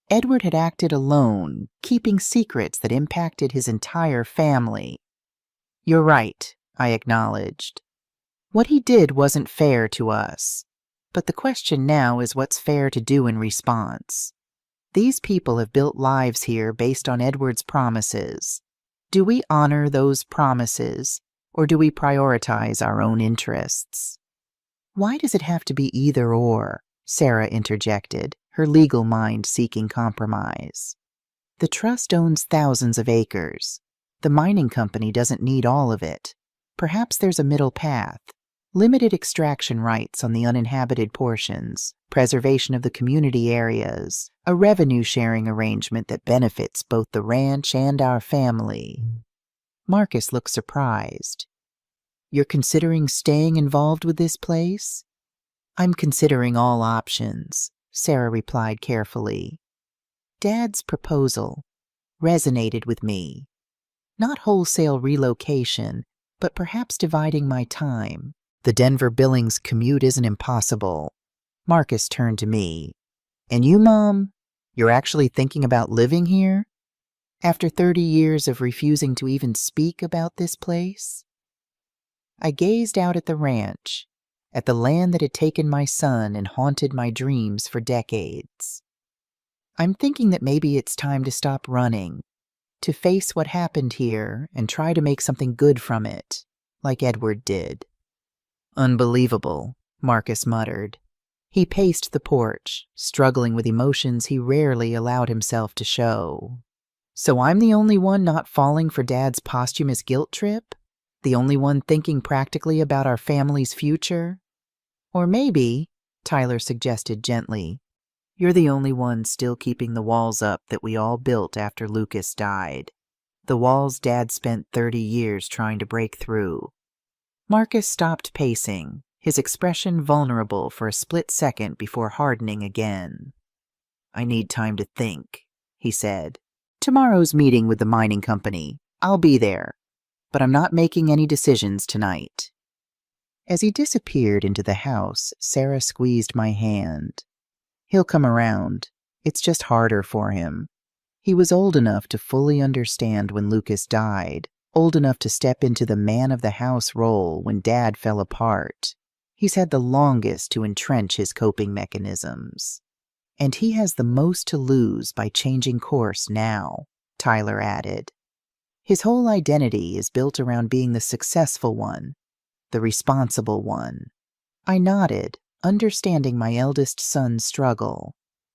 Edward had acted alone, keeping secrets that impacted his entire family. You're right, I acknowledged. What he did wasn't fair to us. But the question now is what's fair to do in response. These people have built lives here based on Edward's promises. Do we honor those promises, or do we prioritize our own interests? Why does it have to be either or? Sarah interjected, her legal mind seeking compromise. The trust owns thousands of acres. The mining company doesn't need all of it. Perhaps there's a middle path. Limited extraction rights on the uninhabited portions, preservation of the community areas, a revenue-sharing arrangement that benefits both the ranch and our family. Marcus looked surprised. You're considering staying involved with this place? I'm considering all options, Sarah replied carefully. Dad's proposal resonated with me. Not wholesale relocation, but perhaps dividing my time. The Denver-Billings commute isn't impossible. Marcus turned to me. And you, Mom? You're actually thinking about living here? After 30 years of refusing to even speak about this place? I gazed out at the ranch, at the land that had taken my son and haunted my dreams for decades. I'm thinking that maybe it's time to stop running, to face what happened here and try to make something good from it, like Edward did. Unbelievable, Marcus muttered. He paced the porch, struggling with emotions he rarely allowed himself to show. So I'm the only one not falling for Dad's posthumous guilt trip? The only one thinking practically about our family's future? Or maybe, Tyler suggested gently, you're the only one still keeping the walls up that we all built after Lucas died. The walls Dad spent 30 years trying to break through. Marcus stopped pacing, his expression vulnerable for a split second before hardening again. I need time to think, he said. Tomorrow's meeting with the mining company. I'll be there. But I'm not making any decisions tonight. As he disappeared into the house, Sarah squeezed my hand. He'll come around. It's just harder for him. He was old enough to fully understand when Lucas died, old enough to step into the man-of-the-house role when Dad fell apart. He's had the longest to entrench his coping mechanisms. And he has the most to lose by changing course now, Tyler added. His whole identity is built around being the successful one, the responsible one. I nodded, understanding my eldest son's struggle.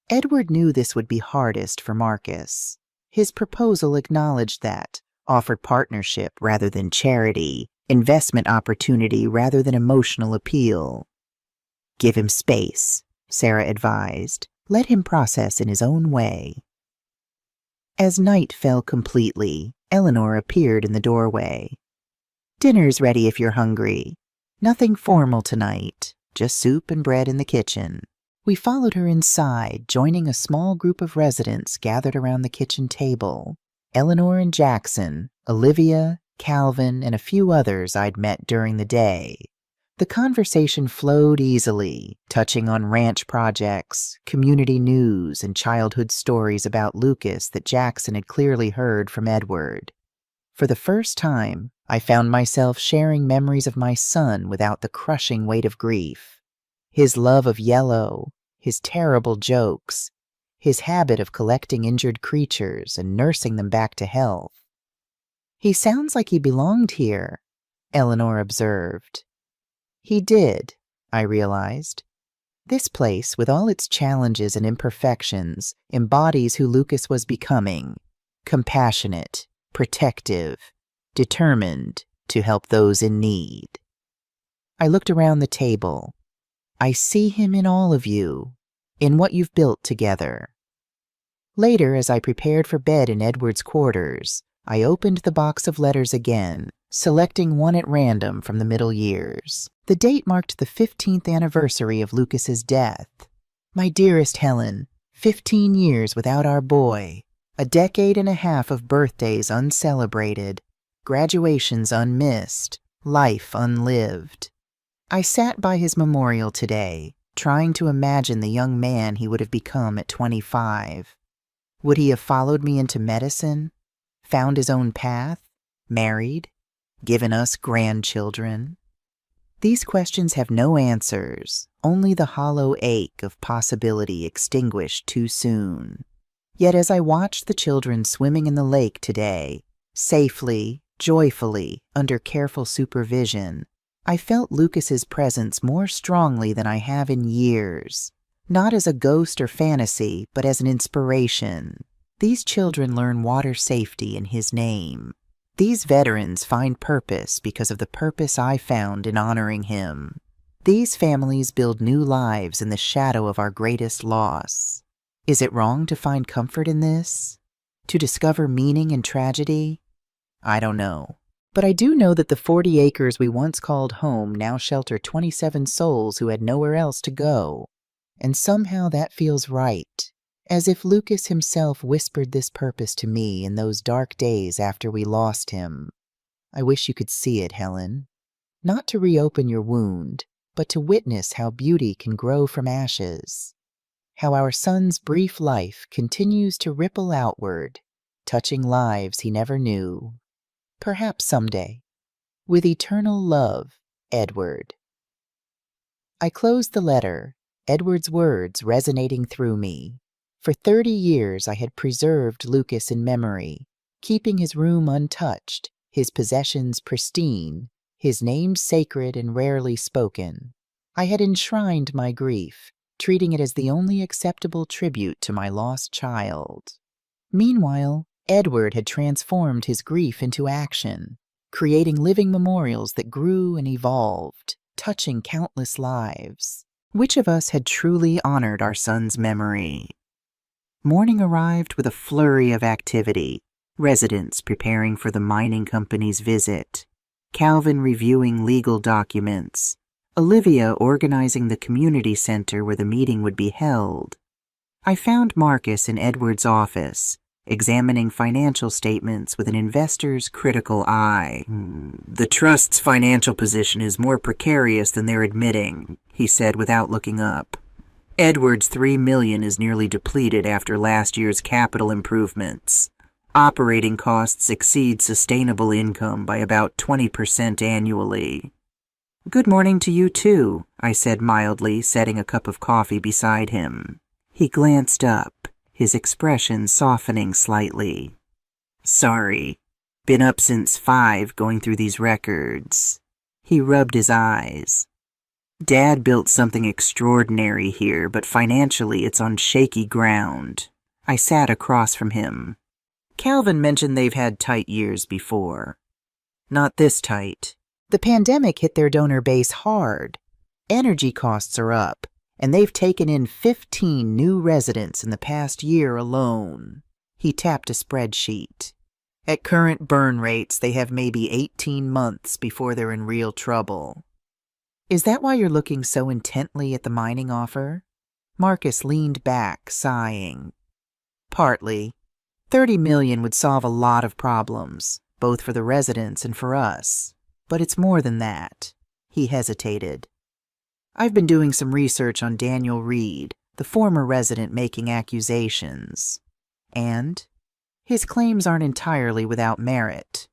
Edward knew this would be hardest for Marcus. His proposal acknowledged that, offered partnership rather than charity, investment opportunity rather than emotional appeal. Give him space, Sarah advised. Let him process in his own way. As night fell completely, Eleanor appeared in the doorway. Dinner's ready if you're hungry. Nothing formal tonight, just soup and bread in the kitchen. We followed her inside, joining a small group of residents gathered around the kitchen table. Eleanor and Jackson, Olivia, Calvin, and a few others I'd met during the day. The conversation flowed easily, touching on ranch projects, community news, and childhood stories about Lucas that Jackson had clearly heard from Edward. For the first time, I found myself sharing memories of my son without the crushing weight of grief. His love of yellow, his terrible jokes, his habit of collecting injured creatures and nursing them back to health. He sounds like he belonged here, Eleanor observed. He did, I realized. This place, with all its challenges and imperfections, embodies who Lucas was becoming. Compassionate, protective, determined to help those in need. I looked around the table. I see him in all of you, in what you've built together. Later, as I prepared for bed in Edward's quarters, I opened the box of letters again, selecting one at random from the middle years. The date marked the 15th anniversary of Lucas's death. My dearest Helen, 15 years without our boy, a decade and a half of birthdays uncelebrated, graduations unmissed, life unlived. I sat by his memorial today, trying to imagine the young man he would have become at 25. Would he have followed me into medicine, found his own path, married, given us grandchildren? These questions have no answers, only the hollow ache of possibility extinguished too soon. Yet as I watched the children swimming in the lake today, safely, joyfully, under careful supervision, I felt Lucas's presence more strongly than I have in years, not as a ghost or fantasy, but as an inspiration. These children learn water safety in his name. These veterans find purpose because of the purpose I found in honoring him. These families build new lives in the shadow of our greatest loss. Is it wrong to find comfort in this? To discover meaning in tragedy? I don't know. But I do know that the 40 acres we once called home now shelter 27 souls who had nowhere else to go. And somehow that feels right, as if Lucas himself whispered this purpose to me in those dark days after we lost him. I wish you could see it, Helen. Not to reopen your wound, but to witness how beauty can grow from ashes. How our son's brief life continues to ripple outward, touching lives he never knew. Perhaps someday. With eternal love, Edward. I closed the letter, Edward's words resonating through me. For 30 years I had preserved Lucas in memory, keeping his room untouched, his possessions pristine, his name sacred and rarely spoken. I had enshrined my grief, treating it as the only acceptable tribute to my lost child. Meanwhile, Edward had transformed his grief into action, creating living memorials that grew and evolved, touching countless lives. Which of us had truly honored our son's memory? Morning arrived with a flurry of activity, residents preparing for the mining company's visit, Calvin reviewing legal documents, Olivia organizing the community center where the meeting would be held. I found Marcus in Edward's office, examining financial statements with an investor's critical eye. The trust's financial position is more precarious than they're admitting, he said without looking up. Edward's $3 million is nearly depleted after last year's capital improvements. Operating costs exceed sustainable income by about 20% annually. Good morning to you too, I said mildly, setting a cup of coffee beside him. He glanced up, his expression softening slightly. Sorry. Been up since 5 going through these records. He rubbed his eyes. Dad built something extraordinary here, but financially it's on shaky ground. I sat across from him. Calvin mentioned they've had tight years before. Not this tight. The pandemic hit their donor base hard. Energy costs are up, and they've taken in 15 new residents in the past year alone. He tapped a spreadsheet. At current burn rates, they have maybe 18 months before they're in real trouble. Is that why you're looking so intently at the mining offer? Marcus leaned back, sighing. Partly. $30 million would solve a lot of problems, both for the residents and for us. But it's more than that. He hesitated. I've been doing some research on Daniel Reed, the former resident making accusations. And his claims aren't entirely without merit.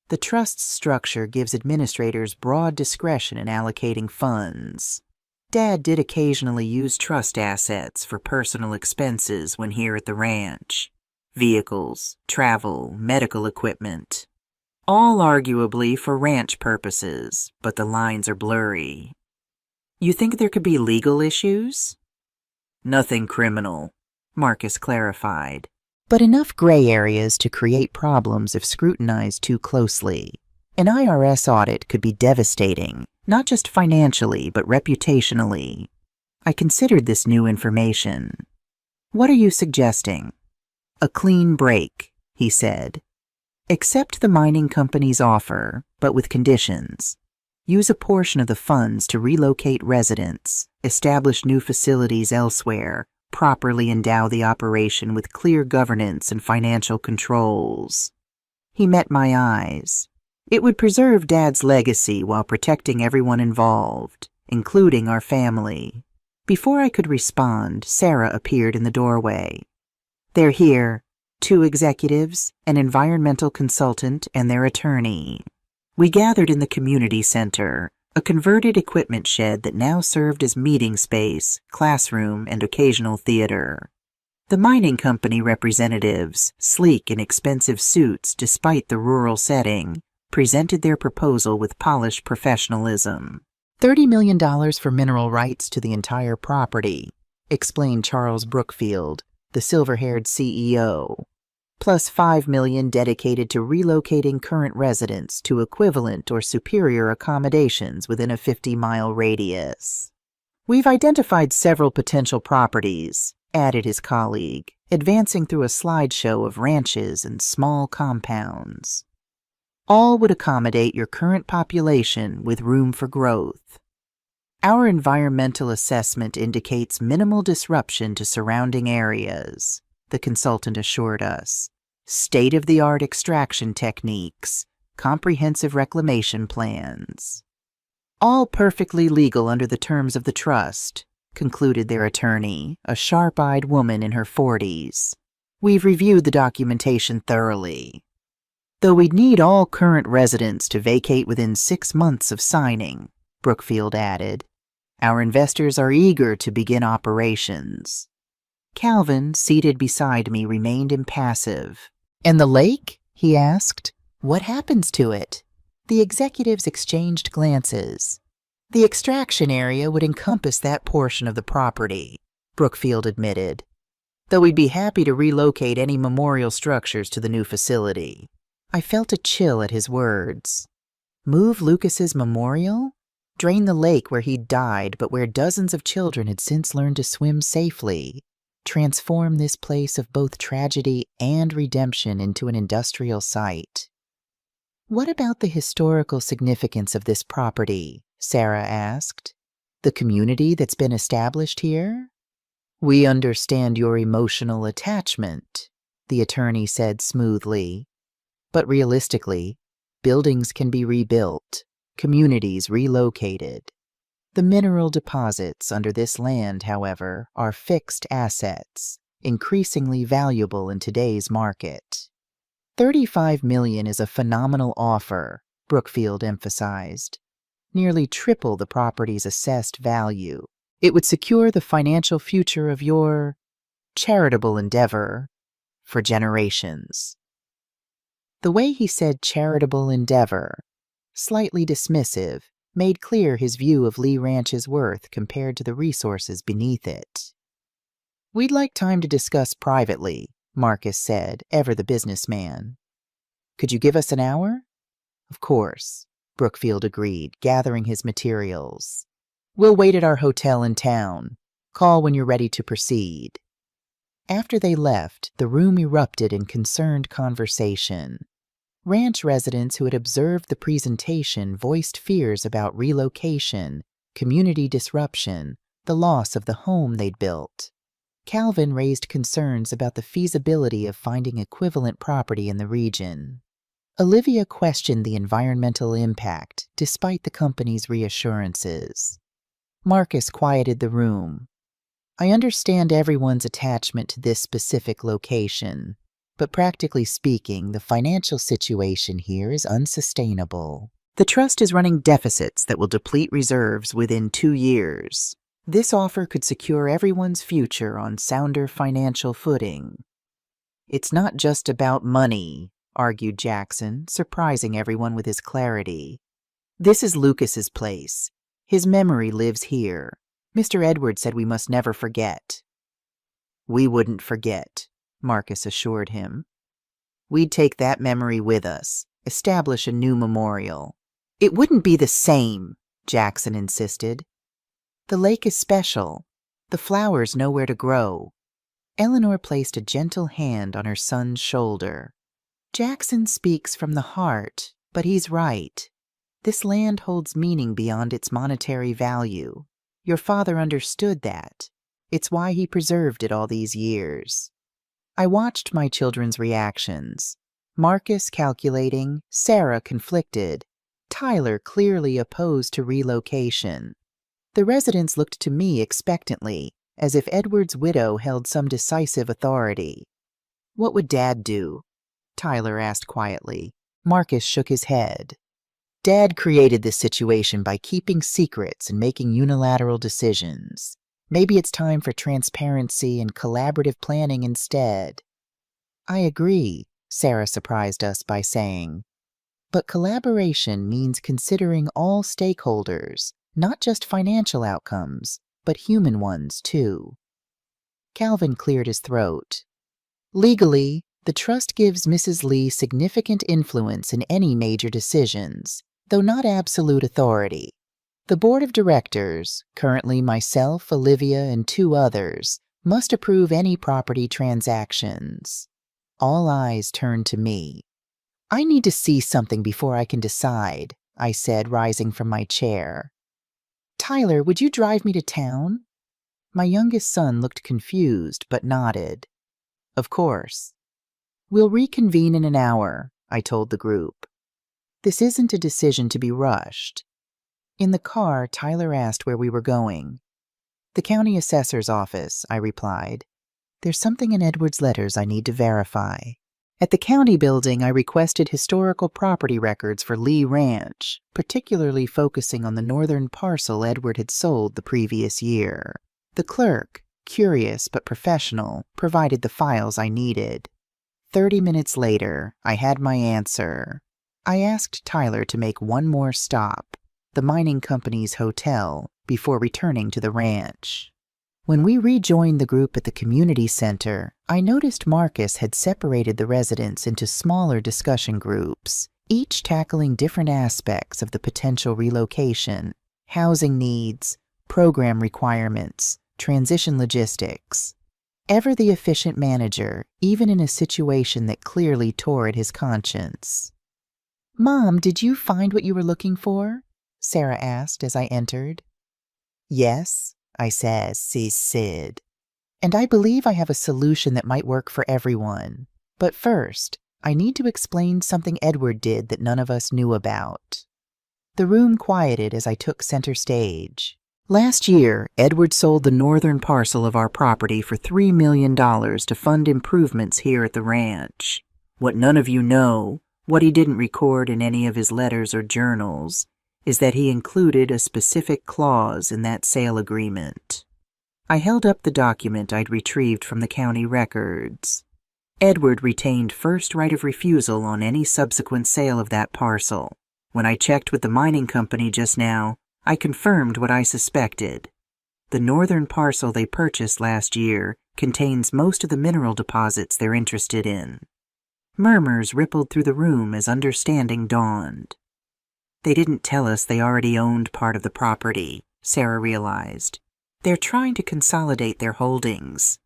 The trust's structure gives administrators broad discretion in allocating funds. Dad did occasionally use trust assets for personal expenses when here at the ranch. Vehicles, travel, medical equipment. All arguably for ranch purposes, but the lines are blurry. You think there could be legal issues? Nothing criminal, Marcus clarified. But enough gray areas to create problems if scrutinized too closely. An IRS audit could be devastating, not just financially, but reputationally. I considered this new information. What are you suggesting? A clean break, he said. Accept the mining company's offer, but with conditions. Use a portion of the funds to relocate residents, establish new facilities elsewhere, properly endow the operation with clear governance and financial controls. He met my eyes. It would preserve Dad's legacy while protecting everyone involved, including our family. Before I could respond, Sarah appeared in the doorway. They're here, 2 executives, an environmental consultant, and their attorney. We gathered in the community center, a converted equipment shed that now served as meeting space, classroom, and occasional theater. The mining company representatives, sleek in expensive suits despite the rural setting, presented their proposal with polished professionalism. $30 million for mineral rights to the entire property, explained Charles Brookfield, the silver-haired CEO, plus $5 million dedicated to relocating current residents to equivalent or superior accommodations within a 50-mile radius. We've identified several potential properties, added his colleague, advancing through a slideshow of ranches and small compounds. All would accommodate your current population with room for growth. Our environmental assessment indicates minimal disruption to surrounding areas, the consultant assured us. State-of-the-art extraction techniques, comprehensive reclamation plans. All perfectly legal under the terms of the trust, concluded their attorney, a sharp-eyed woman in her 40s. We've reviewed the documentation thoroughly. Though we'd need all current residents to vacate within 6 months of signing, Brookfield added. Our investors are eager to begin operations. Calvin, seated beside me, remained impassive. And the lake? He asked. What happens to it? The executives exchanged glances. The extraction area would encompass that portion of the property, Brookfield admitted, though we'd be happy to relocate any memorial structures to the new facility. I felt a chill at his words. Move Lucas's memorial? Drain the lake where he'd died, but where dozens of children had since learned to swim safely. Transform this place of both tragedy and redemption into an industrial site. What about the historical significance of this property? Sarah asked. The community that's been established here? We understand your emotional attachment, the attorney said smoothly. But realistically, buildings can be rebuilt, communities relocated. The mineral deposits under this land, however, are fixed assets, increasingly valuable in today's market. $35 million is a phenomenal offer, Brookfield emphasized. Nearly triple the property's assessed value. It would secure the financial future of your charitable endeavor for generations. The way he said charitable endeavor, slightly dismissive, made clear his view of Lee Ranch's worth compared to the resources beneath it. We'd like time to discuss privately, Marcus said, ever the businessman. Could you give us an hour? Of course, Brookfield agreed, gathering his materials. We'll wait at our hotel in town. Call when you're ready to proceed. After they left, the room erupted in concerned conversation. Ranch residents who had observed the presentation voiced fears about relocation, community disruption, the loss of the home they'd built. Calvin raised concerns about the feasibility of finding equivalent property in the region. Olivia questioned the environmental impact, despite the company's reassurances. Marcus quieted the room. I understand everyone's attachment to this specific location, but practically speaking, the financial situation here is unsustainable. The trust is running deficits that will deplete reserves within 2 years. This offer could secure everyone's future on sounder financial footing. It's not just about money, argued Jackson, surprising everyone with his clarity. This is Lucas's place. His memory lives here. Mr. Edwards said we must never forget. We wouldn't forget, Marcus assured him. We'd take that memory with us, establish a new memorial. It wouldn't be the same, Jackson insisted. The lake is special. The flowers know where to grow. Eleanor placed a gentle hand on her son's shoulder. Jackson speaks from the heart, but he's right. This land holds meaning beyond its monetary value. Your father understood that. It's why he preserved it all these years. I watched my children's reactions. Marcus calculating, Sarah conflicted, Tyler clearly opposed to relocation. The residents looked to me expectantly, as if Edward's widow held some decisive authority. "What would Dad do?" Tyler asked quietly. Marcus shook his head. "Dad created this situation by keeping secrets and making unilateral decisions. Maybe it's time for transparency and collaborative planning instead." "I agree," Sarah surprised us by saying. "But collaboration means considering all stakeholders, not just financial outcomes, but human ones too." Calvin cleared his throat. "Legally, the trust gives Mrs. Lee significant influence in any major decisions, though not absolute authority. The board of directors, currently myself, Olivia, and 2 others, must approve any property transactions." All eyes turned to me. "I need to see something before I can decide," I said, rising from my chair. "Tyler, would you drive me to town?" My youngest son looked confused, but nodded. "Of course." "We'll reconvene in an hour," I told the group. This isn't a decision to be rushed. In the car, Tyler asked where we were going. "The county assessor's office," I replied. "There's something in Edward's letters I need to verify." At the county building, I requested historical property records for Lee Ranch, particularly focusing on the northern parcel Edward had sold the previous year. The clerk, curious but professional, provided the files I needed. 30 minutes later, I had my answer. I asked Tyler to make one more stop, the mining company's hotel, before returning to the ranch. When we rejoined the group at the community center, I noticed Marcus had separated the residents into smaller discussion groups, each tackling different aspects of the potential relocation: housing needs, program requirements, transition logistics. Ever the efficient manager, even in a situation that clearly tore at his conscience. "Mom, did you find what you were looking for?" Sarah asked as I entered. "Yes," I said, "Sid. And I believe I have a solution that might work for everyone. But first, I need to explain something Edward did that none of us knew about." The room quieted as I took center stage. Last year, Edward sold the northern parcel of our property for $3 million to fund improvements here at the ranch. What none of you know, what he didn't record in any of his letters or journals, is that he included a specific clause in that sale agreement. I held up the document I'd retrieved from the county records. Edward retained first right of refusal on any subsequent sale of that parcel. When I checked with the mining company just now, I confirmed what I suspected. The northern parcel they purchased last year contains most of the mineral deposits they're interested in. Murmurs rippled through the room as understanding dawned. They didn't tell us they already owned part of the property, Sarah realized. They're trying to consolidate their holdings.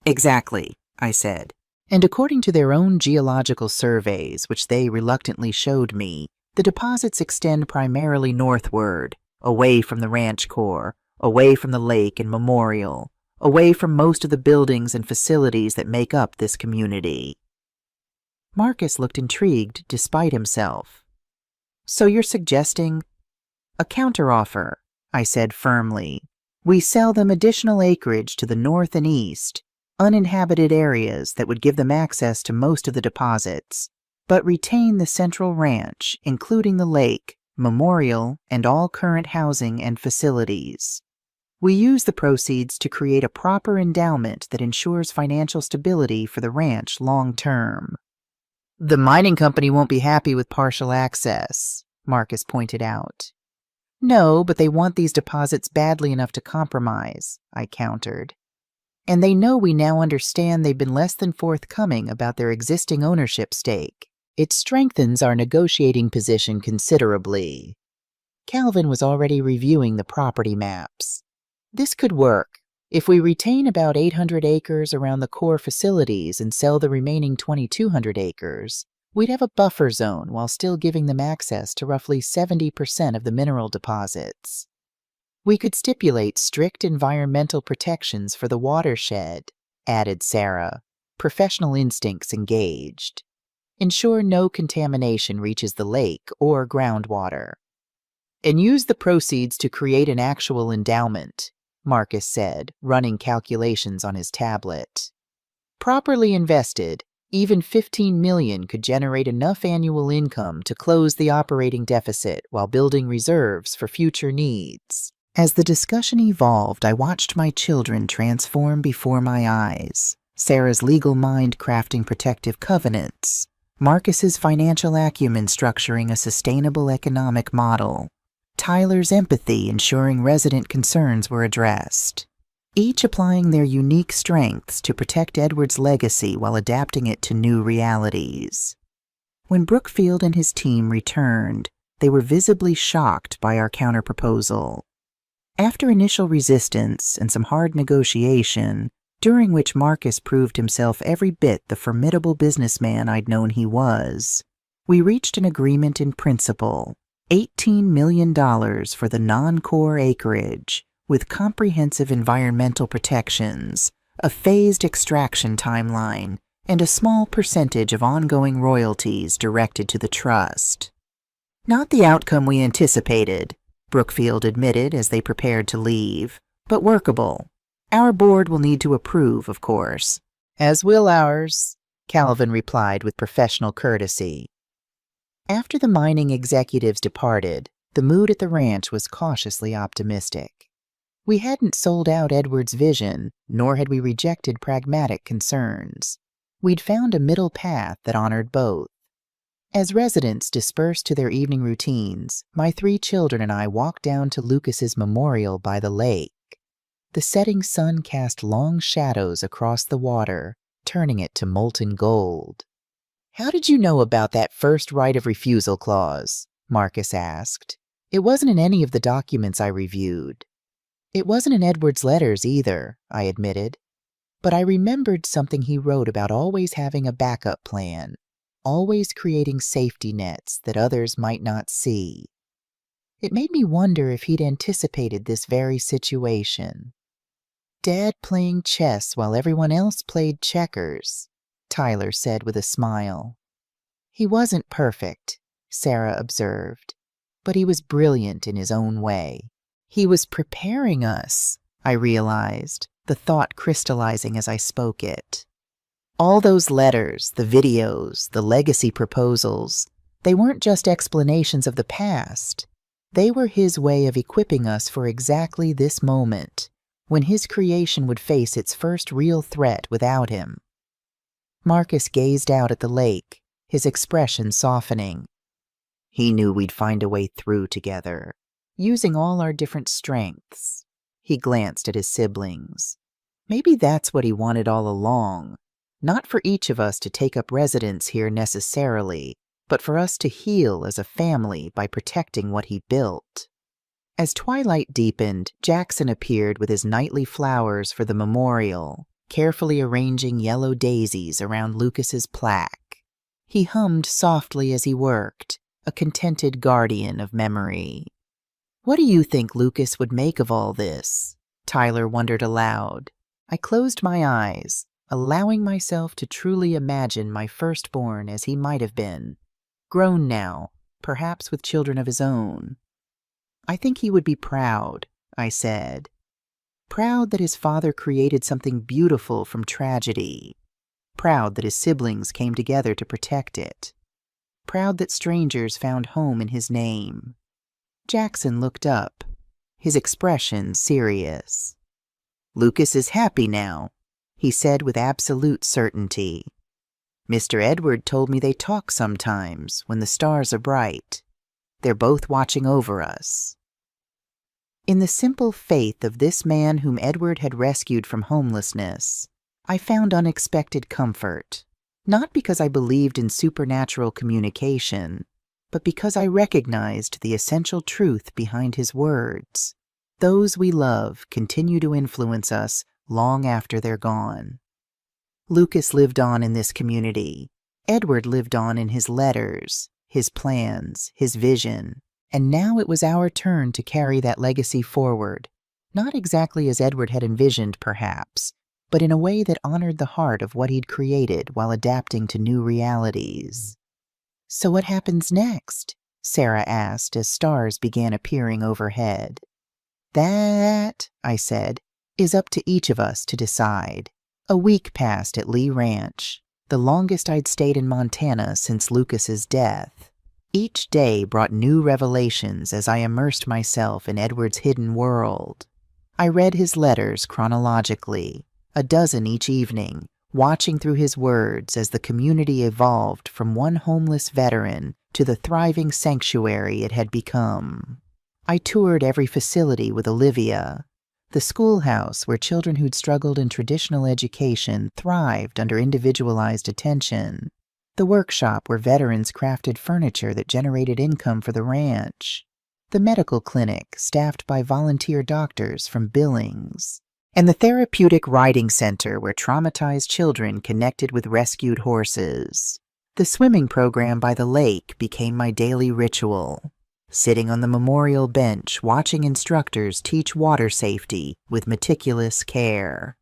Exactly, I said. And according to their own geological surveys, which they reluctantly showed me, the deposits extend primarily northward, away from the ranch core, away from the lake and memorial, away from most of the buildings and facilities that make up this community. Marcus looked intrigued despite himself. "So you're suggesting—" "A counteroffer," I said firmly. "We sell them additional acreage to the north and east, uninhabited areas that would give them access to most of the deposits, but retain the central ranch, including the lake, memorial, and all current housing and facilities. We use the proceeds to create a proper endowment that ensures financial stability for the ranch long term." "The mining company won't be happy with partial access," Marcus pointed out. "No, but they want these deposits badly enough to compromise," I countered. "And they know we now understand they've been less than forthcoming about their existing ownership stake. It strengthens our negotiating position considerably." Calvin was already reviewing the property maps. "This could work. If we retain about 800 acres around the core facilities and sell the remaining 2,200 acres, We'd have a buffer zone while still giving them access to roughly 70% of the mineral deposits. We could stipulate strict environmental protections for the watershed, added Sarah, professional instincts engaged. Ensure no contamination reaches the lake or groundwater. And use the proceeds to create an actual endowment, Marcus said, running calculations on his tablet. Properly invested, even $15 million could generate enough annual income to close the operating deficit while building reserves for future needs. As the discussion evolved, I watched my children transform before my eyes. Sarah's legal mind crafting protective covenants, Marcus's financial acumen structuring a sustainable economic model, Tyler's empathy ensuring resident concerns were addressed, each applying their unique strengths to protect Edward's legacy while adapting it to new realities. When Brookfield and his team returned, they were visibly shocked by our counterproposal. After initial resistance and some hard negotiation, during which Marcus proved himself every bit the formidable businessman I'd known he was, we reached an agreement in principle, $18 million for the non-core acreage, with comprehensive environmental protections, a phased extraction timeline, and a small percentage of ongoing royalties directed to the trust. Not the outcome we anticipated, Brookfield admitted as they prepared to leave, but workable. Our board will need to approve, of course. As will ours, Calvin replied with professional courtesy. After the mining executives departed, the mood at the ranch was cautiously optimistic. We hadn't sold out Edward's vision, nor had we rejected pragmatic concerns. We'd found a middle path that honored both. As residents dispersed to their evening routines, my 3 children and I walked down to Lucas's memorial by the lake. The setting sun cast long shadows across the water, turning it to molten gold. "How did you know about that first right of refusal clause?" Marcus asked. It wasn't in any of the documents I reviewed. It wasn't in Edward's letters either, I admitted. But I remembered something he wrote about always having a backup plan, always creating safety nets that others might not see. It made me wonder if he'd anticipated this very situation. Dad playing chess while everyone else played checkers, Tyler said with a smile. He wasn't perfect, Sarah observed, but he was brilliant in his own way. He was preparing us, I realized, the thought crystallizing as I spoke it. All those letters, the videos, the legacy proposals, they weren't just explanations of the past. They were his way of equipping us for exactly this moment, when his creation would face its first real threat without him. Marcus gazed out at the lake, his expression softening. He knew we'd find a way through together, using all our different strengths. He glanced at his siblings. Maybe that's what he wanted all along, not for each of us to take up residence here necessarily, but for us to heal as a family by protecting what he built. As twilight deepened, Jackson appeared with his nightly flowers for the memorial, carefully arranging yellow daisies around Lucas's plaque. He hummed softly as he worked, a contented guardian of memory. What do you think Lucas would make of all this? Tyler wondered aloud. I closed my eyes, allowing myself to truly imagine my firstborn as he might have been, grown now, perhaps with children of his own. I think he would be proud, I said. Proud that his father created something beautiful from tragedy. Proud that his siblings came together to protect it. Proud that strangers found home in his name. Jackson looked up, his expression serious. Lucas is happy now, he said with absolute certainty. Mr. Edward told me they talk sometimes when the stars are bright. They're both watching over us. In the simple faith of this man whom Edward had rescued from homelessness, I found unexpected comfort, not because I believed in supernatural communication, but because I recognized the essential truth behind his words. Those we love continue to influence us long after they're gone. Lucas lived on in this community, Edward lived on in his letters, his plans, his vision, and now it was our turn to carry that legacy forward, not exactly as Edward had envisioned, perhaps, but in a way that honored the heart of what he'd created while adapting to new realities. "So what happens next?" Sarah asked as stars began appearing overhead. "That," I said, "is up to each of us to decide." A week passed at Lee Ranch, the longest I'd stayed in Montana since Lucas's death. Each day brought new revelations as I immersed myself in Edward's hidden world. I read his letters chronologically, a dozen each evening, watching through his words as the community evolved from one homeless veteran to the thriving sanctuary it had become. I toured every facility with Olivia. The schoolhouse where children who'd struggled in traditional education thrived under individualized attention. The workshop where veterans crafted furniture that generated income for the ranch. The medical clinic staffed by volunteer doctors from Billings. And the therapeutic riding center where traumatized children connected with rescued horses. The swimming program by the lake became my daily ritual. Sitting on the memorial bench, watching instructors teach water safety with meticulous care.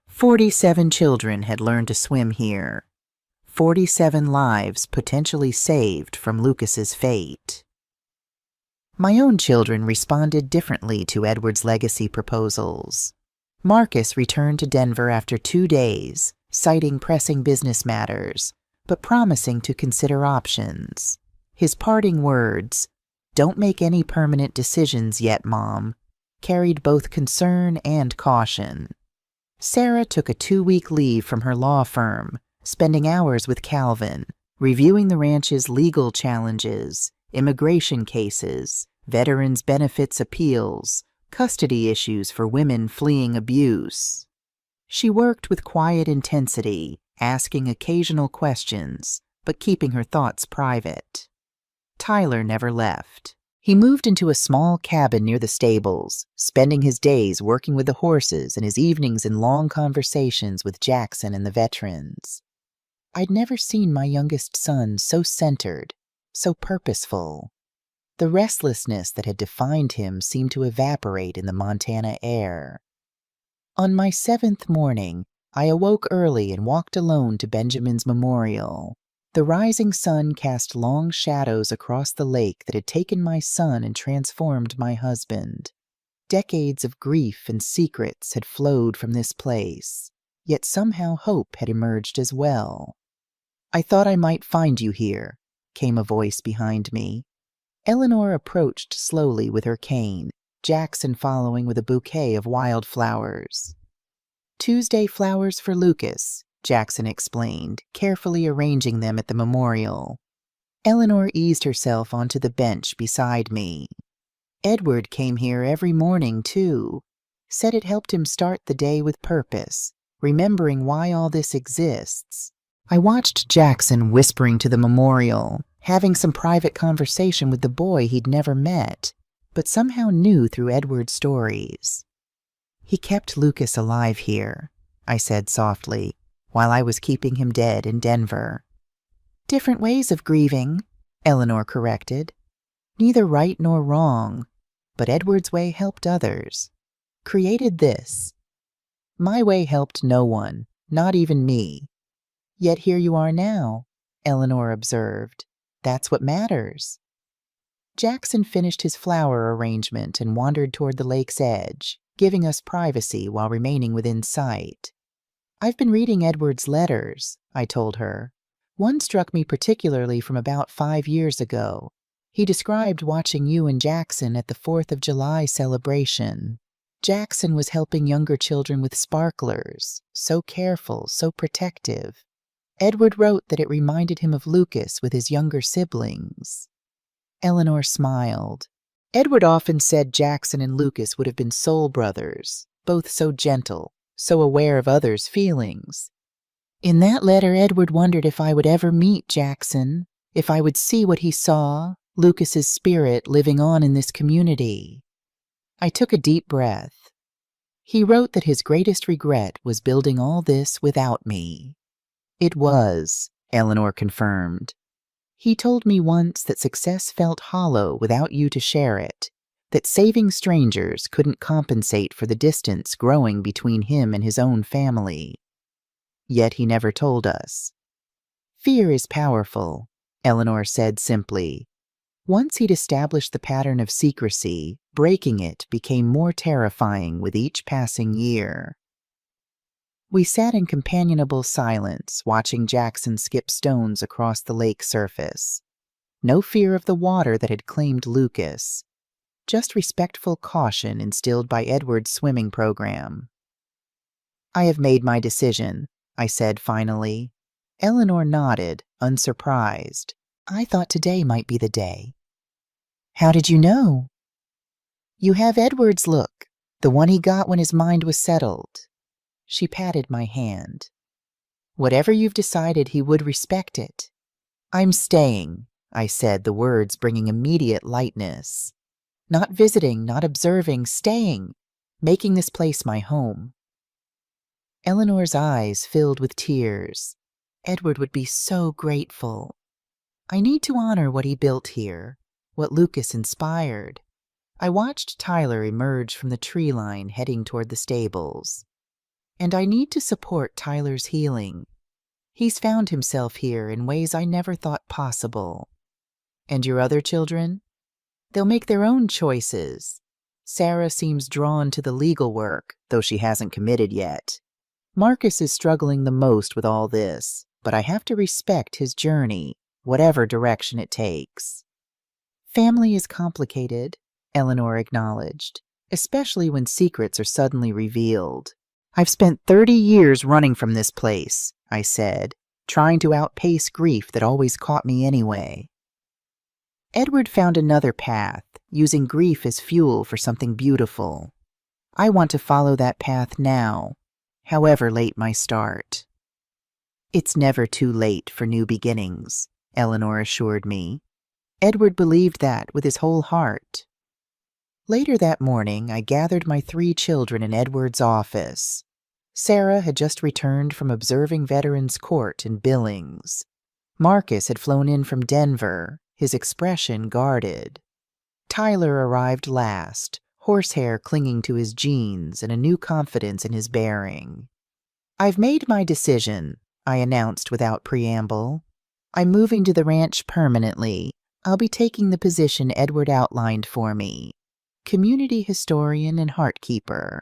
47 children had learned to swim here. 47 lives potentially saved from Lucas's fate. My own children responded differently to Edward's legacy proposals. Marcus returned to Denver after 2 days, citing pressing business matters, but promising to consider options. His parting words, "Don't make any permanent decisions yet, Mom," carried both concern and caution. Sarah took a 2-week leave from her law firm, spending hours with Calvin, reviewing the ranch's legal challenges, immigration cases, veterans' benefits appeals, custody issues for women fleeing abuse. She worked with quiet intensity, asking occasional questions, but keeping her thoughts private. Tyler never left. He moved into a small cabin near the stables, spending his days working with the horses and his evenings in long conversations with Jackson and the veterans. I'd never seen my youngest son so centered, so purposeful. The restlessness that had defined him seemed to evaporate in the Montana air. On my 7th morning, I awoke early and walked alone to Benjamin's memorial. The rising sun cast long shadows across the lake that had taken my son and transformed my husband. Decades of grief and secrets had flowed from this place, yet somehow hope had emerged as well. "I thought I might find you here," came a voice behind me. Eleanor approached slowly with her cane, Jackson following with a bouquet of wildflowers. "Tuesday flowers for Lucas," Jackson explained, carefully arranging them at the memorial. Eleanor eased herself onto the bench beside me. "Edward came here every morning, too. Said it helped him start the day with purpose, remembering why all this exists." I watched Jackson whispering to the memorial, having some private conversation with the boy he'd never met, but somehow knew through Edward's stories. "He kept Lucas alive here," I said softly, "while I was keeping him dead in Denver." "Different ways of grieving," Eleanor corrected. "Neither right nor wrong, but Edward's way helped others. Created this. My way helped no one, not even me. Yet here you are now," Eleanor observed. "That's what matters." Jackson finished his flower arrangement and wandered toward the lake's edge, giving us privacy while remaining within sight. "I've been reading Edward's letters," I told her. "One struck me particularly from about 5 years ago. He described watching you and Jackson at the 4th of July celebration. Jackson was helping younger children with sparklers, so careful, so protective. Edward wrote that it reminded him of Lucas with his younger siblings." Eleanor smiled. "Edward often said Jackson and Lucas would have been soul brothers, both so gentle, so aware of others' feelings. In that letter, Edward wondered if I would ever meet Jackson, if I would see what he saw, Lucas's spirit living on in this community." I took a deep breath. He wrote that his greatest regret was building all this without me. It was, Eleanor confirmed. He told me once that success felt hollow without you to share it, that saving strangers couldn't compensate for the distance growing between him and his own family. Yet he never told us. Fear is powerful, Eleanor said simply. Once he'd established the pattern of secrecy, breaking it became more terrifying with each passing year. We sat in companionable silence, watching Jackson skip stones across the lake surface. No fear of the water that had claimed Lucas, just respectful caution instilled by Edward's swimming program. I have made my decision, I said finally. Eleanor nodded, unsurprised. I thought today might be the day. How did you know? You have Edward's look, the one he got when his mind was settled. She patted my hand. Whatever you've decided, he would respect it. I'm staying, I said, the words bringing immediate lightness. Not visiting, not observing, staying, making this place my home. Eleanor's eyes filled with tears. Edward would be so grateful. I need to honor what he built here, what Lucas inspired. I watched Tyler emerge from the tree line heading toward the stables. And I need to support Tyler's healing. He's found himself here in ways I never thought possible. And your other children? They'll make their own choices. Sarah seems drawn to the legal work, though she hasn't committed yet. Marcus is struggling the most with all this, but I have to respect his journey, whatever direction it takes. Family is complicated, Eleanor acknowledged, especially when secrets are suddenly revealed. I've spent 30 years running from this place, I said, trying to outpace grief that always caught me anyway. Edward found another path, using grief as fuel for something beautiful. I want to follow that path now, however late my start. It's never too late for new beginnings, Eleanor assured me. Edward believed that with his whole heart. Later that morning, I gathered my 3 children in Edward's office. Sarah had just returned from observing Veterans Court in Billings. Marcus had flown in from Denver, his expression guarded. Tyler arrived last, horsehair clinging to his jeans and a new confidence in his bearing. I've made my decision, I announced without preamble. I'm moving to the ranch permanently. I'll be taking the position Edward outlined for me. Community historian and heartkeeper.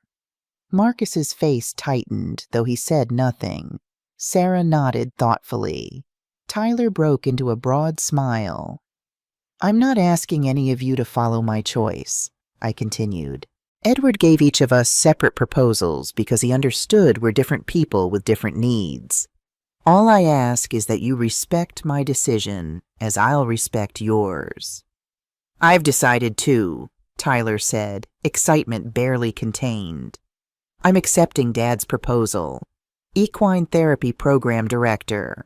Marcus's face tightened, though he said nothing. Sarah nodded thoughtfully. Tyler broke into a broad smile. I'm not asking any of you to follow my choice, I continued. Edward gave each of us separate proposals because he understood we're different people with different needs. All I ask is that you respect my decision as I'll respect yours. I've decided too, Tyler said, excitement barely contained. I'm accepting Dad's proposal. Equine Therapy Program Director.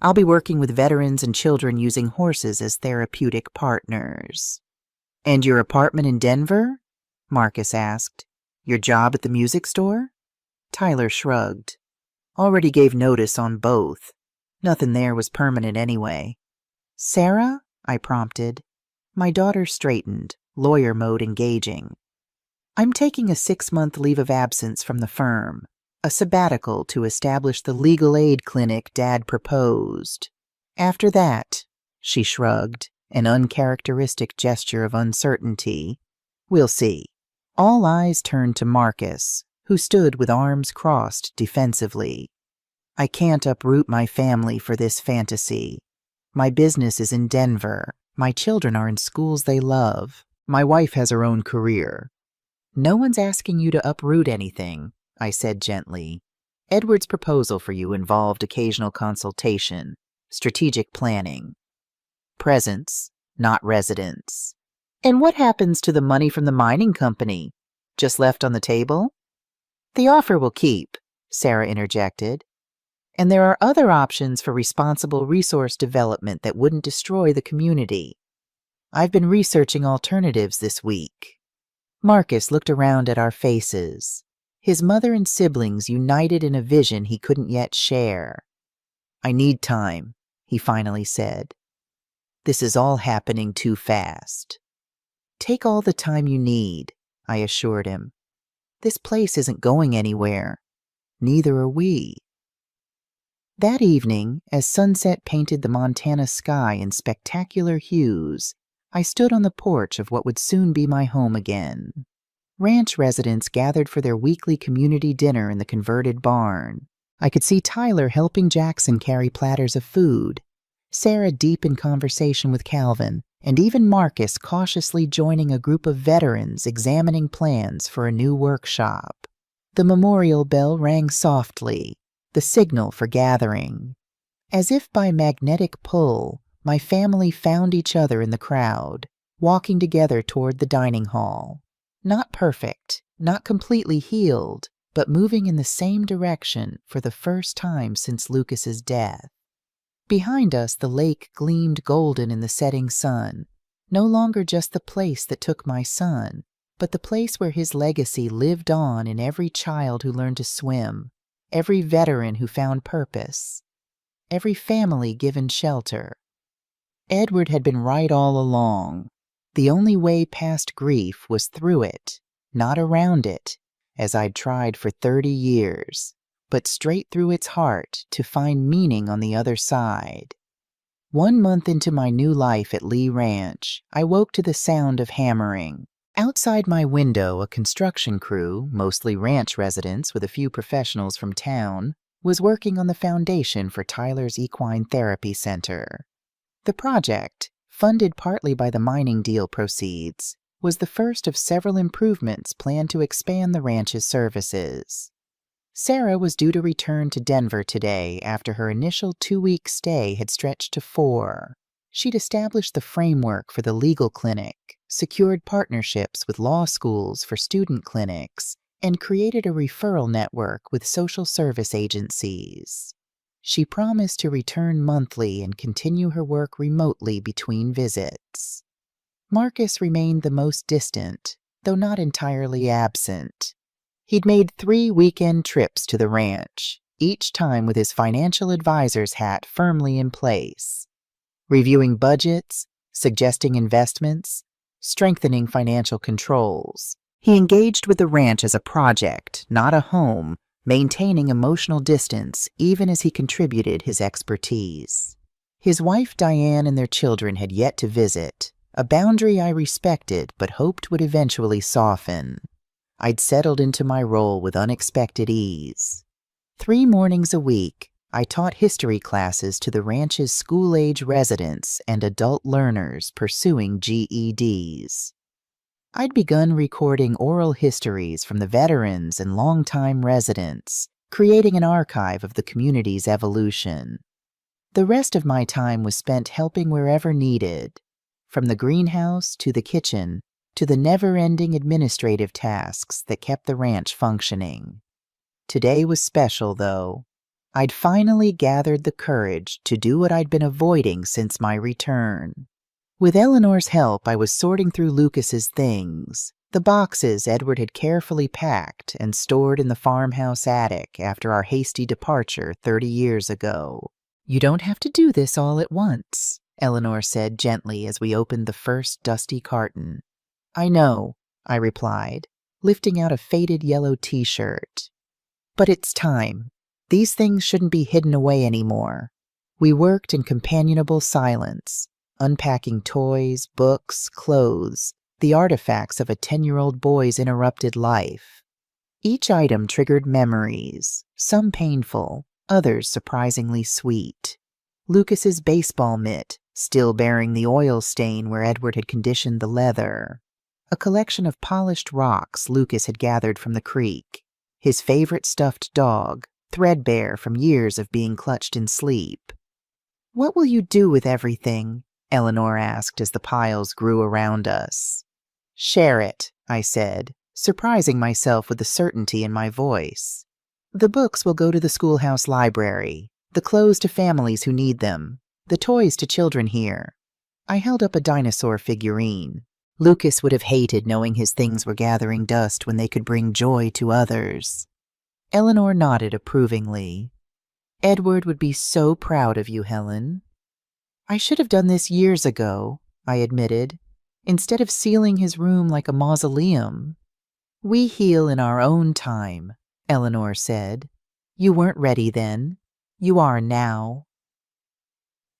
I'll be working with veterans and children using horses as therapeutic partners. And your apartment in Denver? Marcus asked. Your job at the music store? Tyler shrugged. Already gave notice on both. Nothing there was permanent anyway. Sarah? I prompted. My daughter straightened, lawyer mode engaging. I'm taking a 6-month leave of absence from the firm, a sabbatical to establish the legal aid clinic Dad proposed. After that, she shrugged, an uncharacteristic gesture of uncertainty. We'll see. All eyes turned to Marcus, who stood with arms crossed defensively. I can't uproot my family for this fantasy. My business is in Denver. My children are in schools they love. My wife has her own career. No one's asking you to uproot anything, I said gently. Edward's proposal for you involved occasional consultation, strategic planning. Presence, not residence. And what happens to the money from the mining company? Just left on the table? The offer will keep, Sarah interjected. And there are other options for responsible resource development that wouldn't destroy the community. I've been researching alternatives this week. Marcus looked around at our faces, his mother and siblings united in a vision he couldn't yet share. I need time, he finally said. "This is all happening too fast." "Take all the time you need," I assured him. "This place isn't going anywhere. Neither are we." That evening, as sunset painted the Montana sky in spectacular hues, I stood on the porch of what would soon be my home again. Ranch residents gathered for their weekly community dinner in the converted barn. I could see Tyler helping Jackson carry platters of food, Sarah deep in conversation with Calvin, and even Marcus cautiously joining a group of veterans examining plans for a new workshop. The memorial bell rang softly, the signal for gathering. As if by magnetic pull, my family found each other in the crowd, walking together toward the dining hall. Not perfect, not completely healed, but moving in the same direction for the first time since Lucas's death. Behind us, the lake gleamed golden in the setting sun, no longer just the place that took my son, but the place where his legacy lived on in every child who learned to swim, every veteran who found purpose, every family given shelter. Edward had been right all along. The only way past grief was through it, not around it, as I'd tried for 30 years, but straight through its heart to find meaning on the other side. 1 month into my new life at Lee Ranch, I woke to the sound of hammering. Outside my window, a construction crew, mostly ranch residents with a few professionals from town, was working on the foundation for Tyler's Equine Therapy Center. The project, funded partly by the mining deal proceeds, was the first of several improvements planned to expand the ranch's services. Sarah was due to return to Denver today after her initial 2-week stay had stretched to 4. She'd established the framework for the legal clinic, secured partnerships with law schools for student clinics, and created a referral network with social service agencies. She promised to return monthly and continue her work remotely between visits. Marcus remained the most distant, though not entirely absent. He'd made 3 weekend trips to the ranch, each time with his financial advisor's hat firmly in place, reviewing budgets, suggesting investments, strengthening financial controls. He engaged with the ranch as a project, not a home, maintaining emotional distance even as he contributed his expertise. His wife Diane and their children had yet to visit, a boundary I respected but hoped would eventually soften. I'd settled into my role with unexpected ease. 3 mornings a week, I taught history classes to the ranch's school-age residents and adult learners pursuing GEDs. I'd begun recording oral histories from the veterans and longtime residents, creating an archive of the community's evolution. The rest of my time was spent helping wherever needed, from the greenhouse to the kitchen to the never-ending administrative tasks that kept the ranch functioning. Today was special, though. I'd finally gathered the courage to do what I'd been avoiding since my return. With Eleanor's help, I was sorting through Lucas's things, the boxes Edward had carefully packed and stored in the farmhouse attic after our hasty departure 30 years ago. "You don't have to do this all at once," Eleanor said gently as we opened the first dusty carton. "I know," I replied, lifting out a faded yellow t-shirt. "But it's time. These things shouldn't be hidden away anymore." We worked in companionable silence, unpacking toys, books, clothes, the artifacts of a 10-year-old boy's interrupted life. Each item triggered memories, some painful, others surprisingly sweet. Lucas's baseball mitt, still bearing the oil stain where Edward had conditioned the leather. A collection of polished rocks Lucas had gathered from the creek. His favorite stuffed dog, threadbare from years of being clutched in sleep. "What will you do with everything?" Eleanor asked as the piles grew around us. "Share it," I said, surprising myself with the certainty in my voice. "The books will go to the schoolhouse library, the clothes to families who need them, the toys to children here." I held up a dinosaur figurine. Lucas would have hated knowing his things were gathering dust when they could bring joy to others. Eleanor nodded approvingly. "Edward would be so proud of you, Helen." I should have done this years ago, I admitted, instead of sealing his room like a mausoleum. We heal in our own time, Eleanor said. You weren't ready then. You are now.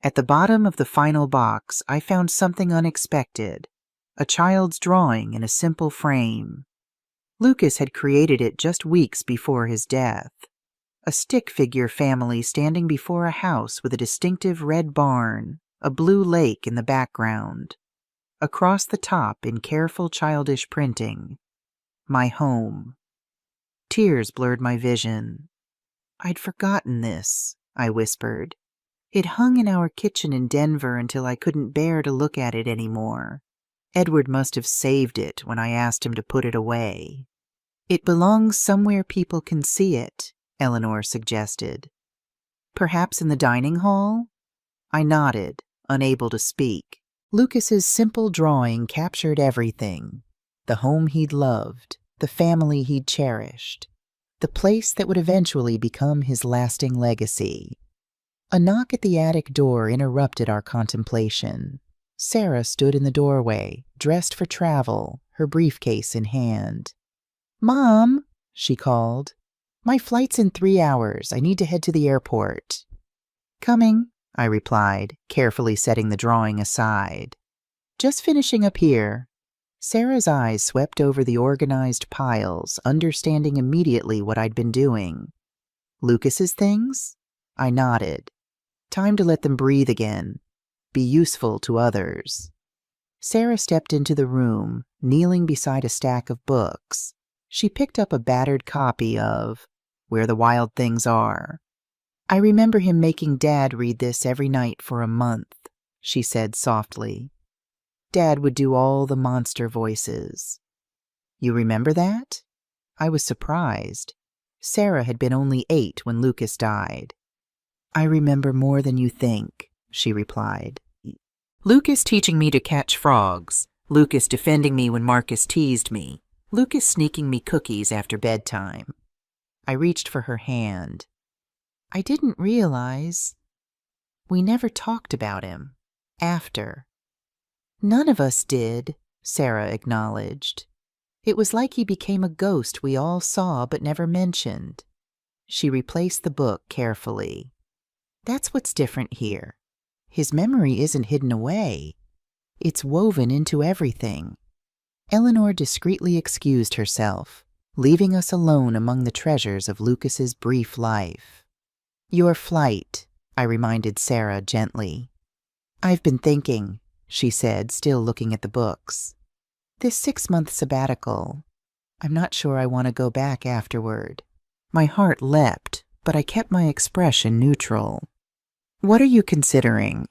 At the bottom of the final box, I found something unexpected, a child's drawing in a simple frame. Lucas had created it just weeks before his death. A stick figure family standing before a house with a distinctive red barn, a blue lake in the background. Across the top, in careful childish printing, my home. Tears blurred my vision. I'd forgotten this, I whispered. It hung in our kitchen in Denver until I couldn't bear to look at it anymore. Edward must have saved it when I asked him to put it away. It belongs somewhere people can see it, Eleanor suggested. Perhaps in the dining hall? I nodded, unable to speak. Lucas's simple drawing captured everything. The home he'd loved, the family he'd cherished, the place that would eventually become his lasting legacy. A knock at the attic door interrupted our contemplation. Sarah stood in the doorway, dressed for travel, her briefcase in hand. "Mom," she called. "My flight's in 3 hours. I need to head to the airport." "Coming," I replied, carefully setting the drawing aside. "Just finishing up here." Sarah's eyes swept over the organized piles, understanding immediately what I'd been doing. "Lucas's things?" I nodded. Time to let them breathe again, be useful to others. Sarah stepped into the room, kneeling beside a stack of books. She picked up a battered copy of Where the Wild Things Are. "I remember him making Dad read this every night for a month," she said softly. "Dad would do all the monster voices." "You remember that?" I was surprised. Sarah had been only 8 when Lucas died. "I remember more than you think," she replied. Lucas teaching me to catch frogs, Lucas defending me when Marcus teased me, Lucas sneaking me cookies after bedtime. I reached for her hand. "I didn't realize. We never talked about him. After." "None of us did," Sarah acknowledged. "It was like he became a ghost we all saw but never mentioned." She replaced the book carefully. "That's what's different here. His memory isn't hidden away. It's woven into everything." Eleanor discreetly excused herself, leaving us alone among the treasures of Lucas's brief life. "Your flight," I reminded Sarah gently. "I've been thinking," she said, still looking at the books. "This 6-month sabbatical, I'm not sure I want to go back afterward." My heart leapt, but I kept my expression neutral. "What are you considering?"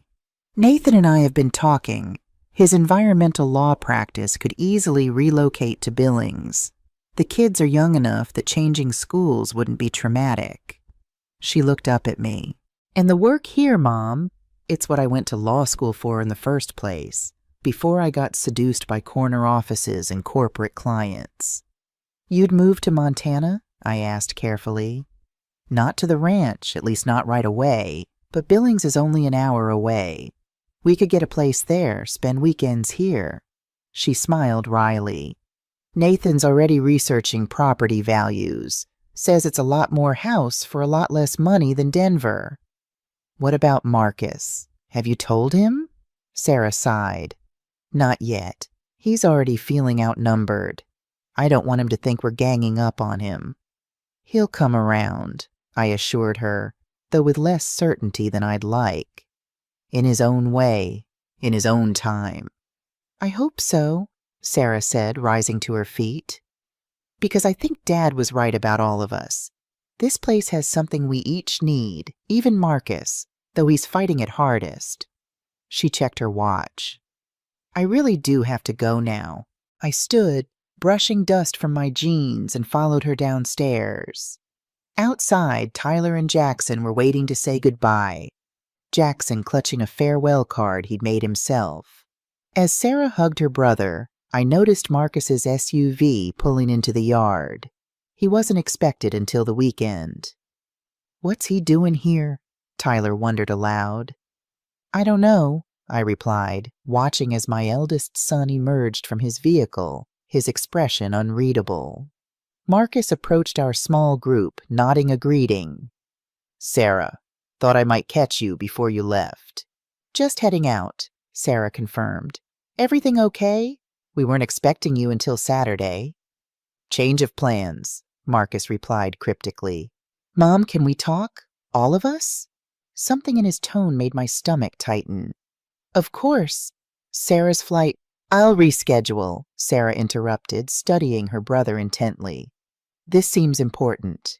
"Nathan and I have been talking. His environmental law practice could easily relocate to Billings. The kids are young enough that changing schools wouldn't be traumatic." She looked up at me. "And the work here, Mom, it's what I went to law school for in the first place, before I got seduced by corner offices and corporate clients." "You'd move to Montana?" I asked carefully. "Not to the ranch, at least not right away, but Billings is only an hour away. We could get a place there, spend weekends here." She smiled wryly. "Nathan's already researching property values. Says it's a lot more house for a lot less money than Denver." "What about Marcus? Have you told him?" Sarah sighed. "Not yet. He's already feeling outnumbered. I don't want him to think we're ganging up on him." "He'll come around," I assured her, though with less certainty than I'd like. "In his own way, in his own time." "I hope so," Sarah said, rising to her feet. "Because I think Dad was right about all of us. This place has something we each need, even Marcus, though he's fighting it hardest." She checked her watch. "I really do have to go now." I stood, brushing dust from my jeans, and followed her downstairs. Outside, Tyler and Jackson were waiting to say goodbye, Jackson clutching a farewell card he'd made himself. As Sarah hugged her brother, I noticed Marcus's SUV pulling into the yard. He wasn't expected until the weekend. "What's he doing here?" Tyler wondered aloud. I don't know, I replied, watching as my eldest son emerged from his vehicle, his expression unreadable. Marcus approached our small group, nodding a greeting. Sarah, thought I might catch you before you left. Just heading out, Sarah confirmed. Everything okay? We weren't expecting you until Saturday. Change of plans, Marcus replied cryptically. Mom, can we talk? All of us? Something in his tone made my stomach tighten. Of course. Sarah's flight. I'll reschedule, Sarah interrupted, studying her brother intently. This seems important.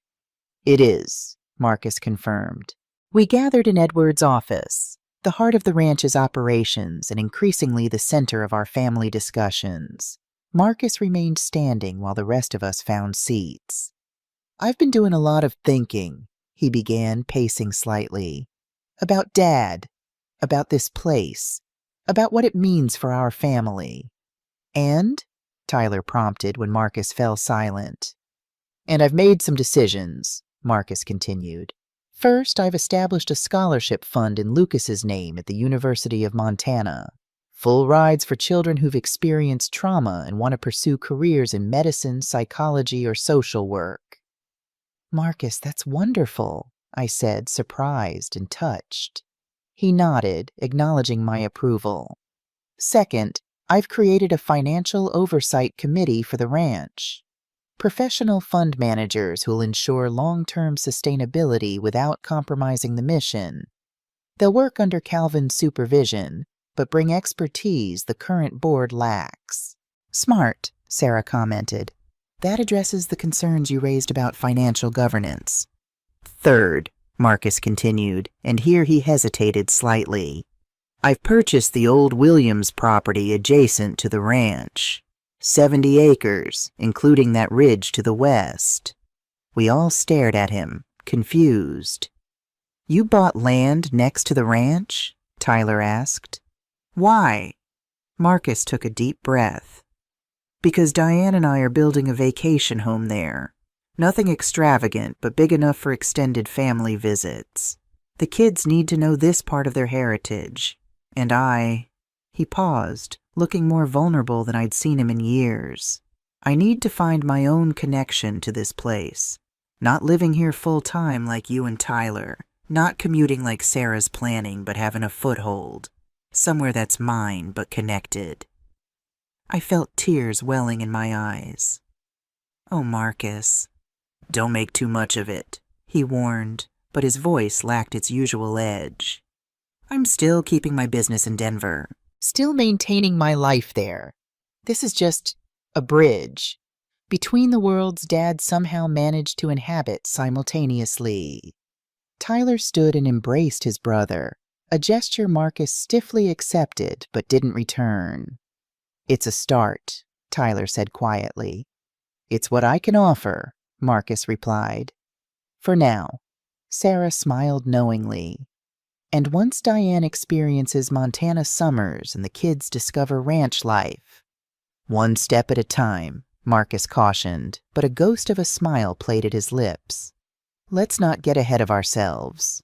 It is, Marcus confirmed. We gathered in Edward's office, the heart of the ranch's operations and increasingly the center of our family discussions. Marcus remained standing while the rest of us found seats. I've been doing a lot of thinking, he began, pacing slightly. About Dad, about this place, about what it means for our family. And? Tyler prompted when Marcus fell silent. And I've made some decisions, Marcus continued. First, I've established a scholarship fund in Lucas's name at the University of Montana. Full rides for children who've experienced trauma and want to pursue careers in medicine, psychology, or social work. Marcus, that's wonderful, I said, surprised and touched. He nodded, acknowledging my approval. Second, I've created a financial oversight committee for the ranch. Professional fund managers who'll ensure long-term sustainability without compromising the mission. They'll work under Calvin's supervision, but bring expertise the current board lacks. Smart, Sarah commented. That addresses the concerns you raised about financial governance. Third, Marcus continued, and here he hesitated slightly. I've purchased the old Williams property adjacent to the ranch. 70 acres, including that ridge to the west. We all stared at him, confused. You bought land next to the ranch? Tyler asked. Why? Marcus took a deep breath. Because Diane and I are building a vacation home there. Nothing extravagant, but big enough for extended family visits. The kids need to know this part of their heritage. And He paused, looking more vulnerable than I'd seen him in years. I need to find my own connection to this place. Not living here full-time like you and Tyler. Not commuting like Sarah's planning, but having a foothold. Somewhere that's mine, but connected. I felt tears welling in my eyes. Oh, Marcus. Don't make too much of it, he warned, but his voice lacked its usual edge. I'm still keeping my business in Denver. Still maintaining my life there. This is just a bridge. Between the worlds Dad somehow managed to inhabit simultaneously. Tyler stood and embraced his brother, a gesture Marcus stiffly accepted but didn't return. It's a start, Tyler said quietly. It's what I can offer, Marcus replied. For now. Sarah smiled knowingly. And once Diane experiences Montana summers and the kids discover ranch life. One step at a time, Marcus cautioned, but a ghost of a smile played at his lips. Let's not get ahead of ourselves.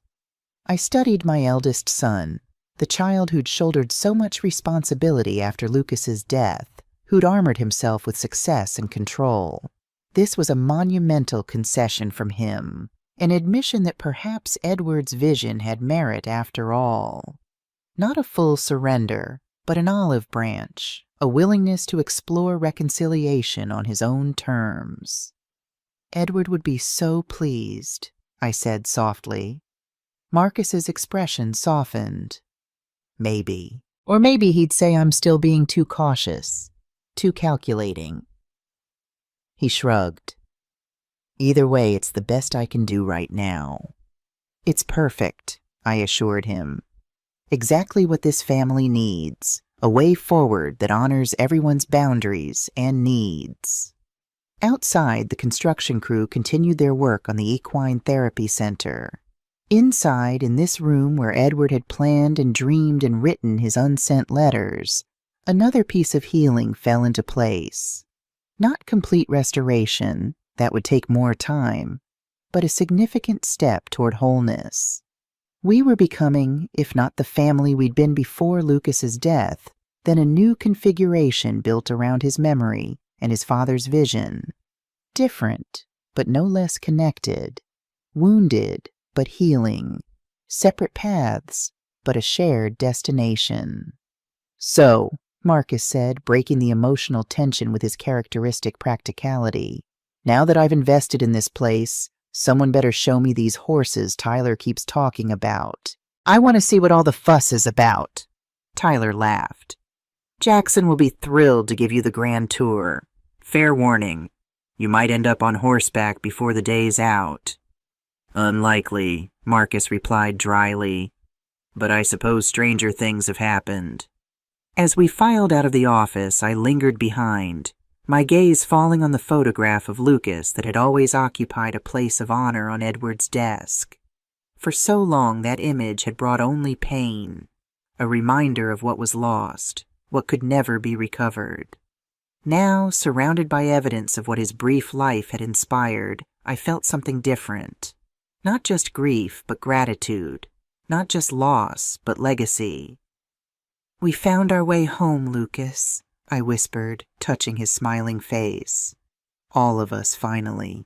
I studied my eldest son, the child who'd shouldered so much responsibility after Lucas's death, who'd armored himself with success and control. This was a monumental concession from him, an admission that perhaps Edward's vision had merit after all. Not a full surrender, but an olive branch, a willingness to explore reconciliation on his own terms. Edward would be so pleased, I said softly. Marcus's expression softened. Maybe. Or maybe he'd say I'm still being too cautious, too calculating. He shrugged. Either way, it's the best I can do right now. It's perfect, I assured him. Exactly what this family needs, a way forward that honors everyone's boundaries and needs. Outside, the construction crew continued their work on the Equine Therapy Center. Inside, in this room where Edward had planned and dreamed and written his unsent letters, another piece of healing fell into place. Not complete restoration, that would take more time, but a significant step toward wholeness. We were becoming, if not the family we'd been before Lucas's death, then a new configuration built around his memory and his father's vision. Different, but no less connected. Wounded, but healing. Separate paths, but a shared destination. So, Marcus said, breaking the emotional tension with his characteristic practicality, now that I've invested in this place, someone better show me these horses Tyler keeps talking about. I want to see what all the fuss is about. Tyler laughed. Jackson will be thrilled to give you the grand tour. Fair warning, you might end up on horseback before the day's out. Unlikely, Marcus replied dryly, but I suppose stranger things have happened. As we filed out of the office, I lingered behind, my gaze falling on the photograph of Lucas that had always occupied a place of honor on Edward's desk. For so long, that image had brought only pain, a reminder of what was lost, what could never be recovered. Now, surrounded by evidence of what his brief life had inspired, I felt something different. Not just grief, but gratitude. Not just loss, but legacy. We found our way home, Lucas, I whispered, touching his smiling face. All of us, finally.